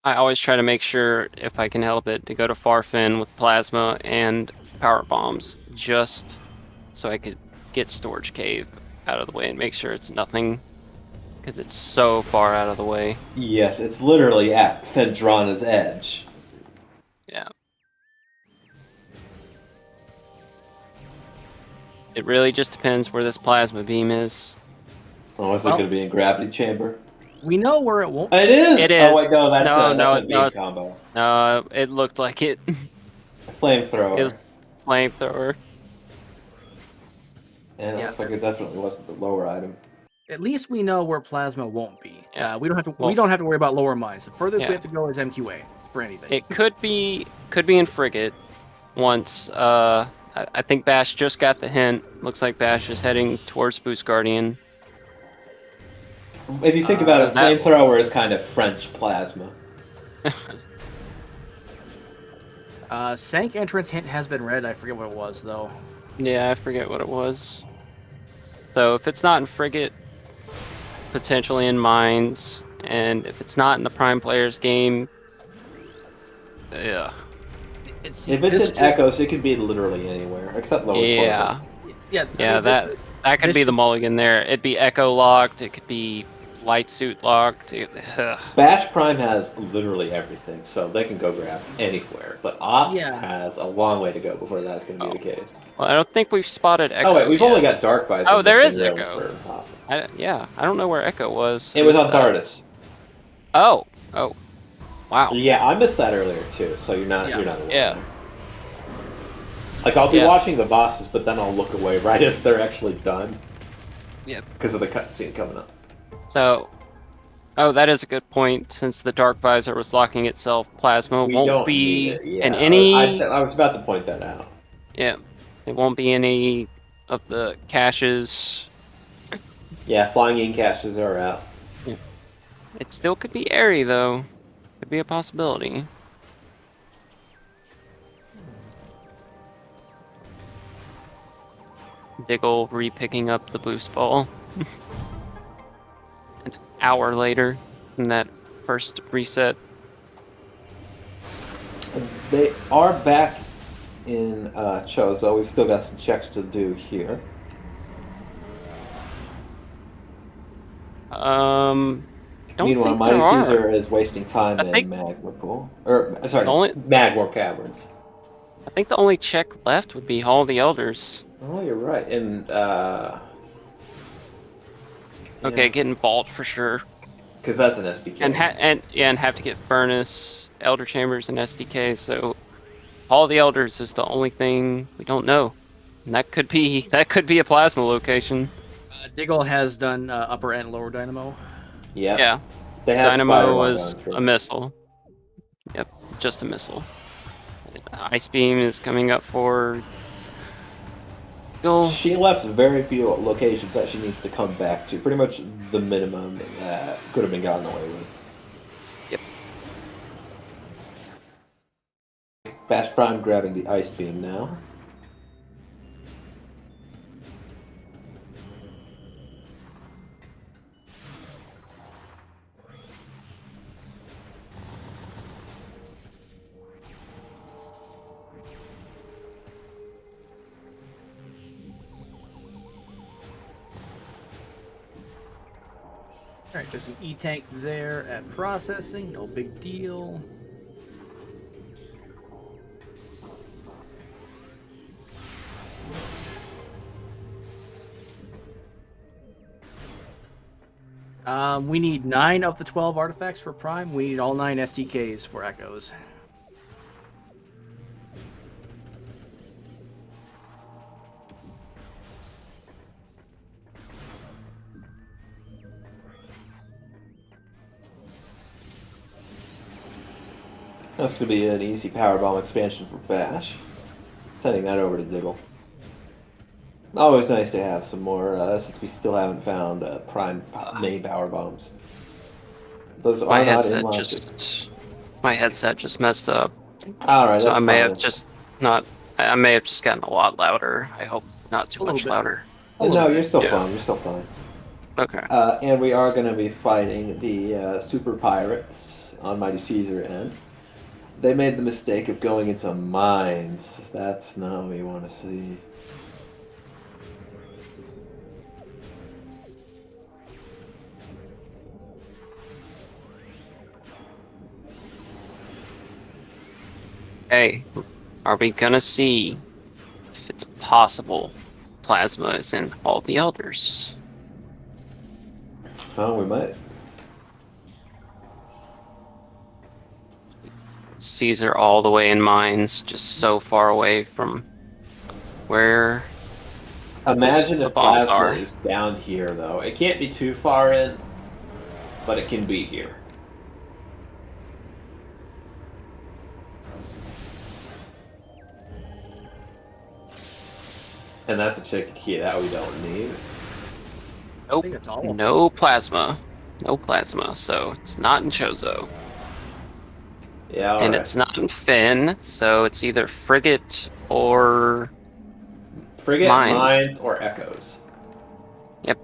Speaker 3: I always try to make sure, if I can help it, to go to Farfin with Plasma and Power Bombs, just so I could get Storage Cave out of the way and make sure it's nothing, because it's so far out of the way.
Speaker 2: Yes, it's literally at Phendrana's edge.
Speaker 3: Yeah. It really just depends where this Plasma Beam is.
Speaker 2: Oh, is it
Speaker 1: Well-
Speaker 2: going to be in Gravity Chamber?
Speaker 1: We know where it won't.
Speaker 2: It is!
Speaker 3: It
Speaker 2: Oh,
Speaker 3: is.
Speaker 2: wait, no, that's
Speaker 3: No,
Speaker 2: a beam
Speaker 3: no,
Speaker 2: combo.
Speaker 3: no, it looked like it.
Speaker 2: Flamethrower.
Speaker 3: It was Flamethrower.
Speaker 2: And it
Speaker 1: Yeah.
Speaker 2: looks like it definitely wasn't the lower item.
Speaker 1: At least we know where plasma won't be.
Speaker 3: Yeah.
Speaker 1: We don't have to.
Speaker 3: Well,
Speaker 1: we don't have to worry about lower mines. The furthest
Speaker 3: yeah.
Speaker 1: we have to go is MQA for anything.
Speaker 3: It could be in Frigate once. I think Bash just got the hint. Looks like Bash is heading towards Boost Guardian.
Speaker 2: If you think about it,
Speaker 3: that-
Speaker 2: Flamethrower is kind of French plasma.
Speaker 1: Sank entrance hint has been read. I forget what it was though.
Speaker 3: Yeah, I forget what it was. So if it's not in Frigate, potentially in Mines, and if it's not in the Prime Players game, yeah.
Speaker 1: It's,
Speaker 2: If
Speaker 1: this
Speaker 2: it's in Echoes, it could be literally anywhere, except lower
Speaker 3: Yeah.
Speaker 2: Torvus.
Speaker 1: yeah,
Speaker 3: Yeah, that could
Speaker 1: this
Speaker 3: be the
Speaker 1: should-
Speaker 3: mulligan there. It'd be Echo locked. It could be Light Suit locked.
Speaker 2: Bash Prime has literally everything, so they can go grab anywhere. But Op
Speaker 1: Yeah.
Speaker 2: has a long way to go before that's going to be the case.
Speaker 3: Well, I don't think we've spotted Echo.
Speaker 2: Oh wait, we've
Speaker 3: yet.
Speaker 2: only got Dark Visor.
Speaker 3: Oh, there
Speaker 2: missing,
Speaker 3: is
Speaker 2: really,
Speaker 3: Echo.
Speaker 2: for Op.
Speaker 3: I don't know where Echo was.
Speaker 2: It was
Speaker 3: Who's
Speaker 2: on
Speaker 3: that?
Speaker 2: Thardis.
Speaker 3: Oh, wow.
Speaker 2: Yeah, I missed that earlier too. So you're not alone.
Speaker 3: Yeah.
Speaker 2: Like I'll be
Speaker 3: Yeah.
Speaker 2: watching the bosses, but then I'll look away right as they're actually done.
Speaker 3: Yep.
Speaker 2: Because of the cutscene coming up.
Speaker 3: So, that is a good point. Since the Dark Visor was locking itself, Plasma
Speaker 2: We
Speaker 3: won't
Speaker 2: don't
Speaker 3: be
Speaker 2: need it. Yeah,
Speaker 3: in any.
Speaker 2: I was about to point that out.
Speaker 3: Yeah, it won't be any of the caches.
Speaker 2: Yeah, flying in caches are out.
Speaker 3: It still could be airy though. Could be a possibility. Diggle re-picking up the boost ball. An hour later in that first reset.
Speaker 2: They are back in Chozo. We've still got some checks to do here.
Speaker 3: Don't
Speaker 2: Meanwhile,
Speaker 3: think
Speaker 2: Mighty
Speaker 3: there are.
Speaker 2: Caesar is wasting time
Speaker 3: I
Speaker 2: in
Speaker 3: think-
Speaker 2: Magma Pool. Or, sorry,
Speaker 3: Only-
Speaker 2: Magmore Caverns.
Speaker 3: I think the only check left would be Hall of the Elders.
Speaker 2: Oh, you're right. And,
Speaker 3: Okay, getting Vault for sure.
Speaker 2: because that's an SDK.
Speaker 3: And have to get Furnace, Elder Chambers, and SDK. So Hall of the Elders is the only thing we don't know. And that could be a plasma location.
Speaker 1: Diggle has done upper and lower dynamo.
Speaker 2: Yep.
Speaker 3: Yeah.
Speaker 2: They had
Speaker 3: Dynamo
Speaker 2: Spider-Man
Speaker 3: was
Speaker 2: going through.
Speaker 3: a missile. Yep, just a missile. Ice Beam is coming up for Diggle.
Speaker 2: She left very few locations that she needs to come back to. Pretty much the minimum that could have been gotten away with.
Speaker 3: Yep.
Speaker 2: Bash Prime grabbing the Ice Beam now.
Speaker 1: Alright, just an E-tank there at processing, no big deal. We need 9 of the 12 artifacts for Prime. We need all 9 STKs for Echoes.
Speaker 2: That's going to be an easy powerbomb expansion for Bash. Sending that over to Diggle. Always nice to have some more, since we still haven't found prime main power bombs. Those
Speaker 3: My
Speaker 2: are not in
Speaker 3: headset
Speaker 2: logic.
Speaker 3: just messed up.
Speaker 2: Alright,
Speaker 3: So
Speaker 2: that's
Speaker 3: I may
Speaker 2: fine.
Speaker 3: have just not. I may have just gotten a lot louder. I hope not too
Speaker 1: A little
Speaker 3: much
Speaker 1: bit.
Speaker 3: louder.
Speaker 2: No, you're still
Speaker 3: Yeah.
Speaker 2: fine. You're still fine.
Speaker 3: Okay.
Speaker 2: And we are going to be fighting the Super Pirates on Mighty Caesar end. They made the mistake of going into mines. That's not what we want to see.
Speaker 3: Hey, are we gonna see if it's possible plasma is in all the elders?
Speaker 2: Oh, we might.
Speaker 3: Caesar all the way in mines, just so far away from where most
Speaker 2: Imagine
Speaker 3: of the
Speaker 2: if
Speaker 3: bombs
Speaker 2: plasma
Speaker 3: are.
Speaker 2: is down here, though. It can't be too far in, but it can be here. And that's a chicken key that we don't need.
Speaker 1: I
Speaker 3: Nope,
Speaker 1: think it's all of them.
Speaker 3: no plasma. No plasma, so it's not in Chozo.
Speaker 2: Yeah,
Speaker 3: And
Speaker 2: alright.
Speaker 3: it's not in Finn, so it's either frigate or
Speaker 2: Frigate,
Speaker 3: mines.
Speaker 2: mines, or echoes.
Speaker 3: Yep.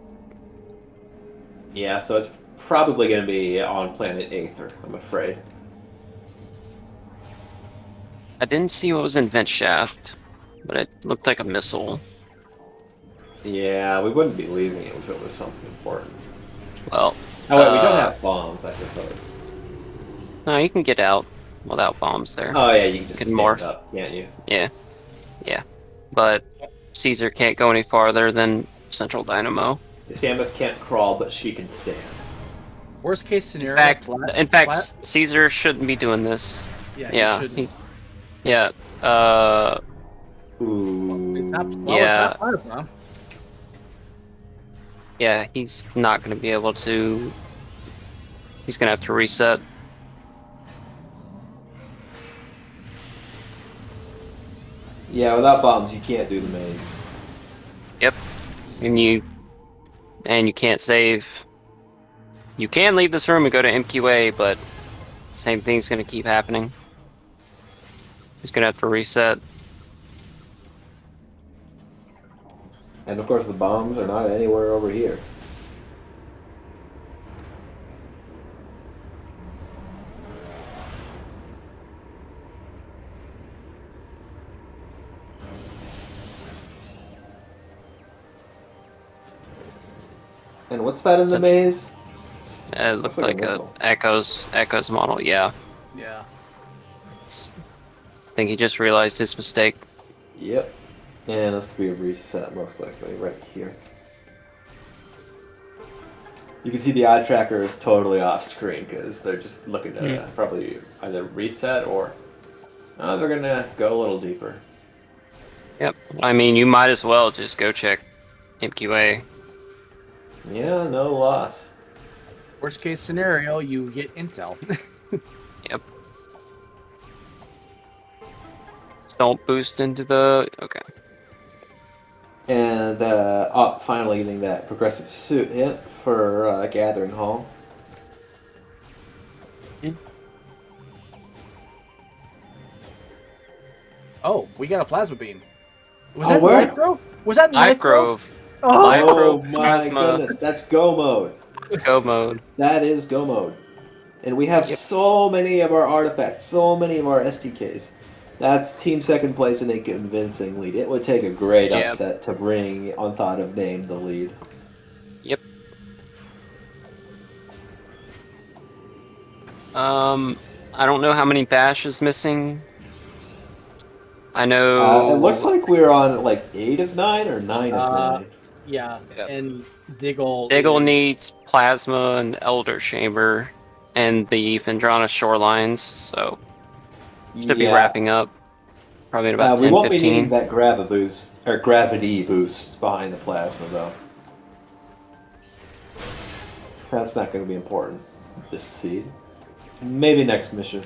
Speaker 2: Yeah, so it's probably going to be on planet Aether, I'm afraid.
Speaker 3: I didn't see what was in Vent Shaft, but it looked like a missile.
Speaker 2: Yeah, we wouldn't be leaving it if it was something important.
Speaker 3: Well,
Speaker 2: Oh wait, we don't have bombs, I suppose.
Speaker 3: no, you can get out without bombs there.
Speaker 2: Oh yeah, you can
Speaker 3: You
Speaker 2: just
Speaker 3: can
Speaker 2: stand
Speaker 3: morph.
Speaker 2: up, can't you?
Speaker 3: Yeah, yeah. But Caesar can't go any farther than Central Dynamo.
Speaker 2: Samus can't crawl, but she can stand.
Speaker 1: Worst case
Speaker 3: In
Speaker 1: scenario,
Speaker 3: fact, in fact, Caesar shouldn't be doing this.
Speaker 1: yeah, he
Speaker 3: Yeah,
Speaker 1: shouldn't.
Speaker 3: yeah.
Speaker 1: It's
Speaker 3: Yeah,
Speaker 1: not plasma.
Speaker 3: yeah. He's not going to be able to. He's going to have to reset.
Speaker 2: Yeah, without bombs, you can't do the maze.
Speaker 3: Yep. And you can't save. You can leave this room and go to MQA, but same thing's going to keep happening. He's going to have to reset.
Speaker 2: And of course, the bombs are not anywhere over here. And what's that in the maze?
Speaker 3: It
Speaker 2: Looks
Speaker 3: looked
Speaker 2: like a
Speaker 3: like a
Speaker 2: missile.
Speaker 3: Echoes model. Yeah.
Speaker 1: Yeah.
Speaker 3: I think he just realized his mistake.
Speaker 2: Yep. And that's going to be a reset, most likely, right here. You can see the eye tracker is totally off screen because they're just looking to probably either reset or they're going to go a little deeper.
Speaker 3: Yep. I mean, you might as well just go check MQA.
Speaker 2: Yeah, no loss.
Speaker 1: Worst case scenario, you get intel.
Speaker 3: Yep. Just don't boost into the. Okay.
Speaker 2: And finally getting that progressive suit hit for Gathering Hall.
Speaker 1: Oh, we got a plasma beam. Was
Speaker 2: Oh,
Speaker 1: that
Speaker 2: where?
Speaker 1: Knife Grove? Was that
Speaker 3: Knife
Speaker 1: Knife Grove?
Speaker 3: Grove.
Speaker 1: Oh,
Speaker 3: Knife
Speaker 2: Oh
Speaker 3: Grove
Speaker 2: my
Speaker 3: plasma.
Speaker 2: goodness, that's go mode.
Speaker 3: It's go mode.
Speaker 2: That is go mode. And we have
Speaker 3: Yep.
Speaker 2: so many of our artifacts, so many of our STKs. That's team second place in a convincing lead. It would take a great
Speaker 3: Yep.
Speaker 2: upset to bring Unthought of Name the lead.
Speaker 3: Yep. I don't know how many Bash is missing. I
Speaker 2: It looks
Speaker 3: know
Speaker 2: like we're on like 8 of 9 or 9 of 9.
Speaker 1: Yeah,
Speaker 3: Yep.
Speaker 1: and Diggle
Speaker 3: Diggle
Speaker 1: is
Speaker 3: needs Plasma and Elder Chamber and the Phendrana Shorelines, so should be
Speaker 2: Yeah,
Speaker 3: wrapping up probably in about
Speaker 2: we
Speaker 3: 10,
Speaker 2: won't be needing
Speaker 3: 15.
Speaker 2: that grava boost or gravity boost behind the plasma though. That's not going to be important this seed. Maybe next mission.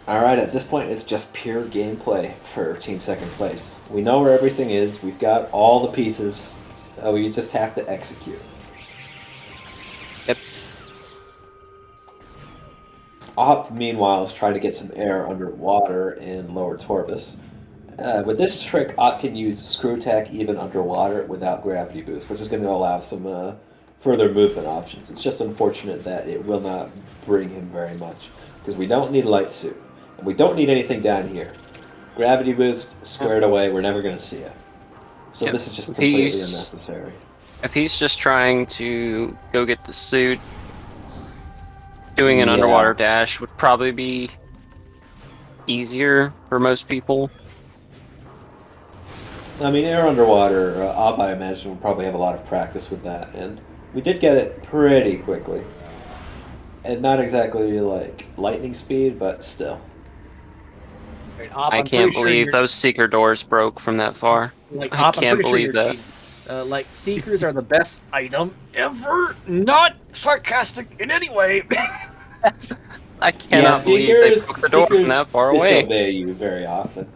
Speaker 2: Alright, at this point it's just pure gameplay for Team Second Place. We know where everything is, we've got all the pieces, we just have to execute.
Speaker 3: Yep.
Speaker 2: Op, meanwhile, is trying to get some air underwater in lower Torbus. With this trick, Ott can use Screw Tack even underwater without Gravity Boost, which is going to allow some further movement options. It's just unfortunate that it will not bring him very much, because we don't need Light Suit, and we don't need anything down here. Gravity Boost,
Speaker 3: Yep.
Speaker 2: squared away, we're never going to see it. So
Speaker 3: Yep.
Speaker 2: this is just
Speaker 3: If
Speaker 2: completely
Speaker 3: he's
Speaker 2: unnecessary.
Speaker 3: if he's just trying to go get the suit, doing an underwater
Speaker 2: Yeah.
Speaker 3: dash would probably be easier for most people.
Speaker 2: I mean, air underwater, Op, I imagine, will probably have a lot of practice with that, and we did get it pretty quickly. And not exactly like lightning speed, but still.
Speaker 1: right, Op.
Speaker 3: I
Speaker 1: I'm pretty
Speaker 3: can't
Speaker 1: sure
Speaker 3: believe
Speaker 1: you're
Speaker 3: those seeker doors broke from that far.
Speaker 1: like
Speaker 3: I
Speaker 1: Op. I'm
Speaker 3: can't
Speaker 1: pretty sure
Speaker 3: believe
Speaker 1: you're
Speaker 3: that.
Speaker 1: cheating. Like Seekers are the best item ever. Not sarcastic in any way.
Speaker 3: I
Speaker 2: Yeah,
Speaker 3: cannot believe they
Speaker 2: Seekers
Speaker 3: broke the door from
Speaker 2: Seekers
Speaker 3: that far away.
Speaker 2: disobey you very often.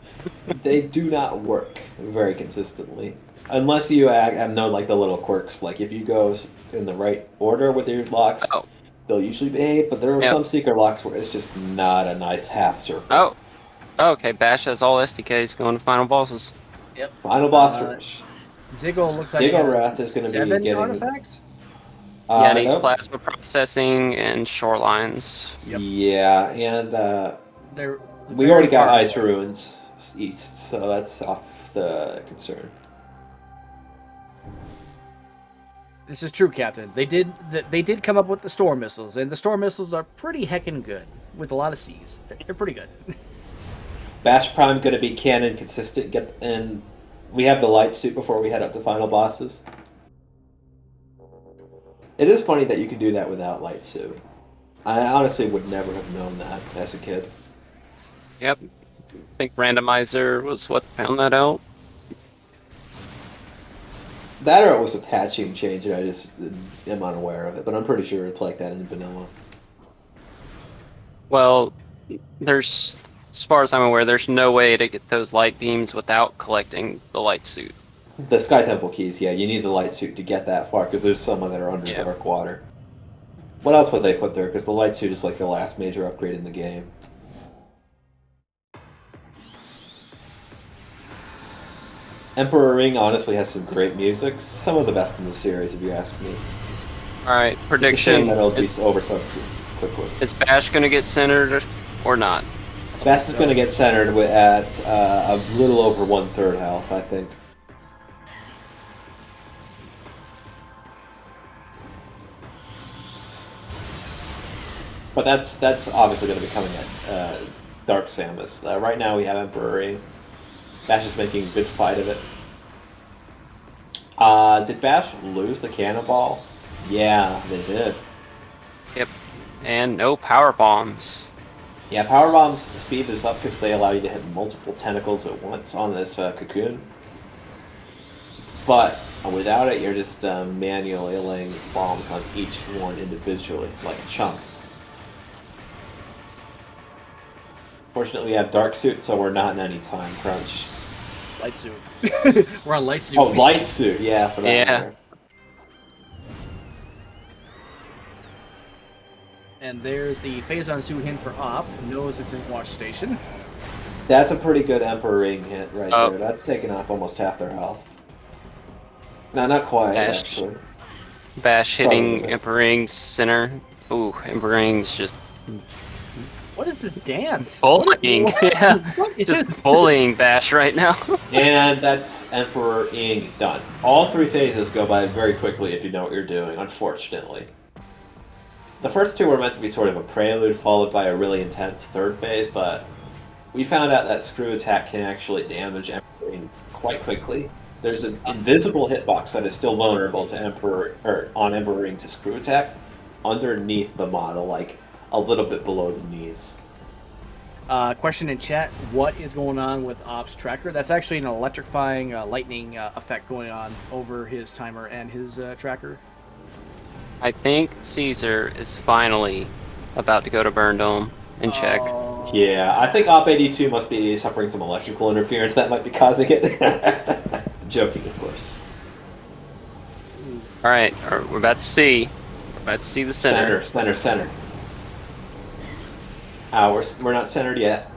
Speaker 2: They do not work very consistently. Unless you have no like the little quirks. Like if you go in the right order with your locks,
Speaker 3: Oh,
Speaker 2: they'll usually behave, but there are
Speaker 3: yep.
Speaker 2: some Seeker locks where it's just not a nice half circle.
Speaker 3: Oh, okay. Bash has all SDKs going to final bosses.
Speaker 1: Yep.
Speaker 2: Final boss rush.
Speaker 1: Diggle looks like he
Speaker 2: Diggle
Speaker 1: has
Speaker 2: Wrath is going to be
Speaker 1: 7
Speaker 2: getting.
Speaker 1: artifacts.
Speaker 3: Yeah, and he's
Speaker 2: Nope.
Speaker 3: plasma processing and shorelines.
Speaker 1: Yep.
Speaker 2: Yeah, and
Speaker 1: They're
Speaker 2: we
Speaker 1: very
Speaker 2: already got
Speaker 1: far
Speaker 2: Ice
Speaker 1: away.
Speaker 2: Ruins east, so that's off the concern.
Speaker 1: This is true, Captain. They did come up with the storm missiles, and the storm missiles are pretty heckin' good with a lot of C's. They're pretty good.
Speaker 2: Bash Prime going to be canon consistent. And we have the light suit before we head up to final bosses. It is funny that you can do that without light suit. I honestly would never have known that as a kid.
Speaker 3: Yep. I think randomizer was what found that out.
Speaker 2: That or it was a patching change and I just am unaware of it, but I'm pretty sure it's like that in vanilla.
Speaker 3: Well, there's, as far as I'm aware, there's no way to get those light beams without collecting the light suit.
Speaker 2: The Sky Temple keys, yeah, you need the light suit to get that far because there's some that are under
Speaker 3: Yeah.
Speaker 2: dark water. What else would they put there? Because the light suit is like the last major upgrade in the game. Emperor Ring honestly has some great music, some of the best in the series, if you ask me.
Speaker 3: All right,
Speaker 2: It's a shame
Speaker 3: prediction:
Speaker 2: that it'll be
Speaker 3: is,
Speaker 2: over so quickly.
Speaker 3: is Bash going to get centered or not?
Speaker 2: Bash is going to get centered at a little over 1/3 health, I think. But that's obviously going to be coming at Dark Samus. Right now we have Emperor Ring. Bash is making a good fight of it. Did Bash lose the cannonball? Yeah, they did.
Speaker 3: Yep. And no power bombs.
Speaker 2: Yeah, power bombs speed this up because they allow you to hit multiple tentacles at once on this cocoon. But without it, you're just manually laying bombs on each one individually, like a chunk. Fortunately, we have dark suit, so we're not in any time crunch.
Speaker 1: Light suit. We're on light suit.
Speaker 2: Oh, light suit, yeah, for that
Speaker 3: Yeah.
Speaker 2: matter.
Speaker 1: And there's the Phazon suit hint for Op. Knows it's in Watch Station.
Speaker 2: That's a pretty good Emperor Ring hit right
Speaker 3: Oh.
Speaker 2: there. That's taking off almost half their health. No, not quite,
Speaker 3: Bash.
Speaker 2: actually.
Speaker 3: Bash
Speaker 2: Probably
Speaker 3: hitting
Speaker 2: not.
Speaker 3: Emperor Ring's center. Ooh, Emperor Ring's just
Speaker 1: What is this dance?
Speaker 3: Bullying. Yeah.
Speaker 1: What is
Speaker 3: Just bullying Bash right now.
Speaker 2: And that's Emperor Ing done. All 3 phases go by very quickly if you know what you're doing, unfortunately. The first 2 were meant to be sort of a prelude followed by a really intense 3rd phase, but we found out that screw attack can actually damage Emperor Ing quite quickly. There's an invisible hitbox that is still vulnerable to on Emperor Ing to screw attack underneath the model, like a little bit below the knees.
Speaker 1: Question in chat, what is going on with Ops Tracker? That's actually an electrifying lightning effect going on over his timer and his tracker.
Speaker 3: I think Caesar is finally about to go to Burn Dome and check.
Speaker 2: Yeah, I think Op82 must be suffering some electrical interference that might be causing it. Joking, of course.
Speaker 3: Alright, we're about to see. We're about to see the center.
Speaker 2: Center. We're not centered yet.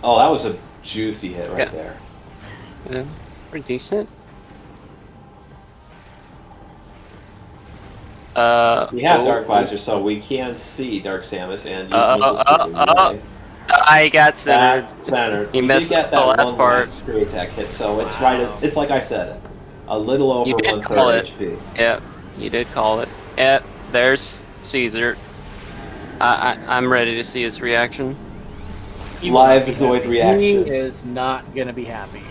Speaker 2: Oh, that was a juicy hit right there.
Speaker 3: Yeah, pretty decent.
Speaker 2: We have Dark Visor, so we can see Dark Samus and use missiles to
Speaker 3: I got centered.
Speaker 2: That's centered.
Speaker 3: He missed
Speaker 2: get
Speaker 3: the
Speaker 2: that
Speaker 3: last part.
Speaker 2: Screw attack hit, so it's right. It's like I said, a little over
Speaker 3: You did
Speaker 2: 1/3
Speaker 3: call it.
Speaker 2: HP.
Speaker 3: Yep, you did call it. Yep, there's Caesar. I'm ready to see his reaction.
Speaker 2: Live Zoid reaction.
Speaker 1: He is not gonna be happy.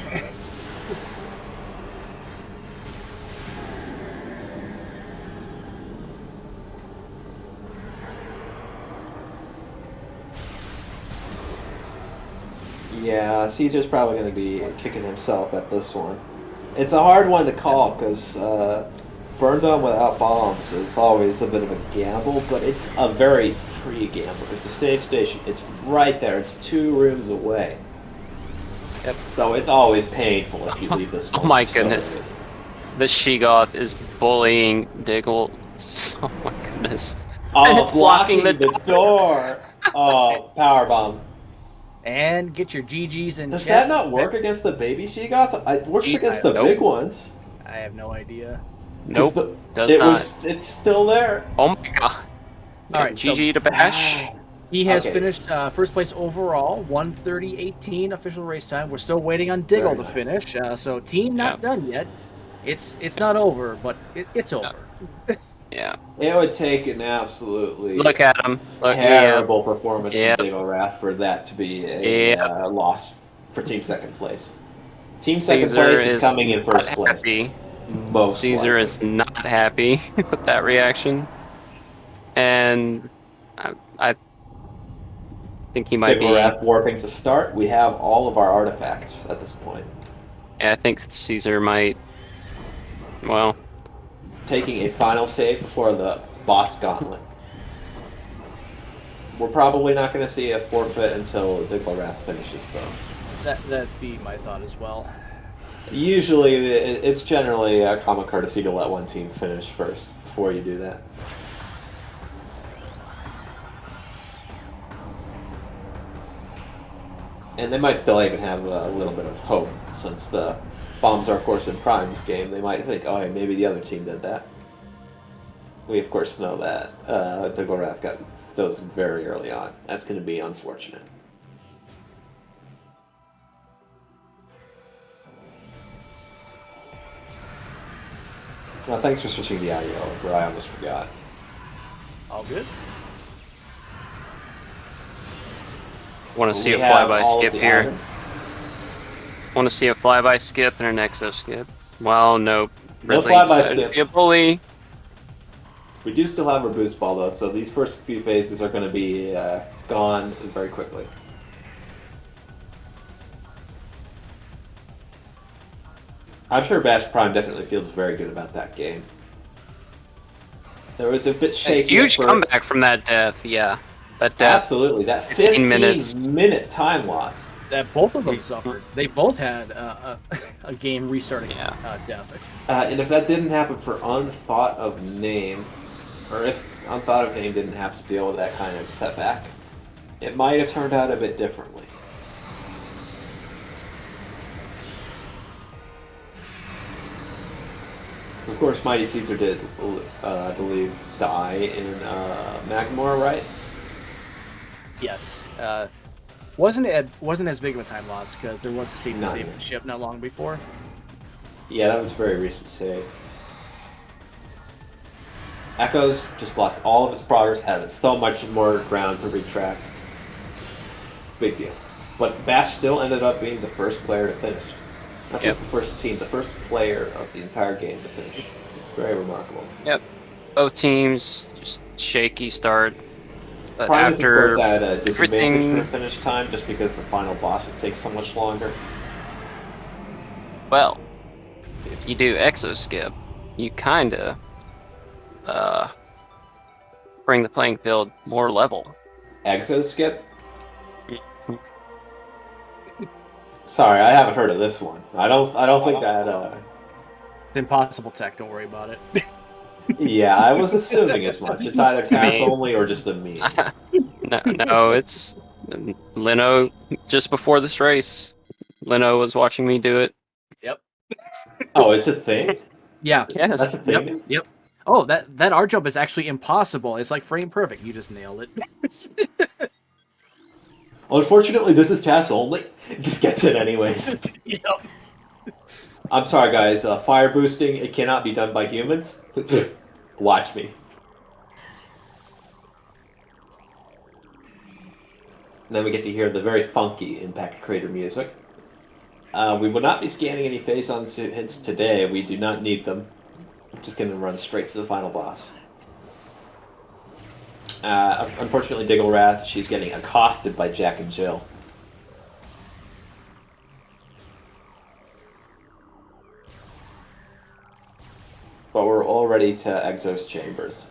Speaker 2: Yeah, Caesar's probably going to be kicking himself at this one. It's a hard one to call because Burn Dome without bombs is always a bit of a gamble, but it's a very free gamble because the save station, it's right there. It's 2 rooms away. Yep. So it's always painful if you leave this one.
Speaker 3: Oh my goodness. The Sheegoth is bullying Diggle. Oh my goodness.
Speaker 2: Oh,
Speaker 3: and it's blocking the
Speaker 2: door. Oh, powerbomb.
Speaker 1: And get your GGs in
Speaker 2: Does
Speaker 1: chat.
Speaker 2: that not work against the baby Sheegoth? It works against the
Speaker 3: nope.
Speaker 2: big ones.
Speaker 1: I have no idea.
Speaker 3: Nope, does not.
Speaker 2: It's still there.
Speaker 3: Oh my god.
Speaker 1: All right,
Speaker 3: GG to Bash.
Speaker 1: He has finished first place overall, 1:30.18 official race time. We're still waiting on Diggle to finish. So team not done yet. It's not over, but it's over.
Speaker 3: Yeah.
Speaker 2: It would take an absolutely
Speaker 3: look at him.
Speaker 2: terrible performance from Diggle Wrath for that to be a loss for Team Second Place. Team Second Place is coming in first place. Most
Speaker 3: Caesar
Speaker 2: likely.
Speaker 3: is not happy with that reaction. And I think he might
Speaker 2: Diggle Wrath warping to start. We have all of our artifacts at this point.
Speaker 3: Yeah, I think Caesar might, well,
Speaker 2: taking a final save before the boss gauntlet. We're probably not going to see a forfeit until Diggle Wrath finishes, though.
Speaker 1: That'd be my thought as well.
Speaker 2: Usually, it's generally a common courtesy to let one team finish first before you do that. And they might still even have a little bit of hope, since the bombs are, of course, in Prime's game. They might think, oh, hey, maybe the other team did that. We, of course, know that Diggle Wrath got those very early on. That's going to be unfortunate. Well, thanks for switching the audio over. I almost forgot.
Speaker 1: All good.
Speaker 3: Want to see a flyby skip here. Want to see a flyby skip and an exo skip. Well, nope.
Speaker 2: No flyby skip.
Speaker 3: Be a bully.
Speaker 2: We do still have our boost ball, though, so these first few phases are going to be gone very quickly. I'm sure Bash Prime definitely feels very good about that game. There was a bit shaky.
Speaker 3: A huge comeback from that death, yeah. That death.
Speaker 2: Absolutely, that 15-minute time loss.
Speaker 1: That both of them suffered. They both had a game restarting death.
Speaker 2: And if that didn't happen for Unthought of Name, or if Unthought of Name didn't have to deal with that kind of setback, it might have turned out a bit differently. Of course, Mighty Caesar did, I believe, die in Magmore, right?
Speaker 1: Yes. Wasn't as big of a time loss because there was a save to
Speaker 2: Not
Speaker 1: save
Speaker 2: yet.
Speaker 1: the ship not long before.
Speaker 2: Yeah, that was a very recent save. Echoes just lost all of its progress, had so much more ground to retract. Big deal. But Bash still ended up being the first player to finish. Not just the first team, the first player of the entire game to finish. Very remarkable.
Speaker 3: Yep. Both teams just shaky start. But
Speaker 2: Prime is, of course,
Speaker 3: after
Speaker 2: at a disadvantage for
Speaker 3: everything,
Speaker 2: finish time just because the final bosses take so much longer.
Speaker 3: well, if you do exo skip, you kinda bring the playing field more level.
Speaker 2: Exo skip? Sorry, I haven't heard of this one. I don't think that.
Speaker 1: It's impossible tech. Don't worry about it.
Speaker 2: Yeah, I was assuming as much. It's either
Speaker 3: I
Speaker 2: TAS
Speaker 3: mean,
Speaker 2: only or just a meme.
Speaker 3: no, it's Leno. Just before this race, Leno was watching me do it.
Speaker 1: Yep.
Speaker 2: Oh, it's a thing?
Speaker 1: Yeah.
Speaker 3: Yes.
Speaker 2: That's a thing?
Speaker 1: Yep. Yep. Oh, that art jump is actually impossible. It's like frame perfect. You just nailed it.
Speaker 2: Unfortunately, this is TAS only. It just gets it anyways.
Speaker 1: Yep.
Speaker 2: I'm sorry, guys. Fire boosting, it cannot be done by humans. Watch me. And then we get to hear the very funky Impact Crater music. We will not be scanning any face-on hints today. We do not need them. I'm just going to run straight to the final boss. Unfortunately, Digglewrath, she's getting accosted by Jack and Jill. But we're all ready to Exos Chambers.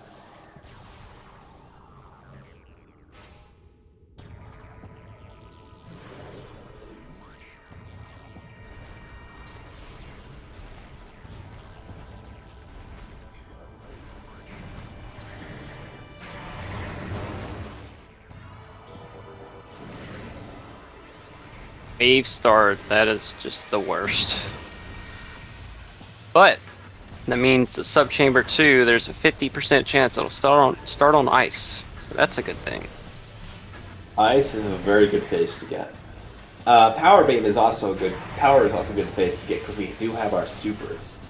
Speaker 3: Wave start. That is just the worst. But that means the sub chamber 2, there's a 50% chance it'll start on ice. So that's a good thing.
Speaker 2: Ice is a very good phase to get. Power Beam is also a good. Power is also a good phase to get because we do have our supers,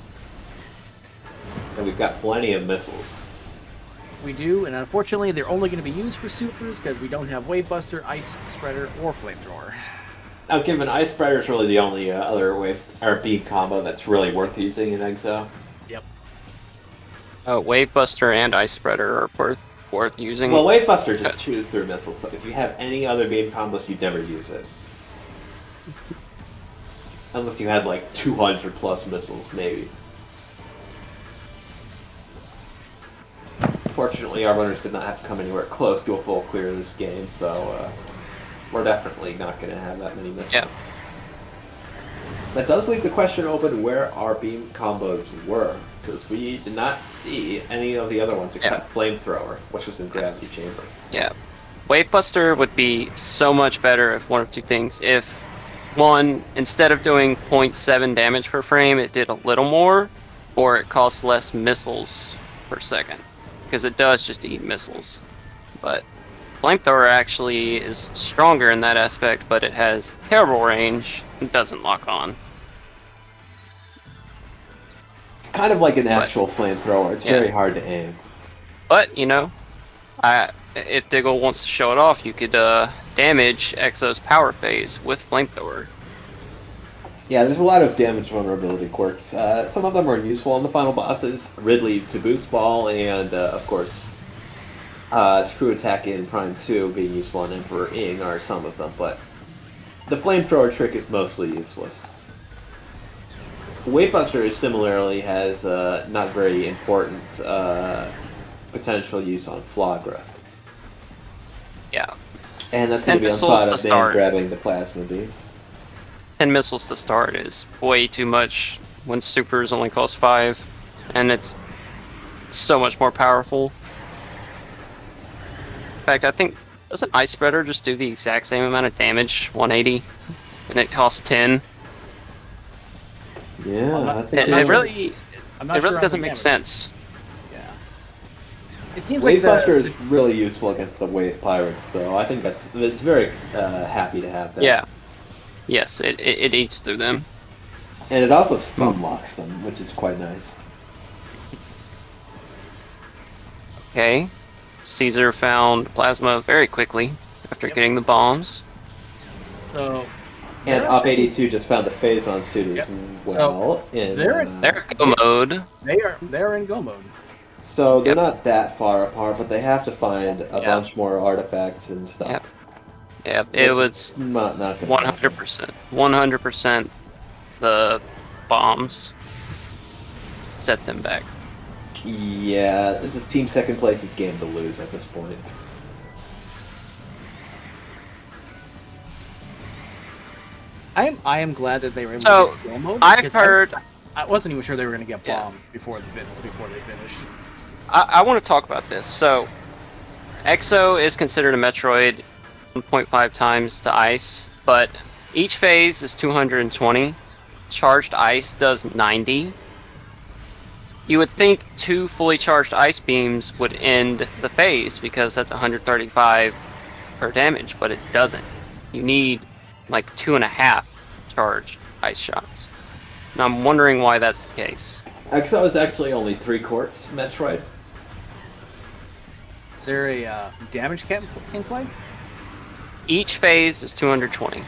Speaker 2: and we've got plenty of missiles.
Speaker 1: We do, and unfortunately, they're only going to be used for supers because we don't have Wave Buster, Ice Spreader, or Flamethrower.
Speaker 2: Now, given Ice Spreader is really the only other wave or beam combo that's really worth using in Exo.
Speaker 1: Yep.
Speaker 3: Wave Buster and Ice Spreader are worth using.
Speaker 2: Well, Wave Buster just chews through missiles, so if you have any other beam combos, you'd never use it. Unless you had like 200 plus missiles, maybe. Fortunately, our runners did not have to come anywhere close to a full clear of this game, so we're definitely not going to have that many missiles.
Speaker 3: Yeah.
Speaker 2: That does leave the question open where our beam combos were, because we did not see any of the other ones except Flamethrower, which was in Gravity Chamber.
Speaker 3: Yeah. Wave Buster would be so much better if one of two things. If, one, instead of doing 0.7 damage per frame, it did a little more, or it costs less missiles per second. Because it does just eat missiles. But Flamethrower actually is stronger in that aspect, but it has terrible range and doesn't lock on.
Speaker 2: Kind of like an actual Flamethrower. It's very hard to aim.
Speaker 3: But, you know, if Diggle wants to show it off, you could damage Exo's power phase with Flamethrower.
Speaker 2: Yeah, there's a lot of damage vulnerability quirks. Some of them are useful on the final bosses. Ridley to boost ball, and of course, Screw Attack in Prime 2 being useful on Emperor Ing are some of them, but the Flamethrower trick is mostly useless. Wavebuster similarly has not very important potential use on Flagra.
Speaker 3: Yeah.
Speaker 2: And that's going to be Unthought of man grabbing the Plasma Beam.
Speaker 3: 10 missiles to start is way too much when supers only cost 5, and it's so much more powerful. In fact, I think, doesn't Ice Spreader just do the exact same amount of damage, 180, and it costs 10?
Speaker 2: Yeah,
Speaker 1: I'm
Speaker 2: I think
Speaker 3: It really...
Speaker 1: I'm not
Speaker 3: It
Speaker 1: sure
Speaker 3: really
Speaker 1: on
Speaker 3: doesn't
Speaker 1: the
Speaker 3: make
Speaker 1: damage.
Speaker 3: sense.
Speaker 1: Yeah. It seems
Speaker 2: Wave
Speaker 1: like
Speaker 2: Buster is really useful against the Wave Pirates, though. I think it's very happy to have that.
Speaker 3: Yeah. Yes, it eats through them.
Speaker 2: And it also stun locks them, which is quite nice.
Speaker 3: Okay. Caesar found Plasma very quickly after getting the bombs.
Speaker 1: So
Speaker 2: And
Speaker 1: they're
Speaker 2: Up
Speaker 1: actually-
Speaker 2: 82 just found the Phazon suit as
Speaker 1: Yep.
Speaker 2: well.
Speaker 1: they're in-
Speaker 3: They're go mode.
Speaker 1: they're in go mode.
Speaker 2: So they're
Speaker 3: Yep.
Speaker 2: not that far apart, but they have to find a
Speaker 3: Yep.
Speaker 2: bunch more artifacts and stuff.
Speaker 3: Yep. Yep.
Speaker 2: which
Speaker 3: It
Speaker 2: is
Speaker 3: was
Speaker 2: not gonna happen.
Speaker 3: 100%. 100% the bombs set them back.
Speaker 2: Yeah, this is Team Second Place's game to lose at this point.
Speaker 1: I am glad that they were able
Speaker 3: So,
Speaker 1: to get go mode.
Speaker 3: I've
Speaker 1: because
Speaker 3: heard.
Speaker 1: I wasn't even sure they were going to get
Speaker 3: Yeah.
Speaker 1: bombed before they finished.
Speaker 3: I want to talk about this. So, Exo is considered a Metroid 1.5 times to ice, but each phase is 220. Charged ice does 90. You would think 2 fully charged ice beams would end the phase because that's 135 per damage, but it doesn't. You need like 2.5 charged ice shots. And I'm wondering why that's the case.
Speaker 2: Exo is actually only 3 quarts Metroid.
Speaker 1: Is there a damage cap in play?
Speaker 3: Each phase is 220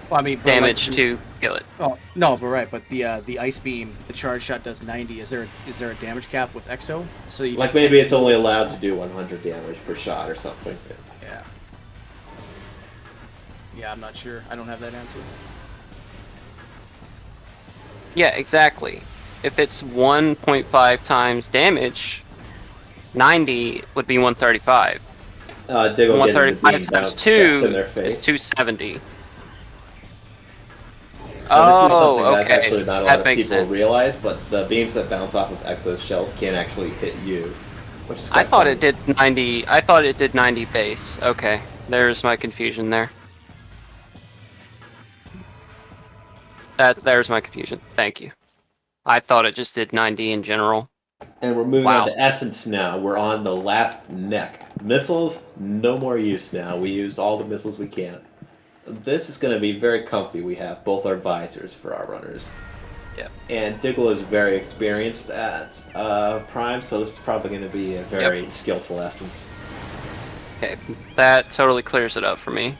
Speaker 1: Well, I mean, but
Speaker 3: damage
Speaker 1: like,
Speaker 3: to kill it.
Speaker 1: Oh no, but right, but the ice beam, the charge shot does 90. Is there a damage cap with Exo? So you
Speaker 2: Like
Speaker 1: just
Speaker 2: maybe
Speaker 1: can't-
Speaker 2: it's only allowed to do 100 damage per shot or something.
Speaker 1: Yeah. Yeah, I'm not sure. I don't have that answer.
Speaker 3: Yeah, exactly. If it's 1.5 times damage, 90 would be 135.
Speaker 2: Diggle getting the
Speaker 3: 135
Speaker 2: beam
Speaker 3: times
Speaker 2: bounced
Speaker 3: 2
Speaker 2: back in their
Speaker 3: is
Speaker 2: face.
Speaker 3: 270.
Speaker 2: Now, this is
Speaker 3: Oh,
Speaker 2: something that's
Speaker 3: okay.
Speaker 2: actually not a lot
Speaker 3: That
Speaker 2: of
Speaker 3: makes
Speaker 2: people
Speaker 3: sense.
Speaker 2: realize, but the beams that bounce off of Exo's shells can't actually hit you. Which is
Speaker 3: I
Speaker 2: quite
Speaker 3: thought
Speaker 2: funny.
Speaker 3: it did 90. I thought it did 90 base. Okay, there's my confusion there. There's my confusion. Thank you. I thought it just did 90 in general.
Speaker 2: And we're moving
Speaker 3: Wow.
Speaker 2: on to Essence now. We're on the last neck. Missiles, no more use now. We used all the missiles we can. This is going to be very comfy. We have both our visors for our runners.
Speaker 3: Yep.
Speaker 2: And Diggle is very experienced at Prime, so this is probably going to be a very skillful Essence.
Speaker 3: Okay, that totally clears it up for me.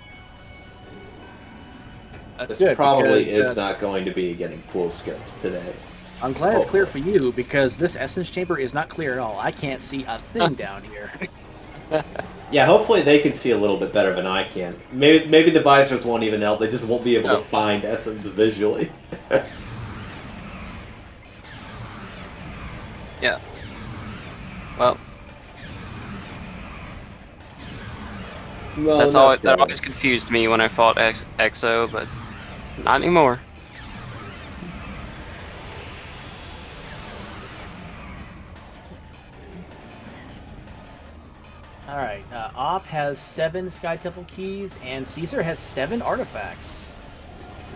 Speaker 1: That's
Speaker 2: This
Speaker 1: good.
Speaker 2: probably
Speaker 1: because,
Speaker 2: is not going to be getting pool skipped today.
Speaker 1: I'm glad it's clear for you because this essence chamber is not clear at all. I can't see a thing down here.
Speaker 2: Yeah, hopefully they can see a little bit better than I can. Maybe the visors won't even help. They just won't be able
Speaker 3: No.
Speaker 2: to find Essence visually.
Speaker 3: Yeah. Well,
Speaker 2: Well,
Speaker 3: that
Speaker 2: not
Speaker 3: always confused me when I fought Exo, but not anymore.
Speaker 1: All right, Op has 7 Sky Temple keys, and Caesar has 7 artifacts.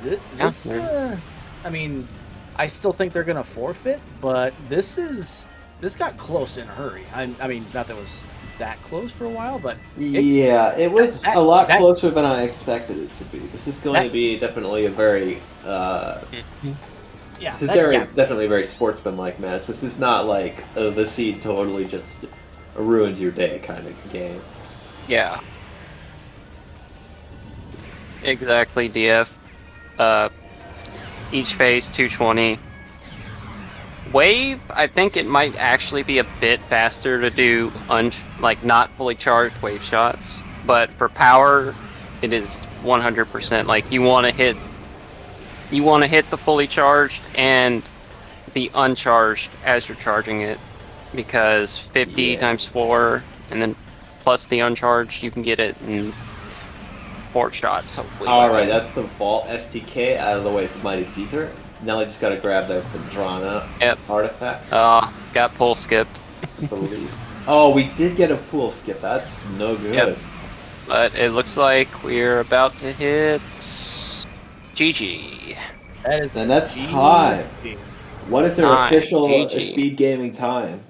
Speaker 1: This, I mean, I still think they're gonna forfeit, but this got close in a hurry. I mean, not that it was that close for a while, but
Speaker 2: Yeah, it was
Speaker 1: that-
Speaker 2: a lot
Speaker 1: that-
Speaker 2: closer than I expected it to be. This is going to be definitely a very,
Speaker 1: yeah,
Speaker 2: this is
Speaker 1: that- yeah.
Speaker 2: definitely a very sportsman-like match. This is not like the seed totally just ruins your day kind of game.
Speaker 3: Yeah. Exactly, DF. Each phase 220. Wave, I think it might actually be a bit faster to do not fully charged wave shots, but for power, it is 100%. Like you want to hit the fully charged and the uncharged as you're charging it, because 50 times 4 and then plus the uncharged, you can get it in 4 shots. Hopefully.
Speaker 2: All right, that's the Vault STK out of the way for Mighty Caesar. Now I just got to grab their Padrana artifact.
Speaker 3: Got pull skipped.
Speaker 2: I believe. Oh, we did get a pool skip. That's no good.
Speaker 3: Yep. But it looks like we're about to hit GG.
Speaker 1: That is
Speaker 2: And that's
Speaker 1: GG.
Speaker 2: time. What is their
Speaker 3: Nice.
Speaker 2: official
Speaker 3: GG.
Speaker 2: speed gaming time?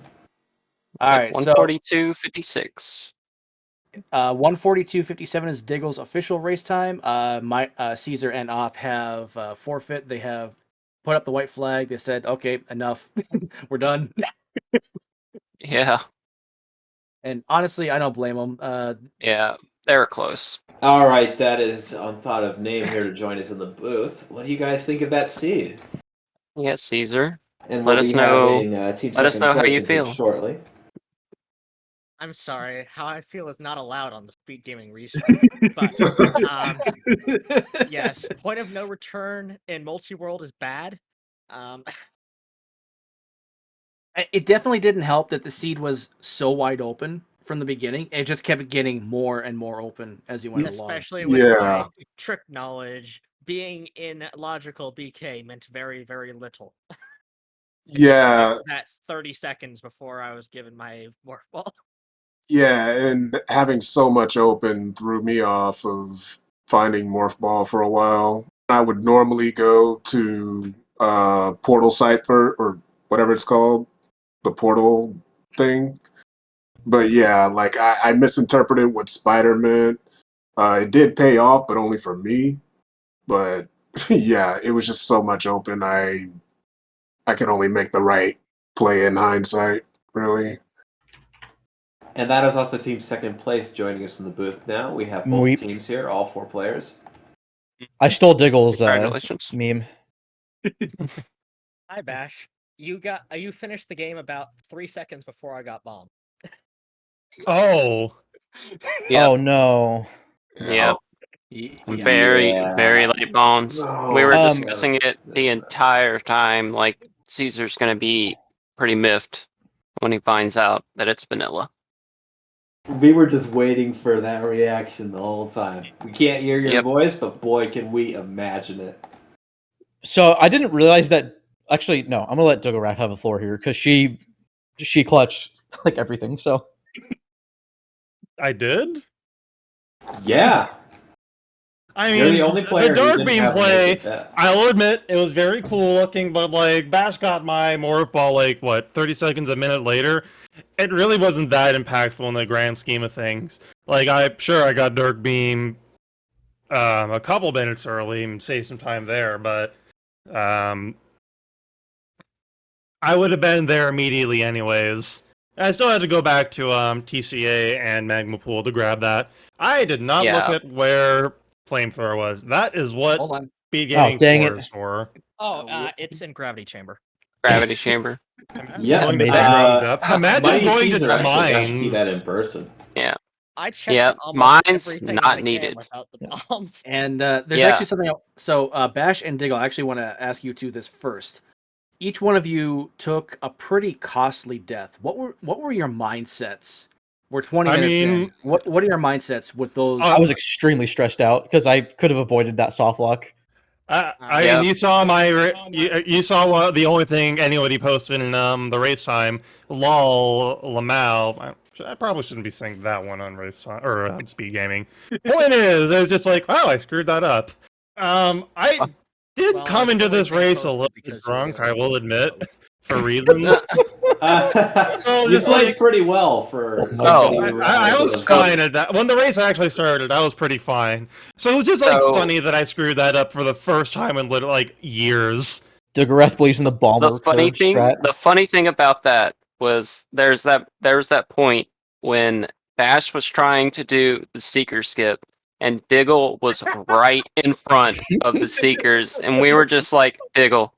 Speaker 3: It's
Speaker 1: All
Speaker 3: like
Speaker 1: right, so
Speaker 3: 142.56.
Speaker 1: 142.57 is Diggle's official race time. My Caesar and Op have forfeit. They have put up the white flag. They said, "Okay, enough. We're done."
Speaker 3: Yeah,
Speaker 1: And honestly, I don't blame them.
Speaker 3: yeah, they were close.
Speaker 2: All right, that is Unthought of Name here to join us in the booth. What do you guys think of that seed?
Speaker 3: Yeah, Caesar.
Speaker 2: And
Speaker 3: Let
Speaker 2: we'll
Speaker 3: us
Speaker 2: be
Speaker 3: know.
Speaker 2: having Team
Speaker 3: Let us
Speaker 2: Second
Speaker 3: know how
Speaker 2: Place
Speaker 3: you
Speaker 2: in here
Speaker 3: feel.
Speaker 2: shortly.
Speaker 4: I'm sorry, how I feel is not allowed on the Speed Gaming restream. But yes, point of no return in multi-world is bad.
Speaker 1: It definitely didn't help that the seed was so wide open from the beginning. It just kept getting more and more open as you went along.
Speaker 4: Especially with my trick knowledge, being in logical BK meant very, very little.
Speaker 5: Yeah,
Speaker 4: That 30 seconds before I was given my morph ball.
Speaker 5: yeah, and having so much open threw me off of finding Morph Ball for a while. I would normally go to Portal site or whatever it's called, the Portal thing. But yeah, like I misinterpreted what Spider meant. It did pay off, but only for me. But yeah, it was just so much open. I could only make the right play in hindsight, really.
Speaker 2: And that is also Team Second Place joining us in the booth now. We have both
Speaker 6: Weep.
Speaker 2: teams here, all 4 players.
Speaker 6: I stole Diggle's
Speaker 3: Congratulations.
Speaker 6: meme.
Speaker 4: Hi Bash. You finished the game about 3 seconds before I got bombed.
Speaker 7: Oh.
Speaker 3: Yep.
Speaker 6: Oh no.
Speaker 3: Yep.
Speaker 1: Yeah.
Speaker 3: Very late bombs. We were
Speaker 6: Um,
Speaker 3: discussing it the entire time. Like Caesar's gonna be pretty miffed when he finds out that it's vanilla.
Speaker 2: We were just waiting for that reaction the whole time. We can't hear your
Speaker 3: Yep.
Speaker 2: voice, but boy, can we imagine it.
Speaker 6: So I didn't realize that. Actually, no. I'm gonna let Diggle Rat have the floor here because she clutched like everything. So
Speaker 7: I did?
Speaker 2: Yeah.
Speaker 7: I
Speaker 2: You're
Speaker 7: mean,
Speaker 2: the only player
Speaker 7: the
Speaker 2: who
Speaker 7: dark
Speaker 2: didn't
Speaker 7: beam
Speaker 2: have a
Speaker 7: play,
Speaker 2: naked death.
Speaker 7: I will admit, it was very cool looking, but like, Bash got my Morph Ball, like, what, 30 seconds, a minute later? It really wasn't that impactful in the grand scheme of things. Like, I got Dark Beam a couple minutes early and saved some time there, but I would have been there immediately anyways. I still had to go back to TCA and Magma Pool to grab that. I did not look
Speaker 3: Yeah.
Speaker 7: at where Flamethrower was. That is what
Speaker 1: Hold on.
Speaker 7: Speed
Speaker 6: Oh,
Speaker 7: Gaming
Speaker 6: dang
Speaker 7: 4
Speaker 6: it.
Speaker 7: is for.
Speaker 4: It's in Gravity Chamber.
Speaker 3: Gravity chamber.
Speaker 2: Yeah.
Speaker 7: Going to
Speaker 6: Amazing.
Speaker 7: background depth. Imagine
Speaker 2: Mighty
Speaker 7: going
Speaker 2: Caesar
Speaker 7: to
Speaker 2: actually got to see that in
Speaker 7: mines.
Speaker 2: person.
Speaker 3: Yeah.
Speaker 4: I checked
Speaker 3: Yep.
Speaker 4: almost
Speaker 3: Mine's
Speaker 4: everything in
Speaker 3: not
Speaker 4: the
Speaker 3: needed.
Speaker 4: game without the bombs.
Speaker 1: And there's
Speaker 3: Yeah.
Speaker 1: actually something else. So Bash and Diggle, I actually want to ask you two this first. Each one of you took a pretty costly death. What were your mindsets? We're 20 minutes in. What are your mindsets with those?
Speaker 6: I was extremely stressed out because I could have avoided that soft lock.
Speaker 7: I
Speaker 3: Yep.
Speaker 7: mean, you saw you saw the only thing anybody posted in the race time. Lol, Lamal. I probably shouldn't be saying that one on race time or Speed Gaming. Point is, it was just like, oh, I screwed that up. I did
Speaker 4: Well,
Speaker 7: come
Speaker 4: it's
Speaker 7: into
Speaker 4: only
Speaker 7: this
Speaker 4: being
Speaker 7: race a
Speaker 4: posted
Speaker 7: little bit
Speaker 4: because
Speaker 7: drunk.
Speaker 4: you're
Speaker 7: I will
Speaker 4: the
Speaker 7: admit,
Speaker 4: host.
Speaker 7: for reasons.
Speaker 2: You
Speaker 7: just
Speaker 2: played
Speaker 7: like-
Speaker 2: pretty well for
Speaker 6: Oh,
Speaker 2: somebody
Speaker 3: Oh,
Speaker 2: who
Speaker 7: I was
Speaker 2: was-
Speaker 7: fine at that. When the race actually started, I was pretty fine. So it was just like
Speaker 3: So-
Speaker 7: funny that I screwed that up for the first time in like years.
Speaker 6: Diggereth believes in the bomber
Speaker 3: The funny
Speaker 6: curve
Speaker 3: thing,
Speaker 6: strat.
Speaker 3: the funny thing about that was there's that point when Bash was trying to do the seeker skip and Diggle was right in front of the seekers and we were just like, Diggle,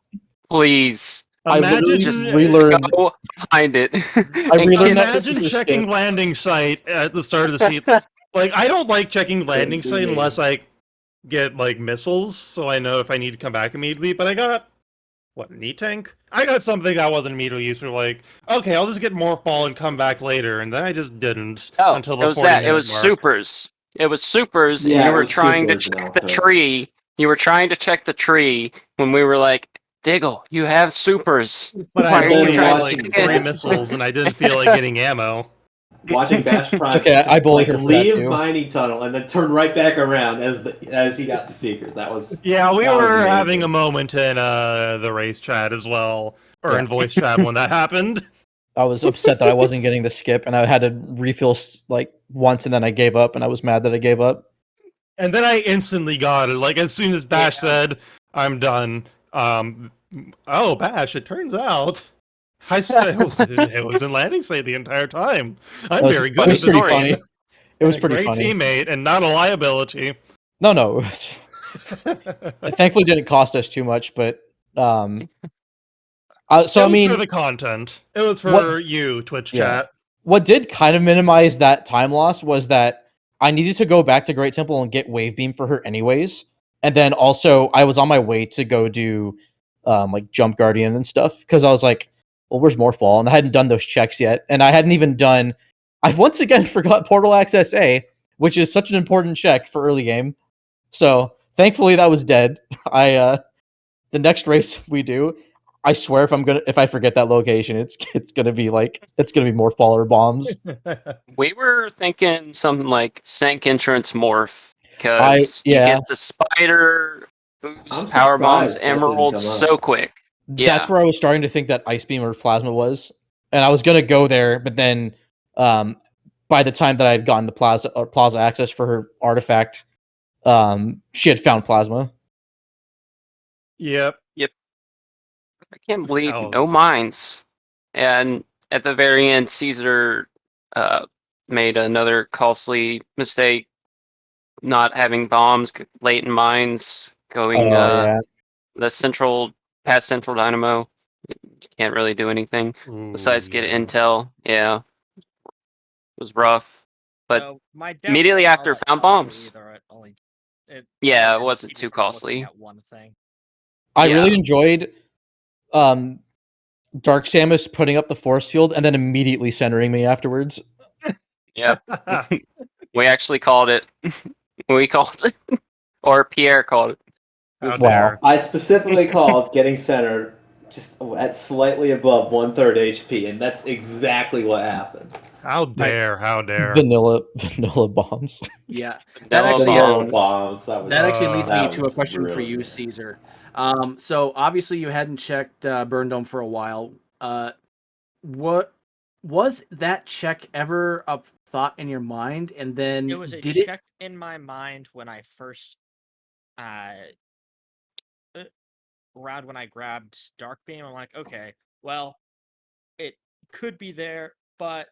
Speaker 3: please
Speaker 6: I literally
Speaker 7: Imagine
Speaker 6: just relearned.
Speaker 3: go behind it.
Speaker 6: I
Speaker 3: and
Speaker 6: relearned
Speaker 3: get-
Speaker 6: that this
Speaker 7: Imagine
Speaker 6: is a
Speaker 7: checking
Speaker 6: skip.
Speaker 7: landing site at the start of the seat. Like I don't like checking landing site unless I get like missiles, so I know if I need to come back immediately. But I got what, knee tank? I got something that wasn't immediately useful. Like, okay, I'll just get morph ball and come back later, and then I just didn't
Speaker 3: Oh,
Speaker 7: until
Speaker 3: it
Speaker 7: the
Speaker 3: was
Speaker 7: 40
Speaker 3: that. It
Speaker 7: minute
Speaker 3: was
Speaker 7: mark.
Speaker 3: supers. It was supers, and
Speaker 2: Yeah,
Speaker 3: you
Speaker 2: it
Speaker 3: were
Speaker 2: was
Speaker 3: trying to
Speaker 2: supers and
Speaker 3: check the
Speaker 2: Unthought.
Speaker 3: tree. You were trying to check the tree when we were like, Diggle, you have supers.
Speaker 7: But
Speaker 3: Why
Speaker 7: I
Speaker 3: are you
Speaker 7: only
Speaker 3: trying
Speaker 7: had
Speaker 3: to
Speaker 7: like
Speaker 3: check
Speaker 7: 3
Speaker 3: it?
Speaker 7: missiles, and I didn't feel like getting ammo.
Speaker 2: watching Bash Prime
Speaker 6: Okay, I bullied her for that
Speaker 2: leave
Speaker 6: too.
Speaker 2: mining tunnel and then turn right back around as he got the seekers. That was
Speaker 7: Yeah, we
Speaker 2: That was
Speaker 7: were
Speaker 2: amazing.
Speaker 7: having a moment in the race chat as well, or in voice chat when that happened.
Speaker 6: I was upset that I wasn't getting the skip, and I had to refill like once, and then I gave up, and I was mad that I gave up.
Speaker 7: And then I instantly got it. Like as soon as Bash said, "I'm done." Oh, Bash! It turns out it was in landing state the entire time. I'm very
Speaker 6: It
Speaker 7: good
Speaker 6: was
Speaker 7: at this
Speaker 6: pretty
Speaker 7: game.
Speaker 6: funny. It was
Speaker 7: And a
Speaker 6: pretty
Speaker 7: great
Speaker 6: funny.
Speaker 7: teammate and not a liability.
Speaker 6: No, it was, it thankfully didn't cost us too much, but so
Speaker 7: It was
Speaker 6: I mean,
Speaker 7: for the content. It was for
Speaker 6: what-
Speaker 7: you, Twitch
Speaker 6: Yeah.
Speaker 7: chat.
Speaker 6: what did kind of minimize that time loss was that I needed to go back to Great Temple and get Wave Beam for her anyways. And then also I was on my way to go do like Jump Guardian and stuff because I was like, well, where's Morph Ball? And I hadn't done those checks yet. And I hadn't even done I once again forgot Portal Access A, which is such an important check for early game. So thankfully that was dead. The next race we do, I swear if I forget that location, it's gonna be Morph Ball or bombs.
Speaker 3: We were thinking something like Sank Entrance Morph, because you
Speaker 6: Yeah.
Speaker 3: get the spider, boost,
Speaker 2: I'm
Speaker 3: power bombs,
Speaker 2: surprised that didn't
Speaker 3: emeralds
Speaker 2: come up.
Speaker 3: so quick.
Speaker 6: That's
Speaker 3: Yeah.
Speaker 6: where I was starting to think that Ice Beam or Plasma was, and I was gonna go there, but then by the time that I had gotten the Plaza access for her artifact, she had found Plasma.
Speaker 7: Yep.
Speaker 3: I can't believe
Speaker 7: That
Speaker 3: no
Speaker 7: was-
Speaker 3: mines. And at the very end, Caesar made another costly mistake, not having bombs late in mines, going
Speaker 6: Yeah.
Speaker 3: the past central dynamo. You can't really do anything besides get
Speaker 7: yeah.
Speaker 3: intel. Yeah, it was rough. But
Speaker 4: So my death
Speaker 3: immediately
Speaker 4: wasn't
Speaker 3: after
Speaker 4: all that
Speaker 3: found
Speaker 4: costly
Speaker 3: bombs.
Speaker 4: Either.
Speaker 3: Yeah, it
Speaker 4: ended up
Speaker 3: wasn't
Speaker 4: keeping
Speaker 3: too
Speaker 4: me from looking
Speaker 3: costly.
Speaker 4: at one thing.
Speaker 6: I
Speaker 3: Yeah.
Speaker 6: really enjoyed Dark Samus putting up the force field and then immediately centering me afterwards.
Speaker 3: Yep. We actually called it. We called it. Or Pierre called it.
Speaker 7: How
Speaker 6: Wow.
Speaker 7: dare.
Speaker 2: I specifically called getting centered just at slightly above 1/3 HP, and that's exactly what happened.
Speaker 7: How dare. How dare.
Speaker 6: Vanilla bombs.
Speaker 1: Yeah.
Speaker 3: Vanilla
Speaker 1: actually,
Speaker 3: bombs.
Speaker 2: Bombs.
Speaker 1: That actually leads me
Speaker 2: that
Speaker 1: to a
Speaker 2: was
Speaker 1: question for
Speaker 2: really
Speaker 1: you,
Speaker 2: good.
Speaker 1: Caesar. So obviously you hadn't checked Burn Dome for a while. What was that check ever a thought in your mind? And then
Speaker 4: It was a
Speaker 1: did
Speaker 4: check in my mind when I first around when I grabbed Dark Beam. I'm like, okay, well, it could be there, but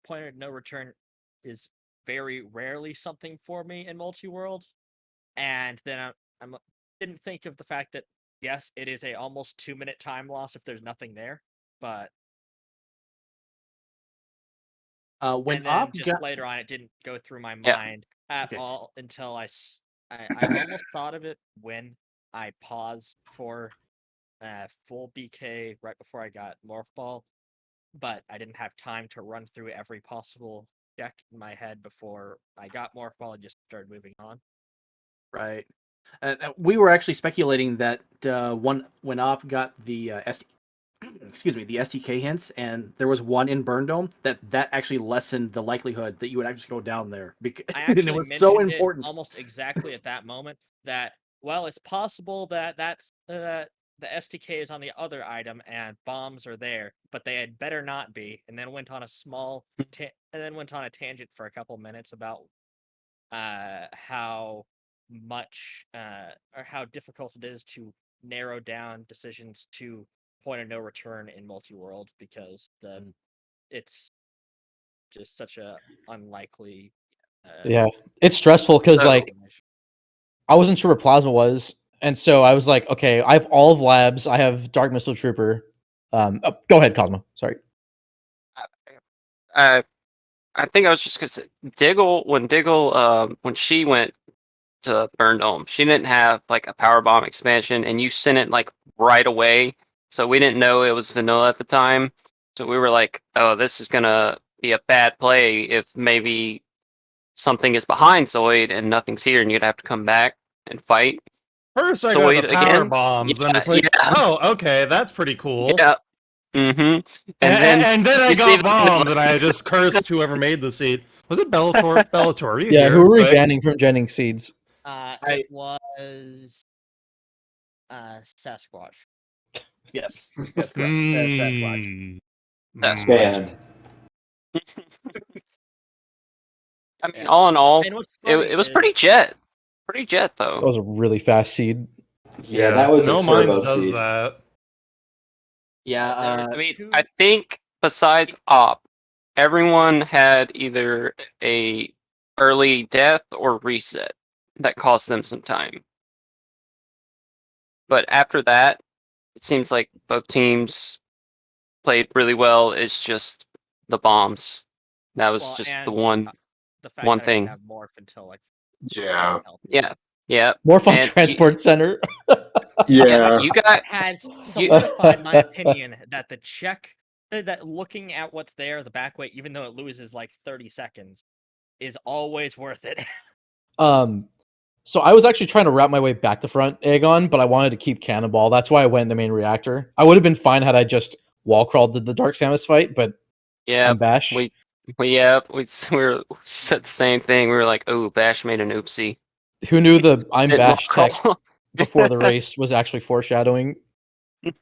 Speaker 4: point of no return is very rarely something for me in multi-world. And then I didn't think of the fact that yes, it is a almost 2-minute time loss if there's nothing there, but
Speaker 1: when
Speaker 4: and then
Speaker 1: Op
Speaker 4: just
Speaker 1: got
Speaker 4: later on, it didn't go through my
Speaker 3: Yeah.
Speaker 4: mind at
Speaker 1: Okay.
Speaker 4: all until I almost thought of it when I paused for full BK right before I got Morph Ball, but I didn't have time to run through every possible check in my head before I got Morph Ball and just started moving on.
Speaker 1: right, we were actually speculating that when Op got the the STK hints, and there was one in Burn Dome, that actually lessened the likelihood that you would actually go down there because
Speaker 4: I
Speaker 1: and
Speaker 4: actually
Speaker 1: it was
Speaker 4: mentioned
Speaker 1: so
Speaker 4: it
Speaker 1: important.
Speaker 4: almost exactly at that moment that, well, it's possible that the STK is on the other item and bombs are there, but they had better not be. And then went on a tangent for a couple minutes about how much or how difficult it is to narrow down decisions to point of no return in multi-world because it's just such a unlikely
Speaker 6: Yeah. It's stressful because
Speaker 3: So-
Speaker 6: like I wasn't sure where Plasma was, and so I was like, okay, I have all of labs. I have Dark Missile Trooper. Go ahead, Cosmo. Sorry.
Speaker 3: I think I was just gonna say when she went to Burn Dome, she didn't have like a power bomb expansion, and you sent it like right away. So we didn't know it was vanilla at the time. So we were like, oh, this is gonna be a bad play if maybe something is behind Zoid and nothing's here, and you'd have to come back and fight.
Speaker 7: First, I got
Speaker 3: Zoid
Speaker 7: the power
Speaker 3: again?
Speaker 7: bombs. Then
Speaker 3: Yeah,
Speaker 7: it's like,
Speaker 3: yeah.
Speaker 7: oh, okay, that's pretty cool.
Speaker 3: Yeah. Mm-hmm.
Speaker 7: And then I
Speaker 3: you see
Speaker 7: got
Speaker 3: the
Speaker 7: bombed,
Speaker 3: vanilla-
Speaker 7: and I just cursed whoever made the seed. Was it Bellator? Bellator, are you
Speaker 6: Yeah,
Speaker 7: here?
Speaker 6: who are we
Speaker 7: Quick.
Speaker 6: banning from Jennings Seeds?
Speaker 4: it was Sasquatch.
Speaker 1: Yes, that's correct.
Speaker 4: That's red flag.
Speaker 3: That's
Speaker 2: Banned.
Speaker 3: I mean,
Speaker 4: Yeah.
Speaker 3: all in all,
Speaker 4: And what's
Speaker 3: it,
Speaker 4: funny
Speaker 3: it was
Speaker 4: is
Speaker 3: pretty jet
Speaker 6: That
Speaker 3: though.
Speaker 6: was a really fast seed.
Speaker 2: Yeah, that was
Speaker 7: no
Speaker 2: a turbo
Speaker 7: mines does
Speaker 2: seed.
Speaker 7: that.
Speaker 1: Yeah,
Speaker 4: there
Speaker 3: I mean,
Speaker 4: two-
Speaker 3: I think besides op, everyone had either a early death or reset that cost them some time. But after that, it seems like both teams played really well. It's just the bombs. That was
Speaker 4: well,
Speaker 3: just the
Speaker 4: and the fact
Speaker 3: one
Speaker 4: that I didn't
Speaker 3: thing.
Speaker 4: have morph until like
Speaker 5: Yeah.
Speaker 4: health.
Speaker 3: Yeah, yeah.
Speaker 6: More fun
Speaker 3: And
Speaker 6: transport center.
Speaker 5: Yeah.
Speaker 3: you got
Speaker 4: Has
Speaker 3: You-
Speaker 4: solidified my opinion that the check that looking at what's there, the back weight, even though it loses like 30 seconds, is always worth it.
Speaker 6: So I was actually trying to wrap my way back to front Aegon, but I wanted to keep Cannonball. That's why I went in the main reactor. I would have been fine had I just wall crawled to the Dark Samus fight, but
Speaker 3: yeah.
Speaker 6: I'm Bash.
Speaker 3: We we said the same thing. We were like, "Oh, Bash made an oopsie."
Speaker 6: Who knew the I'm
Speaker 3: Didn't
Speaker 6: Bash
Speaker 3: wall
Speaker 6: text
Speaker 3: crawl.
Speaker 6: before the race was actually foreshadowing?
Speaker 4: The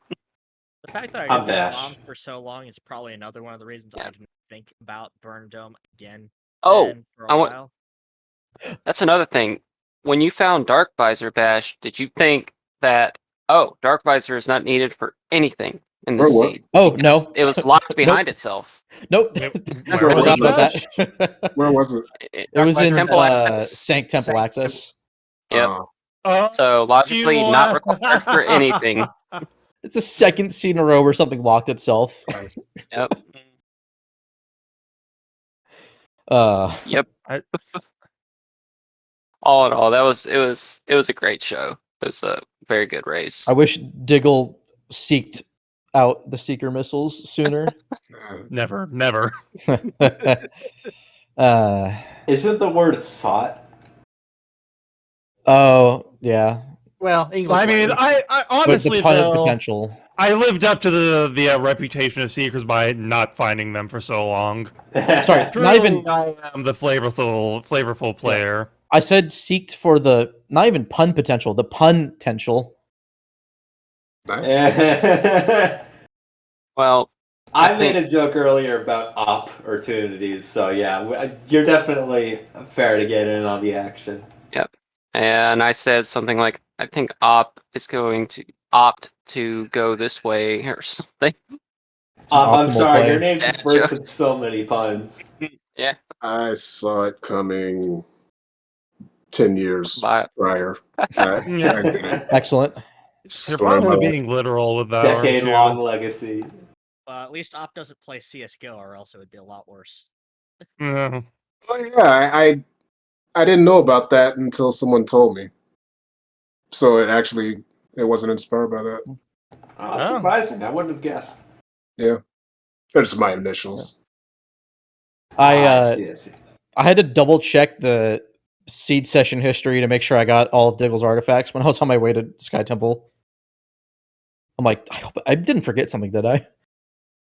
Speaker 4: fact that I
Speaker 2: I'm
Speaker 4: didn't have
Speaker 2: Bash.
Speaker 4: bombs for so long is probably another one of the reasons
Speaker 3: Yeah.
Speaker 4: I didn't think about Burn Dome again.
Speaker 3: Oh,
Speaker 4: then for a
Speaker 3: I want.
Speaker 4: while.
Speaker 3: That's another thing. When you found Dark Visor Bash, did you think that Dark Visor is not needed for anything in
Speaker 5: Or
Speaker 3: this
Speaker 5: what?
Speaker 3: seed?
Speaker 6: Oh,
Speaker 3: Because
Speaker 6: no.
Speaker 3: it was locked behind itself.
Speaker 6: Nope.
Speaker 7: Wait,
Speaker 6: I
Speaker 7: where was
Speaker 6: forgot about
Speaker 7: Bash?
Speaker 6: that.
Speaker 5: Where was it?
Speaker 6: It was in
Speaker 3: Temple access.
Speaker 6: Sank Temple access.
Speaker 3: Yep. So logically
Speaker 7: you
Speaker 3: not required for anything.
Speaker 6: It's a second seed in a row where something locked itself.
Speaker 3: Yep. Yep.
Speaker 7: I-
Speaker 3: All in all, it was a great show. It was a very good race.
Speaker 6: I wish Diggle seeked out the Seeker missiles sooner.
Speaker 7: Never.
Speaker 2: Isn't the word "sought"?
Speaker 6: Oh, yeah.
Speaker 1: well, English.
Speaker 7: I mean,
Speaker 1: language.
Speaker 7: I
Speaker 6: But
Speaker 7: honestly
Speaker 6: the pun of
Speaker 7: though,
Speaker 6: potential.
Speaker 7: I lived up to the reputation of Seekers by not finding them for so long.
Speaker 6: Sorry,
Speaker 7: Truly,
Speaker 6: not even.
Speaker 7: I am the flavorful player.
Speaker 6: I said seeked for the not even pun potential, the pun potential.
Speaker 5: Nice.
Speaker 3: Well,
Speaker 2: I
Speaker 3: I
Speaker 2: made
Speaker 3: think-
Speaker 2: a joke earlier about opportunities, so yeah, you're definitely fair to get in on the action.
Speaker 3: and I said something like, I think Op is going to opt to go this way or something.
Speaker 2: I'm
Speaker 6: Optimal
Speaker 2: sorry,
Speaker 6: play.
Speaker 2: your name just
Speaker 3: Bad
Speaker 2: breaks
Speaker 3: jokes.
Speaker 2: with so many puns.
Speaker 3: Yeah.
Speaker 5: I saw it coming 10 years
Speaker 3: But
Speaker 5: prior. I get it.
Speaker 6: Excellent.
Speaker 7: You're
Speaker 5: Story of my
Speaker 7: probably
Speaker 5: life.
Speaker 7: being literal with that, aren't you?
Speaker 2: Decade-long legacy.
Speaker 4: At least Op doesn't play CSGO, or else it would be a lot worse.
Speaker 7: Yeah.
Speaker 5: Oh, yeah, I didn't know about that until someone told me. So it wasn't inspired by that.
Speaker 2: Oh, that's
Speaker 7: Oh.
Speaker 2: surprising. I wouldn't have guessed.
Speaker 5: Yeah. They're just my initials.
Speaker 2: I see.
Speaker 6: I had to double check the seed session history to make sure I got all of Diggle's artifacts when I was on my way to Sky Temple. I'm like, I hope I didn't forget something, did I?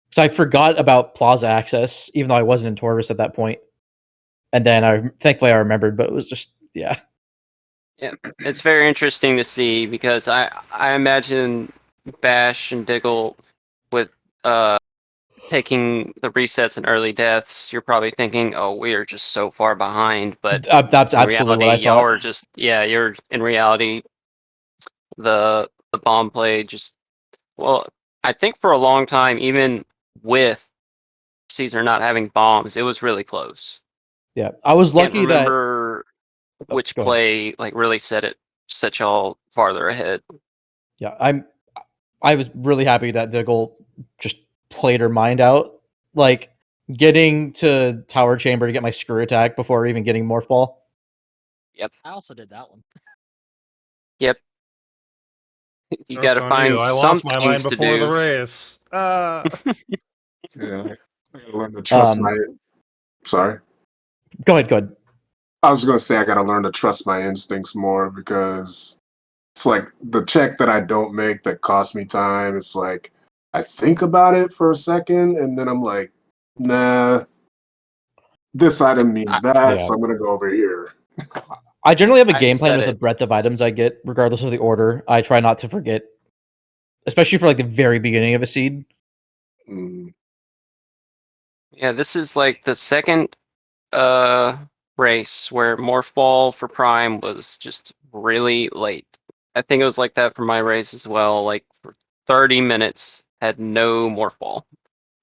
Speaker 6: Because I forgot about Plaza access, even though I wasn't in Torvis at that point. And then thankfully I remembered, but it was just yeah.
Speaker 3: it's very interesting to see because I imagine Bash and Diggle with taking the resets and early deaths, you're probably thinking, oh, we are just so far behind. But
Speaker 6: That's
Speaker 3: in
Speaker 6: absolutely
Speaker 3: reality,
Speaker 6: what I
Speaker 3: y'all
Speaker 6: thought.
Speaker 3: are just you're in reality the bomb play just well, I think for a long time, even with Caesar not having bombs, it was really close.
Speaker 6: Yeah, I was
Speaker 3: Can't
Speaker 6: lucky that
Speaker 3: remember which
Speaker 6: go ahead.
Speaker 3: play like really set y'all farther ahead.
Speaker 6: Yeah, I was really happy that Diggle just played her mind out, like getting to Tower Chamber to get my screw attack before even getting Morph Ball.
Speaker 4: I also did that one.
Speaker 3: Yep. You got
Speaker 7: Joke's
Speaker 3: to
Speaker 7: on
Speaker 3: find
Speaker 7: you. I
Speaker 3: some
Speaker 7: lost my mind
Speaker 3: things to
Speaker 7: before the
Speaker 3: do.
Speaker 7: race.
Speaker 5: Yeah. I gotta learn to trust my. Sorry.
Speaker 6: Go ahead.
Speaker 5: I was going to say I got to learn to trust my instincts more because it's like the check that I don't make that costs me time. It's like I think about it for a second and then I'm like, nah, this item means that,
Speaker 6: yeah.
Speaker 5: so I'm going to go over here.
Speaker 6: I generally have a
Speaker 3: I
Speaker 6: game plan
Speaker 3: said
Speaker 6: with the
Speaker 3: it.
Speaker 6: breadth of items I get, regardless of the order. I try not to forget especially for like the very beginning of a seed.
Speaker 3: Yeah, this is like the second race where Morph Ball for Prime was just really late. I think it was like that for my race as well. Like for 30 minutes, had no Morph Ball.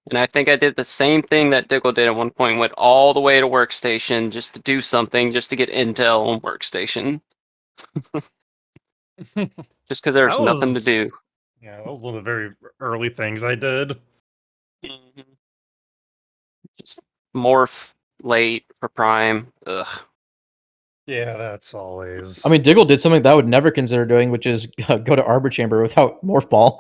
Speaker 3: And I think I did the same thing that Diggle did at one point, went all the way to Workstation just to do something, just to get intel on Workstation. Just because there was nothing to do.
Speaker 7: Yeah, that was one of the very early things I did.
Speaker 3: Just Morph late for Prime. Ugh.
Speaker 7: Yeah, that's always.
Speaker 6: I mean, Diggle did something that I would never consider doing, which is go to Arbor Chamber without Morph Ball.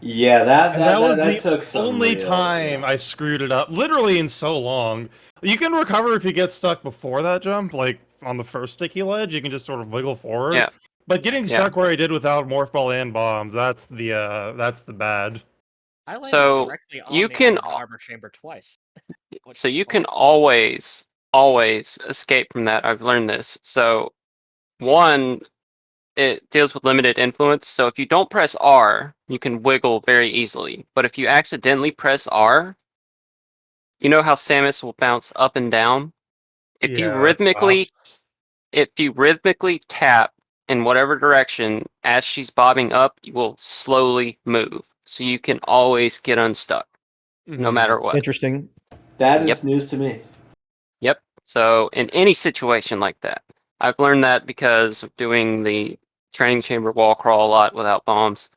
Speaker 2: Yeah,
Speaker 7: And that was
Speaker 2: that
Speaker 7: the
Speaker 2: took some
Speaker 7: only
Speaker 2: real,
Speaker 7: time
Speaker 2: yeah.
Speaker 7: I screwed it up, literally in so long. You can recover if you get stuck before that jump, like on the first sticky ledge, you can just sort of wiggle forward.
Speaker 3: Yeah.
Speaker 7: But getting
Speaker 3: Yeah.
Speaker 7: stuck where I did without Morph Ball and bombs, that's the bad.
Speaker 4: I landed
Speaker 3: So,
Speaker 4: directly on
Speaker 3: you
Speaker 4: the
Speaker 3: can
Speaker 4: end of the Arbor Chamber twice.
Speaker 3: So you can always escape from that. I've learned this. So one, it deals with limited influence. So if you don't press R, you can wiggle very easily. But if you accidentally press R, you know how Samus will bounce up and down? If you
Speaker 7: Yeah, it
Speaker 3: rhythmically
Speaker 7: stops.
Speaker 3: if you rhythmically tap in whatever direction as she's bobbing up, you will slowly move. So you can always get unstuck, no matter what.
Speaker 6: Interesting.
Speaker 2: That
Speaker 3: Yep.
Speaker 2: is news to me.
Speaker 3: Yep. So in any situation like that, I've learned that because of doing the training chamber wall crawl a lot without bombs,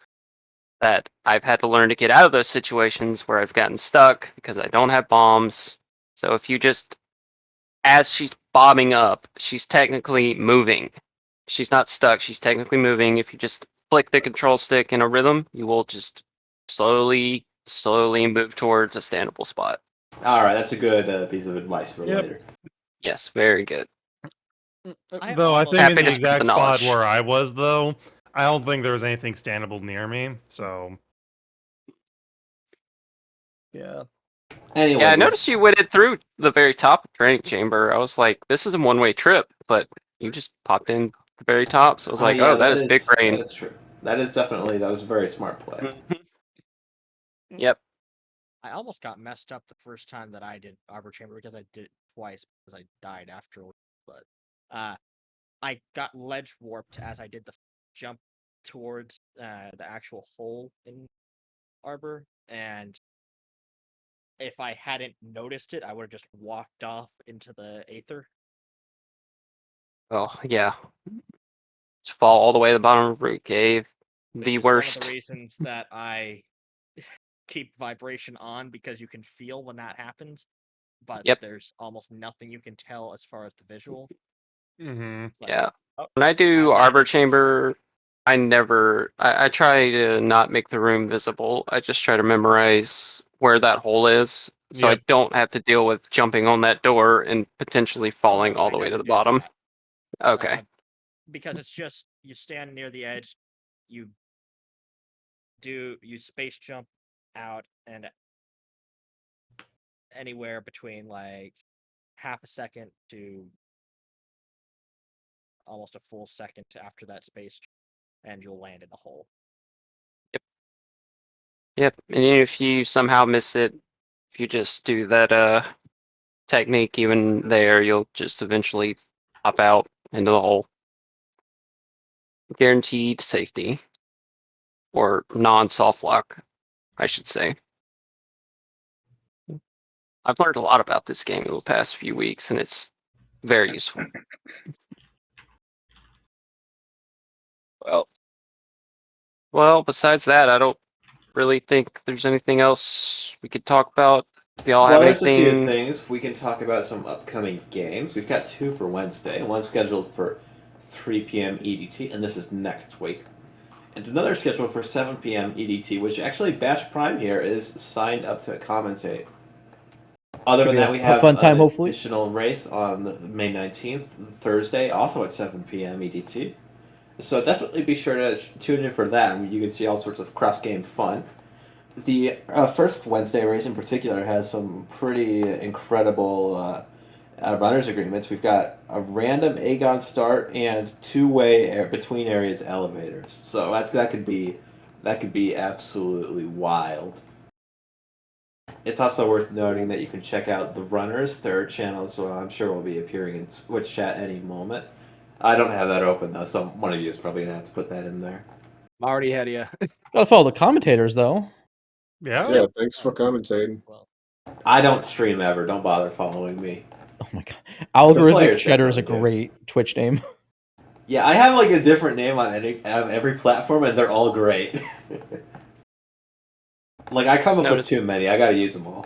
Speaker 3: that I've had to learn to get out of those situations where I've gotten stuck because I don't have bombs. So if you just, as she's bobbing up, she's technically moving. She's not stuck, she's technically moving. If you just flick the control stick in a rhythm, you will just slowly move towards a standable spot.
Speaker 2: All right, that's a good piece of advice for
Speaker 7: Yep.
Speaker 2: later.
Speaker 3: Yes, very good.
Speaker 7: Though I think in
Speaker 3: Happy
Speaker 7: the
Speaker 3: to spread
Speaker 7: exact
Speaker 3: the
Speaker 7: spot
Speaker 3: knowledge.
Speaker 7: where I was, though, I don't think there was anything standable near me. So, yeah.
Speaker 2: Anyway,
Speaker 3: Yeah, I noticed you went through the very top of training chamber. I was like, this is a one-way trip, but you just popped in the very top. So I was like,
Speaker 2: yeah,
Speaker 3: oh, that is big brain.
Speaker 2: that is true. That was a very smart play.
Speaker 3: Mhm. Yep.
Speaker 4: I almost got messed up the first time that I did Arbor Chamber because I did it twice because I died afterwards. But I got ledge warped as I did the jump towards the actual hole in Arbor, and if I hadn't noticed it, I would have just walked off into the Aether.
Speaker 3: Oh, yeah. To fall all the way to the bottom of the root cave.
Speaker 4: Which
Speaker 3: The
Speaker 4: is one of
Speaker 3: worst.
Speaker 4: the reasons that I keep vibration on, because you can feel when that happens, but
Speaker 3: Yep.
Speaker 4: there's almost nothing you can tell as far as the visual.
Speaker 7: Mm-hmm.
Speaker 4: Like,
Speaker 3: Yeah.
Speaker 4: oh,
Speaker 3: When I do
Speaker 4: I
Speaker 3: Arbor
Speaker 4: landed.
Speaker 3: Chamber, I try to not make the room visible. I just try to memorize where that hole is, so I
Speaker 7: Yep.
Speaker 3: don't have to deal with jumping on that door and potentially
Speaker 4: Oh
Speaker 3: falling
Speaker 4: no,
Speaker 3: all
Speaker 4: I
Speaker 3: the way
Speaker 4: never
Speaker 3: to the
Speaker 4: did
Speaker 3: bottom.
Speaker 4: that.
Speaker 3: Okay.
Speaker 4: Because it's just you stand near the edge, you space jump out, and anywhere between like half a second to almost a full second after that space, and you'll land in the hole.
Speaker 3: Yep. And if you somehow miss it, if you just do that technique even there, you'll just eventually pop out into the hole. Guaranteed safety. Or non-soft lock, I should say. I've learned a lot about this game in the past few weeks, and it's very useful. Well, besides that, I don't really think there's anything else we could talk about. If y'all
Speaker 2: Well,
Speaker 3: have
Speaker 2: there's a few
Speaker 3: anything,
Speaker 2: things. We can talk about some upcoming games. We've got two for Wednesday, one scheduled for 3 p.m. EDT, and this is next week. And another scheduled for 7 p.m. EDT, which actually Bash Prime here is signed up to commentate. Other
Speaker 6: Should
Speaker 2: than
Speaker 6: be
Speaker 2: that, we
Speaker 6: a
Speaker 2: have
Speaker 6: fun time,
Speaker 2: an
Speaker 6: hopefully.
Speaker 2: additional race on May 19th, Thursday, also at 7 p.m. EDT. So definitely be sure to tune in for that. You can see all sorts of cross-game fun. The first Wednesday race in particular has some pretty incredible runners agreements. We've got a random Aegon start and two-way between areas elevators. So that That could be absolutely wild. It's also worth noting that you can check out the runners' third channel as well. I'm sure will be appearing in Twitch chat any moment. I don't have that open though, so one of you is probably gonna have to put that in there.
Speaker 1: I'm already ahead of you.
Speaker 6: Gotta follow the commentators though.
Speaker 7: Yeah.
Speaker 5: Yeah, thanks for commentating.
Speaker 4: Well,
Speaker 2: I don't stream ever. Don't bother following me.
Speaker 6: Oh my god, Algorithmic
Speaker 2: players
Speaker 6: Cheddar is a
Speaker 2: definitely do.
Speaker 6: great Twitch name.
Speaker 2: Yeah, I have like a different name on every platform, and they're all great. Like I come up
Speaker 3: Notice-
Speaker 2: with too many. I gotta use them all.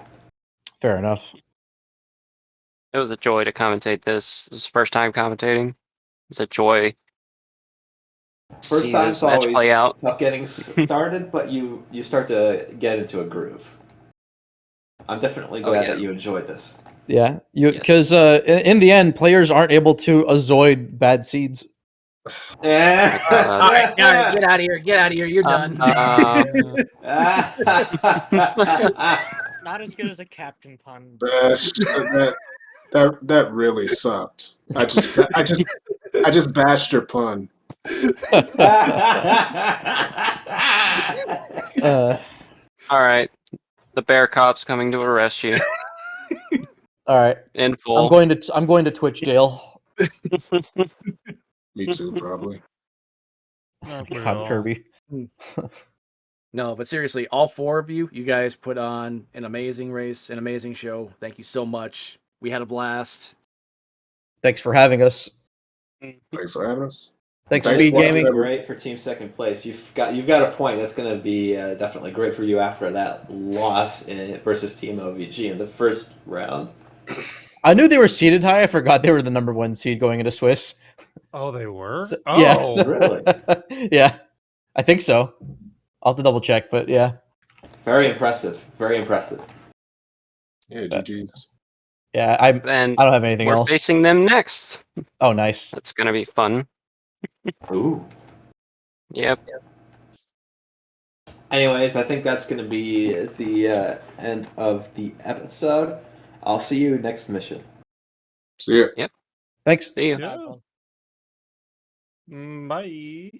Speaker 6: Fair enough.
Speaker 3: It was a joy to commentate this. This is first time commentating. It was a joy to
Speaker 2: First
Speaker 3: see
Speaker 2: time's
Speaker 3: this match
Speaker 2: always
Speaker 3: play out.
Speaker 2: tough getting started, but you start to get into a groove. I'm definitely glad
Speaker 3: yeah.
Speaker 2: that you enjoyed this.
Speaker 6: Yeah,
Speaker 3: Yes.
Speaker 6: because in the end, players aren't able to avoid bad seeds.
Speaker 1: All right, guys, get out of here. Get out of here. You're done.
Speaker 4: not as good as a captain pun.
Speaker 5: Bash, that really sucked. I just bashed your pun.
Speaker 3: All right. The bear cop's coming to arrest you
Speaker 6: All right,
Speaker 3: in
Speaker 6: I'm
Speaker 3: full.
Speaker 6: going to Twitch jail.
Speaker 5: Me too, probably.
Speaker 7: Not for
Speaker 6: God,
Speaker 7: real.
Speaker 6: Kirby.
Speaker 1: No, but seriously, all four of you guys put on an amazing race, an amazing show. Thank you so much. We had a blast.
Speaker 6: Thanks for having us.
Speaker 5: Thanks for having us.
Speaker 6: Thanks,
Speaker 5: Thanks
Speaker 6: Speed
Speaker 5: for
Speaker 6: Gaming.
Speaker 5: watching.
Speaker 2: Great for team second place. You've got a point. That's going to be definitely great for you after that loss versus Team OVG in the first round.
Speaker 6: I knew they were seeded high. I forgot they were the number 1 seed going into Swiss.
Speaker 7: Oh, they were?
Speaker 6: So-
Speaker 7: Oh.
Speaker 6: yeah.
Speaker 2: Really?
Speaker 6: Yeah, I think so. I'll have to double check, but yeah.
Speaker 2: Very impressive. Very impressive.
Speaker 5: Yeah, GG's.
Speaker 6: Yeah, I
Speaker 3: And
Speaker 6: don't have anything
Speaker 3: we're
Speaker 6: else.
Speaker 3: facing them next.
Speaker 6: Oh, nice.
Speaker 3: That's gonna be fun.
Speaker 2: Ooh.
Speaker 3: Yep.
Speaker 2: Anyways, I think that's going to be the end of the episode. I'll see you next mission.
Speaker 5: See ya.
Speaker 6: Thanks.
Speaker 3: See you.
Speaker 7: Yeah. Bye.